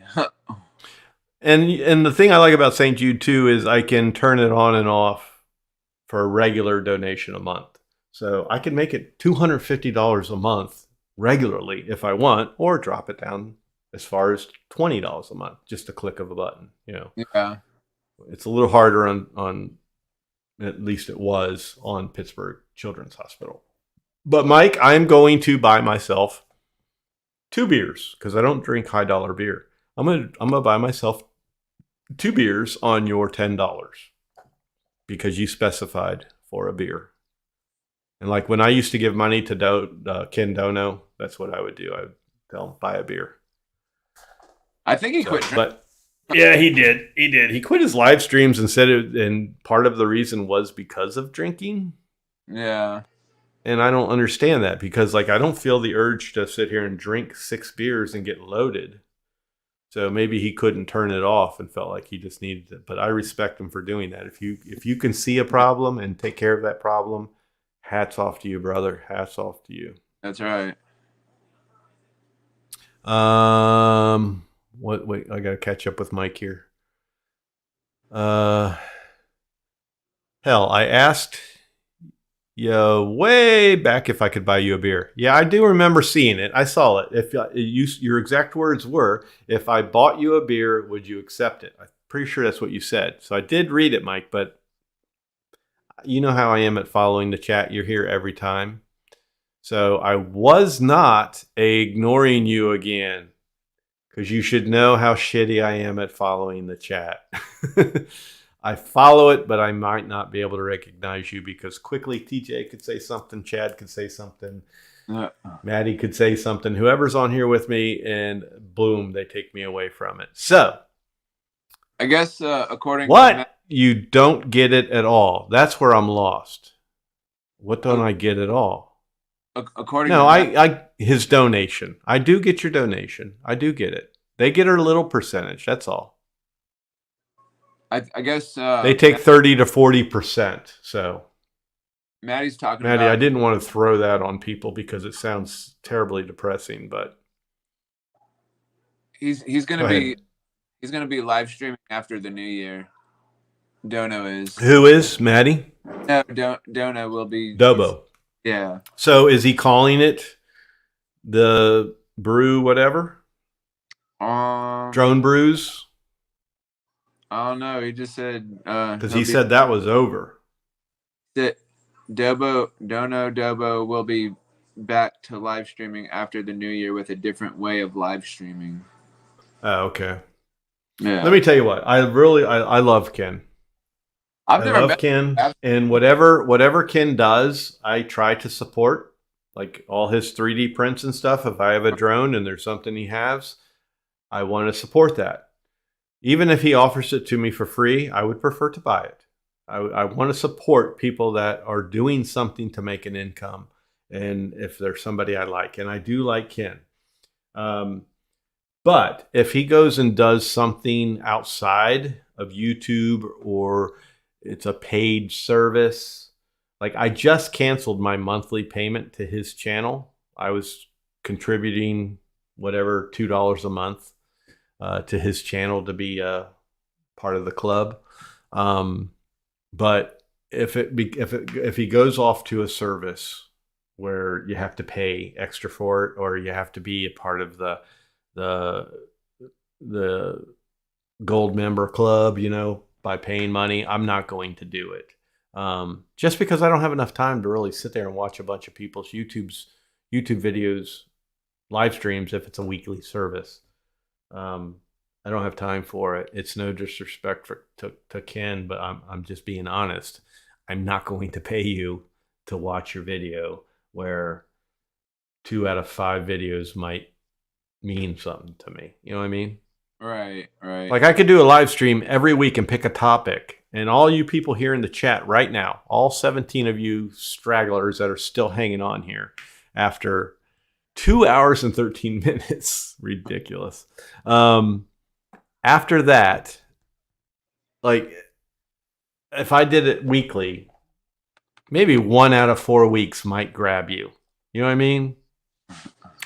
And the thing I like about St. Jude too is I can turn it on and off for a regular donation a month. So I can make it $250 a month regularly if I want, or drop it down as far as $20 a month, just a click of a button. Yeah. It's a little harder on at least it was on Pittsburgh Children's Hospital. But Mike, I'm going to buy myself 2 beers, because I don't drink high dollar beer. I'm gonna buy myself 2 beers on your $10, because you specified for a beer. And like when I used to give money to Ken Dono, that's what I would do. I would tell him, buy a beer. I think he quit drinking. But yeah, he did. He quit his live streams and said it, and part of the reason was because of drinking. Yeah. And I don't understand that, because I don't feel the urge to sit here and drink 6 beers and get loaded. So maybe he couldn't turn it off and felt like he just needed it. But I respect him for doing that. If you can see a problem and take care of that problem, hats off to you, brother. Hats off to you. That's right. Wait, I gotta catch up with Mike here. Hell, I asked you way back if I could buy you a beer. Yeah, I do remember seeing it. I saw it. If your exact words were, "If I bought you a beer, would you accept it?" I'm pretty sure that's what you said. So I did read it, Mike. But you know how I am at following the chat. You're here every time. So I was not ignoring you again, because you should know how shitty I am at following the chat. I follow it, but I might not be able to recognize you because quickly TJ could say something, Chad could say something, Maddie could say something, whoever's on here with me, and boom, they take me away from it. So I guess according what? to You don't get it at all. That's where I'm lost. What don't I get at all? According no, to I his donation. I do get your donation. I do get it. They get a little percentage. That's all. I guess they take 30 to 40%. So Maddie's talking Maddie, about, I didn't want to throw that on people because it sounds terribly depressing, but he's gonna be live streaming after the new year. Dono is. Who is Maddie? No, Dono will be Dobo. Yeah. So is he calling it the brew whatever? Drone brews? I don't know. He just said because he said that was over. That Dono will be back to live streaming after the new year with a different way of live streaming. Oh, okay. Yeah. Let me tell you what. I love Ken. I love Ken, and whatever Ken does, I try to support. Like all his 3D prints and stuff. If I have a drone and there's something he has, I want to support that. Even if he offers it to me for free, I would prefer to buy it. I want to support people that are doing something to make an income. And if there's somebody I like, and I do like Ken. But if he goes and does something outside of YouTube, or it's a paid service, like I just canceled my monthly payment to his channel. I was contributing whatever, $2 a month to his channel to be a part of the club. But if he goes off to a service where you have to pay extra for it, or you have to be a part of the gold member club, by paying money, I'm not going to do it. Just because I don't have enough time to really sit there and watch a bunch of people's YouTube videos, live streams, if it's a weekly service. I don't have time for it. It's no disrespect to Ken, but I'm just being honest. I'm not going to pay you to watch your video where 2 out of 5 videos might mean something to me. You know what I mean? Right. Like I could do a live stream every week and pick a topic. And all you people here in the chat right now, all 17 of you stragglers that are still hanging on here after 2 hours and 13 minutes. Ridiculous. After that, like if I did it weekly, maybe 1 out of 4 weeks might grab you. You know what I mean?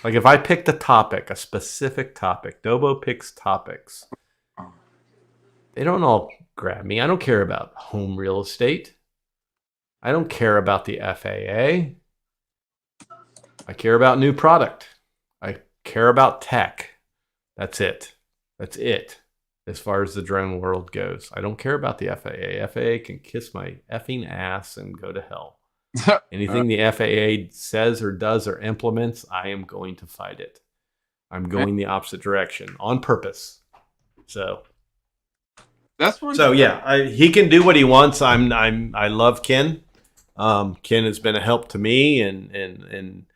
Like if I picked a topic, a specific topic, Dobo picks topics. They don't all grab me. I don't care about home real estate. I don't care about the FAA. I care about new product. I care about tech. That's it. As far as the drone world goes. I don't care about the FAA. FAA can kiss my effing ass and go to hell. Anything the FAA says or does or implements, I am going to fight it. I'm going the opposite direction on purpose. So that's one. So yeah, he can do what he wants. I love Ken. Ken has been a help to me in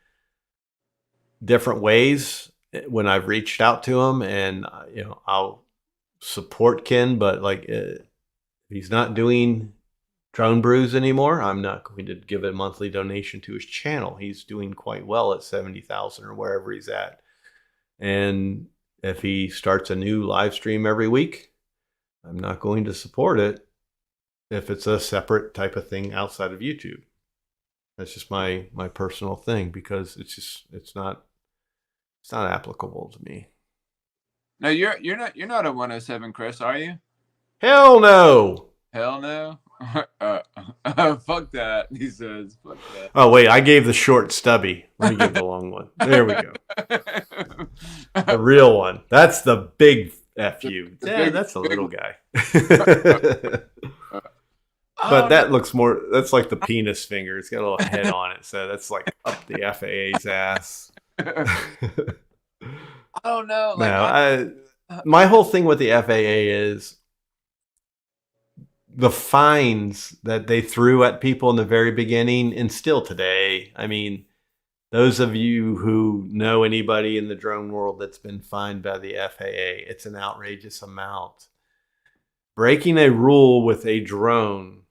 different ways when I've reached out to him, and I'll support Ken, but like he's not doing Drone Brews anymore, I'm not going to give a monthly donation to his channel. He's doing quite well at 70,000 or wherever he's at. And if he starts a new live stream every week, I'm not going to support it if it's a separate type of thing outside of YouTube. That's just my personal thing, because it's not applicable to me. No, you're not a 107, Chris, are you? Hell no. Hell no. Fuck that. He says, fuck that. Oh wait, I gave the short stubby. Let me give the long one. There we go. The real one. That's the big FU. Yeah, that's the little guy. But that looks more, that's like the penis finger. It's got a little head on it. So that's like up the FAA's ass. I don't know. No, my whole thing with the FAA is the fines that they threw at people in the very beginning, and still today. I mean, those of you who know anybody in the drone world that's been fined by the FAA, it's an outrageous amount. Breaking a rule with a drone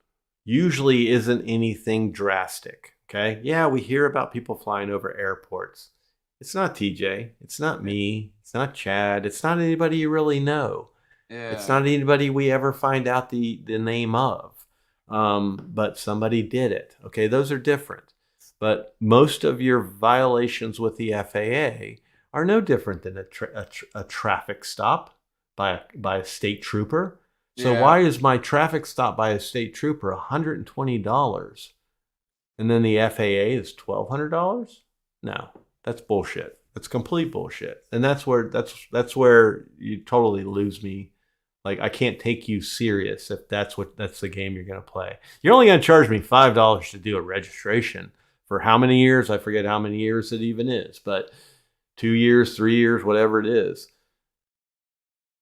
usually isn't anything drastic. Okay. Yeah, we hear about people flying over airports. It's not TJ. It's not me. It's not Chad. It's not anybody you really know. Yeah. It's not anybody we ever find out the name of. But somebody did it. Okay, those are different. But most of your violations with the FAA are no different than a traffic stop by a state trooper. So why is my traffic stop by a state trooper $120 and then the FAA is $1,200? No, that's bullshit. That's complete bullshit. And that's where you totally lose me. Like, I can't take you serious if that's the game you're going to play. You're only going to charge me $5 to do a registration for how many years? I forget how many years it even is, but 2 years, 3 years, whatever it is.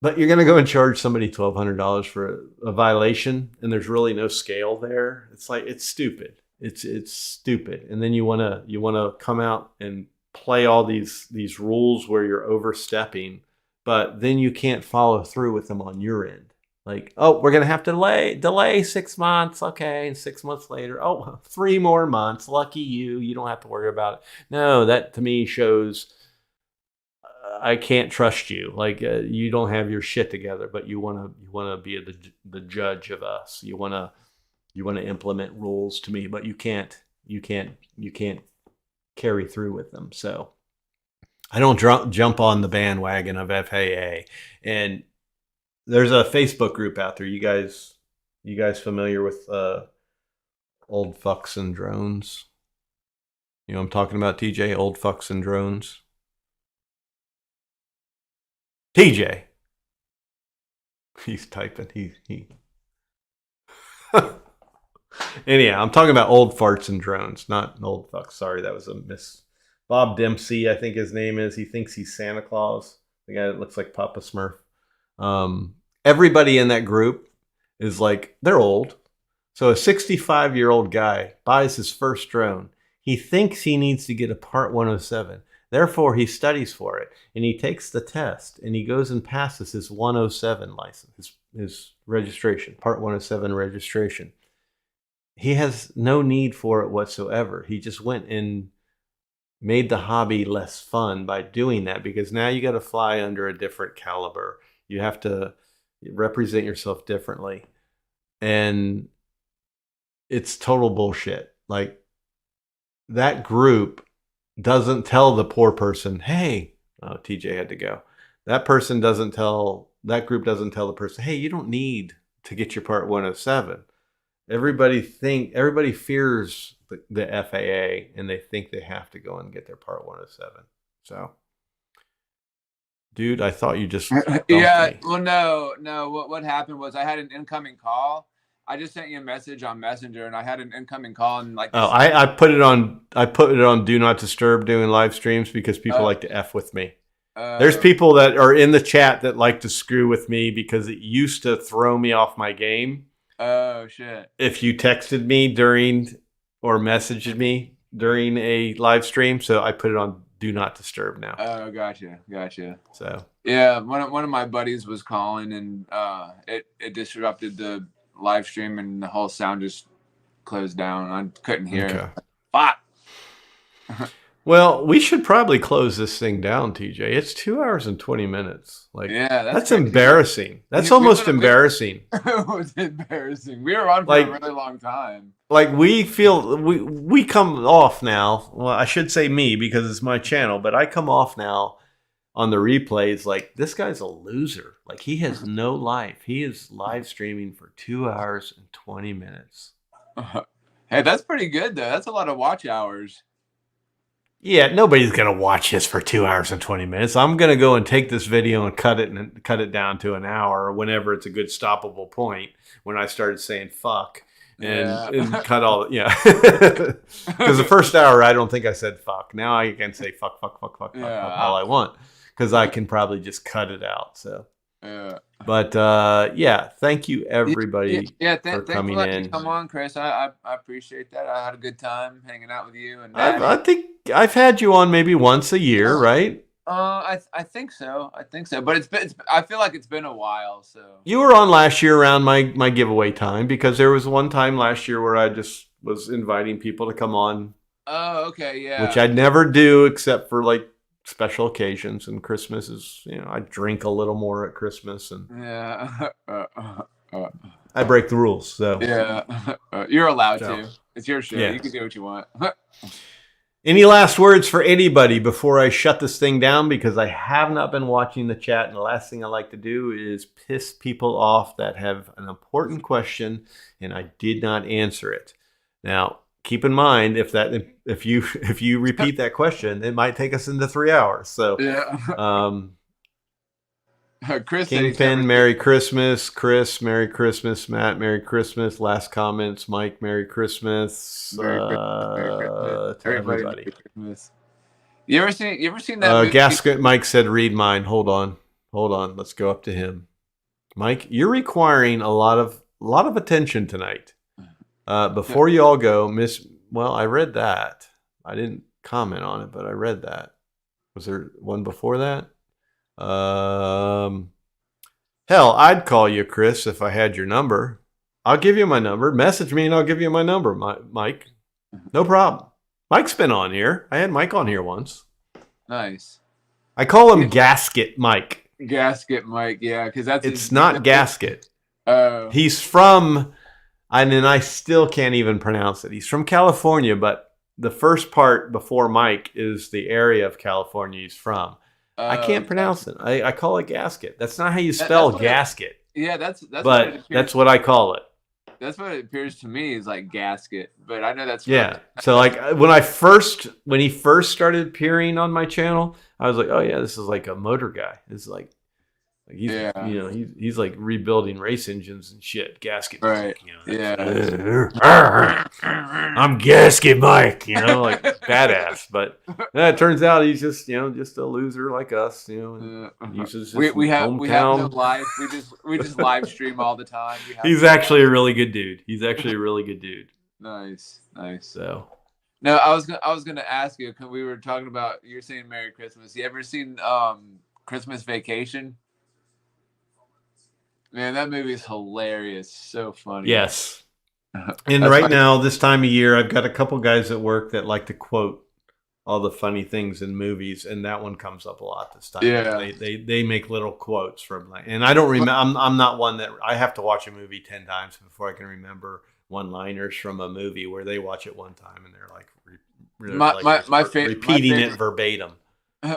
But you're going to go and charge somebody $1,200 for a violation, and there's really no scale there. It's like, it's stupid. It's stupid. And then you want to come out and play all these rules where you're overstepping, but then you can't follow through with them on your end. Like, oh, we're going to have to delay 6 months. Okay. And 6 months later, oh, 3 more months. Lucky you. You don't have to worry about it. No, that to me shows I can't trust you. Like, you don't have your shit together, but you want to be the judge of us. You want to implement rules to me, but you can't carry through with them. So I don't jump on the bandwagon of FAA. And there's a Facebook group out there. You guys familiar with Old Fucks and Drones? You know what I'm talking about, TJ? Old Fucks and Drones. TJ. He's typing. He. Anyhow, I'm talking about old farts and drones, not old fucks. Sorry, that was a miss. Bob Dempsey, I think his name is. He thinks he's Santa Claus, the guy that looks like Papa Smurf. Everybody in that group is like, they're old. So a 65-year-old guy buys his first drone. He thinks he needs to get a Part 107. Therefore, he studies for it, and he takes the test, and he goes and passes his 107 license, his registration, Part 107 registration. He has no need for it whatsoever. He just went and made the hobby less fun by doing that, because now you got to fly under a different caliber. You have to represent yourself differently. And it's total bullshit. Like, that group doesn't tell the poor person, hey, oh, TJ had to go. That group doesn't tell the person, hey, you don't need to get your Part 107. Everybody fears the FAA, and they think they have to go and get their Part 107. So, dude, I thought you just yeah. Me. Well, no. What happened was I had an incoming call. I just sent you a message on Messenger, and I had an incoming call, and like, oh, I put it on Do Not Disturb doing live streams because people like to F with me. There's people that are in the chat that like to screw with me because it used to throw me off my game. Oh shit! If you texted me during or messaged me during a live stream, so I put it on Do Not Disturb now. Oh, gotcha. So yeah, one of my buddies was calling, and it disrupted the live stream, and the whole sound just closed down. I couldn't hear it. Fuck. Well, we should probably close this thing down, TJ. It's 2 hours and 20 minutes. Like, Yeah, that's crazy. embarrassing. That's almost embarrassing. It was embarrassing. We were on for Like, a really long time. Like, we feel we come off now. Well, I should say me because it's my channel, but I come off now on the replays like this guy's a loser. Like, he has no life. He is live streaming for 2 hours and 20 minutes. Hey, that's pretty good though. That's a lot of watch hours. Yeah, nobody's gonna watch this for 2 hours and 20 minutes. I'm gonna go and take this video and cut it down to an hour whenever it's a good stoppable point. When I started saying fuck and cut all, because the first hour I don't think I said fuck. Now I can say fuck fuck all I want because I can probably just cut it out. So. Yeah. But thank you everybody for coming in. Come on, Chris. I appreciate that. I had a good time hanging out with you. And I think I've had you on maybe once a year, right? I think so. But I feel like it's been a while. So you were on last year around my giveaway time because there was one time last year where I just was inviting people to come on. Oh, okay, yeah. Which I'd never do except for like special occasions, and Christmas is, I drink a little more at Christmas, and I break the rules. So you're allowed to. It's your show. You can do what you want. Any last words for anybody before I shut this thing down? Because I have not been watching the chat, and the last thing I like to do is piss people off that have an important question and I did not answer it. Now, keep in mind if you repeat that question, it might take us into 3 hours. So Chris Kingpin, Merry Christmas. Chris, Merry Christmas. Matt, Merry Christmas. Last comments, Mike, Merry Christmas. To everybody. Merry Christmas. You ever seen that movie? Gasket Mike said read mine. Hold on. Let's go up to him. Mike, you're requiring a lot of attention tonight. Before you all go, I read that. I didn't comment on it, but I read that. Was there one before that? Hell, I'd call you, Chris, if I had your number. I'll give you my number. Message me and I'll give you my number, Mike. No problem. Mike's been on here. I had Mike on here once. Nice. I call him Gasket Mike. Gasket Mike, yeah, because it's not Gasket. Oh. He's from... And I still can't even pronounce it. He's from California, but the first part before Mike is the area of California he's from. I can't pronounce it. I call it gasket. That's not how you spell gasket. That's what I call it. That's what it appears to me is like gasket, but I know that's So like when he first started appearing on my channel, I was like, oh yeah, this is like a motor guy. It's like he's he's like rebuilding race engines and shit. Gasket, right? I'm Gasket Mike, like badass. But it turns out he's just just a loser like us. Uses we have no life. We just live stream all the time. He's actually a really good dude. Nice. So. No, I was gonna ask you because we were talking about you're saying Merry Christmas. You ever seen Christmas Vacation? Man, that movie is hilarious. So funny. Yes. And right now, this time of year, I've got a couple guys at work that like to quote all the funny things in movies, and that one comes up a lot this time. Yeah. They make little quotes from and I don't remember. I'm not one that I have to watch a movie 10 times before I can remember one-liners from a movie where they watch it one time and they're like repeating it verbatim.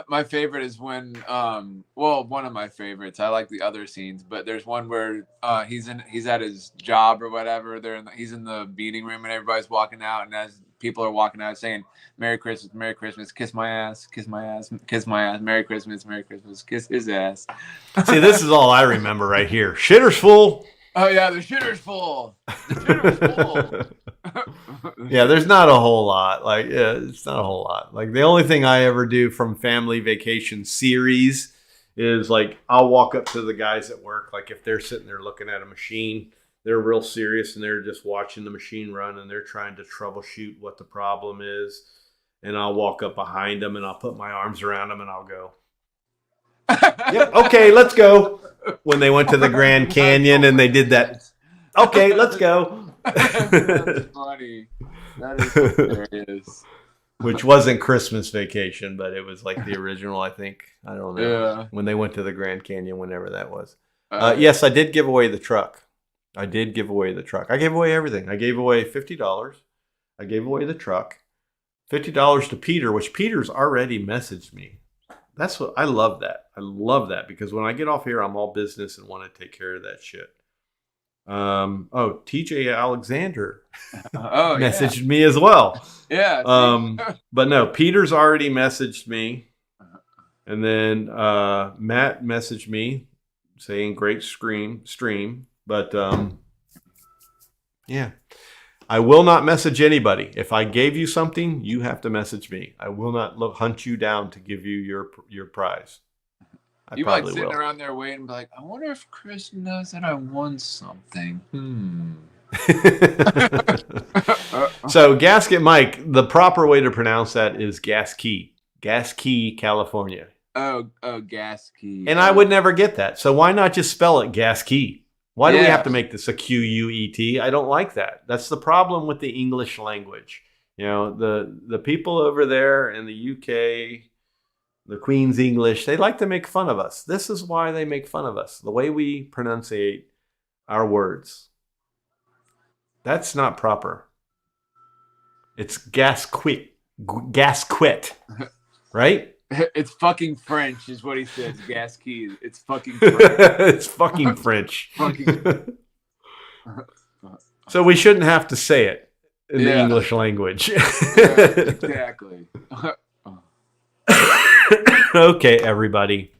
My favorite is when, one of my favorites. I like the other scenes, but there's one where he's at his job or whatever. He's in the meeting room and everybody's walking out, and as people are walking out saying Merry Christmas, kiss my ass, kiss my ass, kiss my ass, Merry Christmas, kiss his ass. See, this is all I remember right here. Shitter's full. Oh yeah, the shitter's full. The shitter's full. Yeah, there's not a whole lot. It's not a whole lot. Like the only thing I ever do from Family Vacation series is like I'll walk up to the guys at work. Like if they're sitting there looking at a machine, they're real serious and they're just watching the machine run and they're trying to troubleshoot what the problem is. And I'll walk up behind them and I'll put my arms around them and I'll go, "Yep, okay, let's go." When they went to the Grand Canyon and they did that, "Okay, let's go." That's funny. That is hilarious. which wasn't Christmas Vacation, but it was like the original, I think. I don't know. Yeah. When they went to the Grand Canyon, whenever that was. Yeah. Yes, I did give away the truck. I did give away the truck. I gave away everything. I gave away $50. I gave away the truck. $50 to Peter, which Peter's already messaged me. That's what I love that. I love that because when I get off here, I'm all business and want to take care of that shit. TJ Alexander messaged me as well. Yeah. But no, Peter's already messaged me. And then Matt messaged me saying great stream. But yeah. I will not message anybody. If I gave you something, you have to message me. I will not hunt you down to give you your prize. You might sitting around there waiting, be like, I wonder if Chris knows that I won something. So Gasket Mike, the proper way to pronounce that is Gas Key, California. Oh, Gas Key. And I would never get that. So why not just spell it Gas Key? Why do we have to make this a Quet? I don't like that. That's the problem with the English language. You know, the people over there in the UK, the Queen's English, they like to make fun of us. This is why they make fun of us. The way we pronunciate our words. That's not proper. It's gasquit, right? It's fucking French, is what he says. Gas Key. It's fucking French. It's fucking French. So we shouldn't have to say it in the English language. Exactly. Okay, everybody.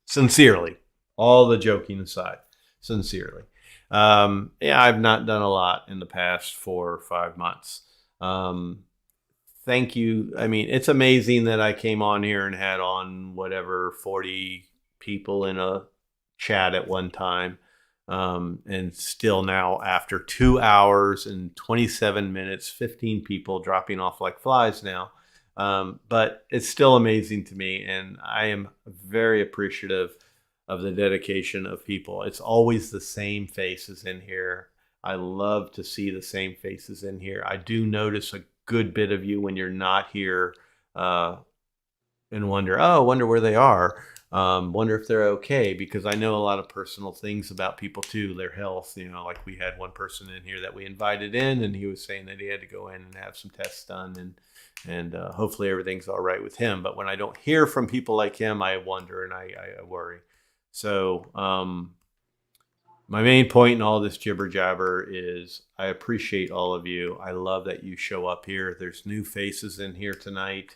Sincerely, all the joking aside, sincerely. I've not done a lot in the past 4 or 5 months. Thank you. I mean, it's amazing that I came on here and had on 40 people in a chat at one time. And still now after 2 hours and 27 minutes, 15 people dropping off like flies now. But it's still amazing to me. And I am very appreciative of the dedication of people. It's always the same faces in here. I love to see the same faces in here. I do notice a good bit of you when you're not here and wonder where they are. Wonder if they're okay, because I know a lot of personal things about people too, their health. You know, like we had one person in here that we invited in, and he was saying that he had to go in and have some tests done, and hopefully everything's all right with him. But when I don't hear from people like him, I wonder and I worry. So my main point in all this jibber jabber is I appreciate all of you. I love that you show up here. There's new faces in here tonight.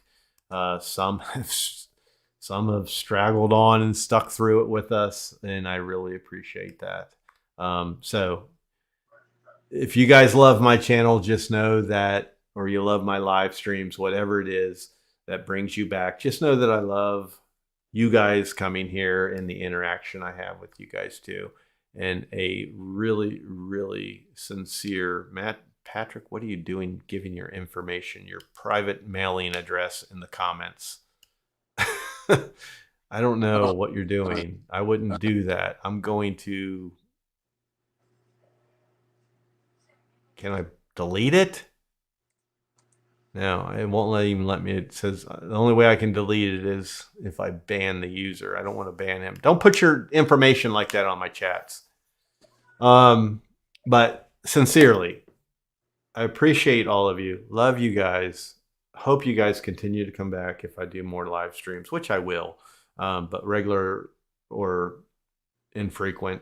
Some have straggled on and stuck through it with us, and I really appreciate that. So if you guys love my channel, just know that, or you love my live streams, whatever it is that brings you back, just know that I love you guys coming here and the interaction I have with you guys too. And a really, really sincere Patrick, what are you doing giving your information, your private mailing address in the comments? I don't know what you're doing. I wouldn't do that. I'm going to... Can I delete it? No, it won't even let me. It says the only way I can delete it is if I ban the user. I don't want to ban him. Don't put your information like that on my chats. But sincerely, I appreciate all of you. Love you guys. Hope you guys continue to come back if I do more live streams, which I will. But regular or infrequent,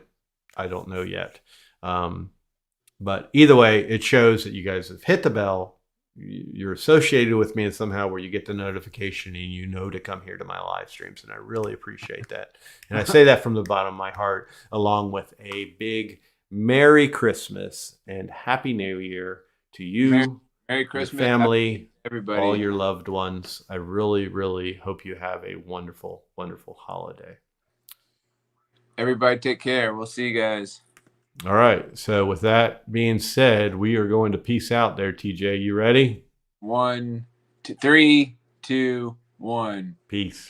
I don't know yet. But either way, it shows that you guys have hit the bell. You're associated with me somehow, where you get the notification and you know to come here to my live streams. And I really appreciate that. And I say that from the bottom of my heart, along with a big Merry Christmas and Happy New Year to you, Merry Christmas, your family, everybody, all your loved ones. I really, really hope you have a wonderful, wonderful holiday. Everybody take care. We'll see you guys. All right. So with that being said, we are going to peace out there, TJ. You ready? 1, 2, 3, 2, 1. Peace.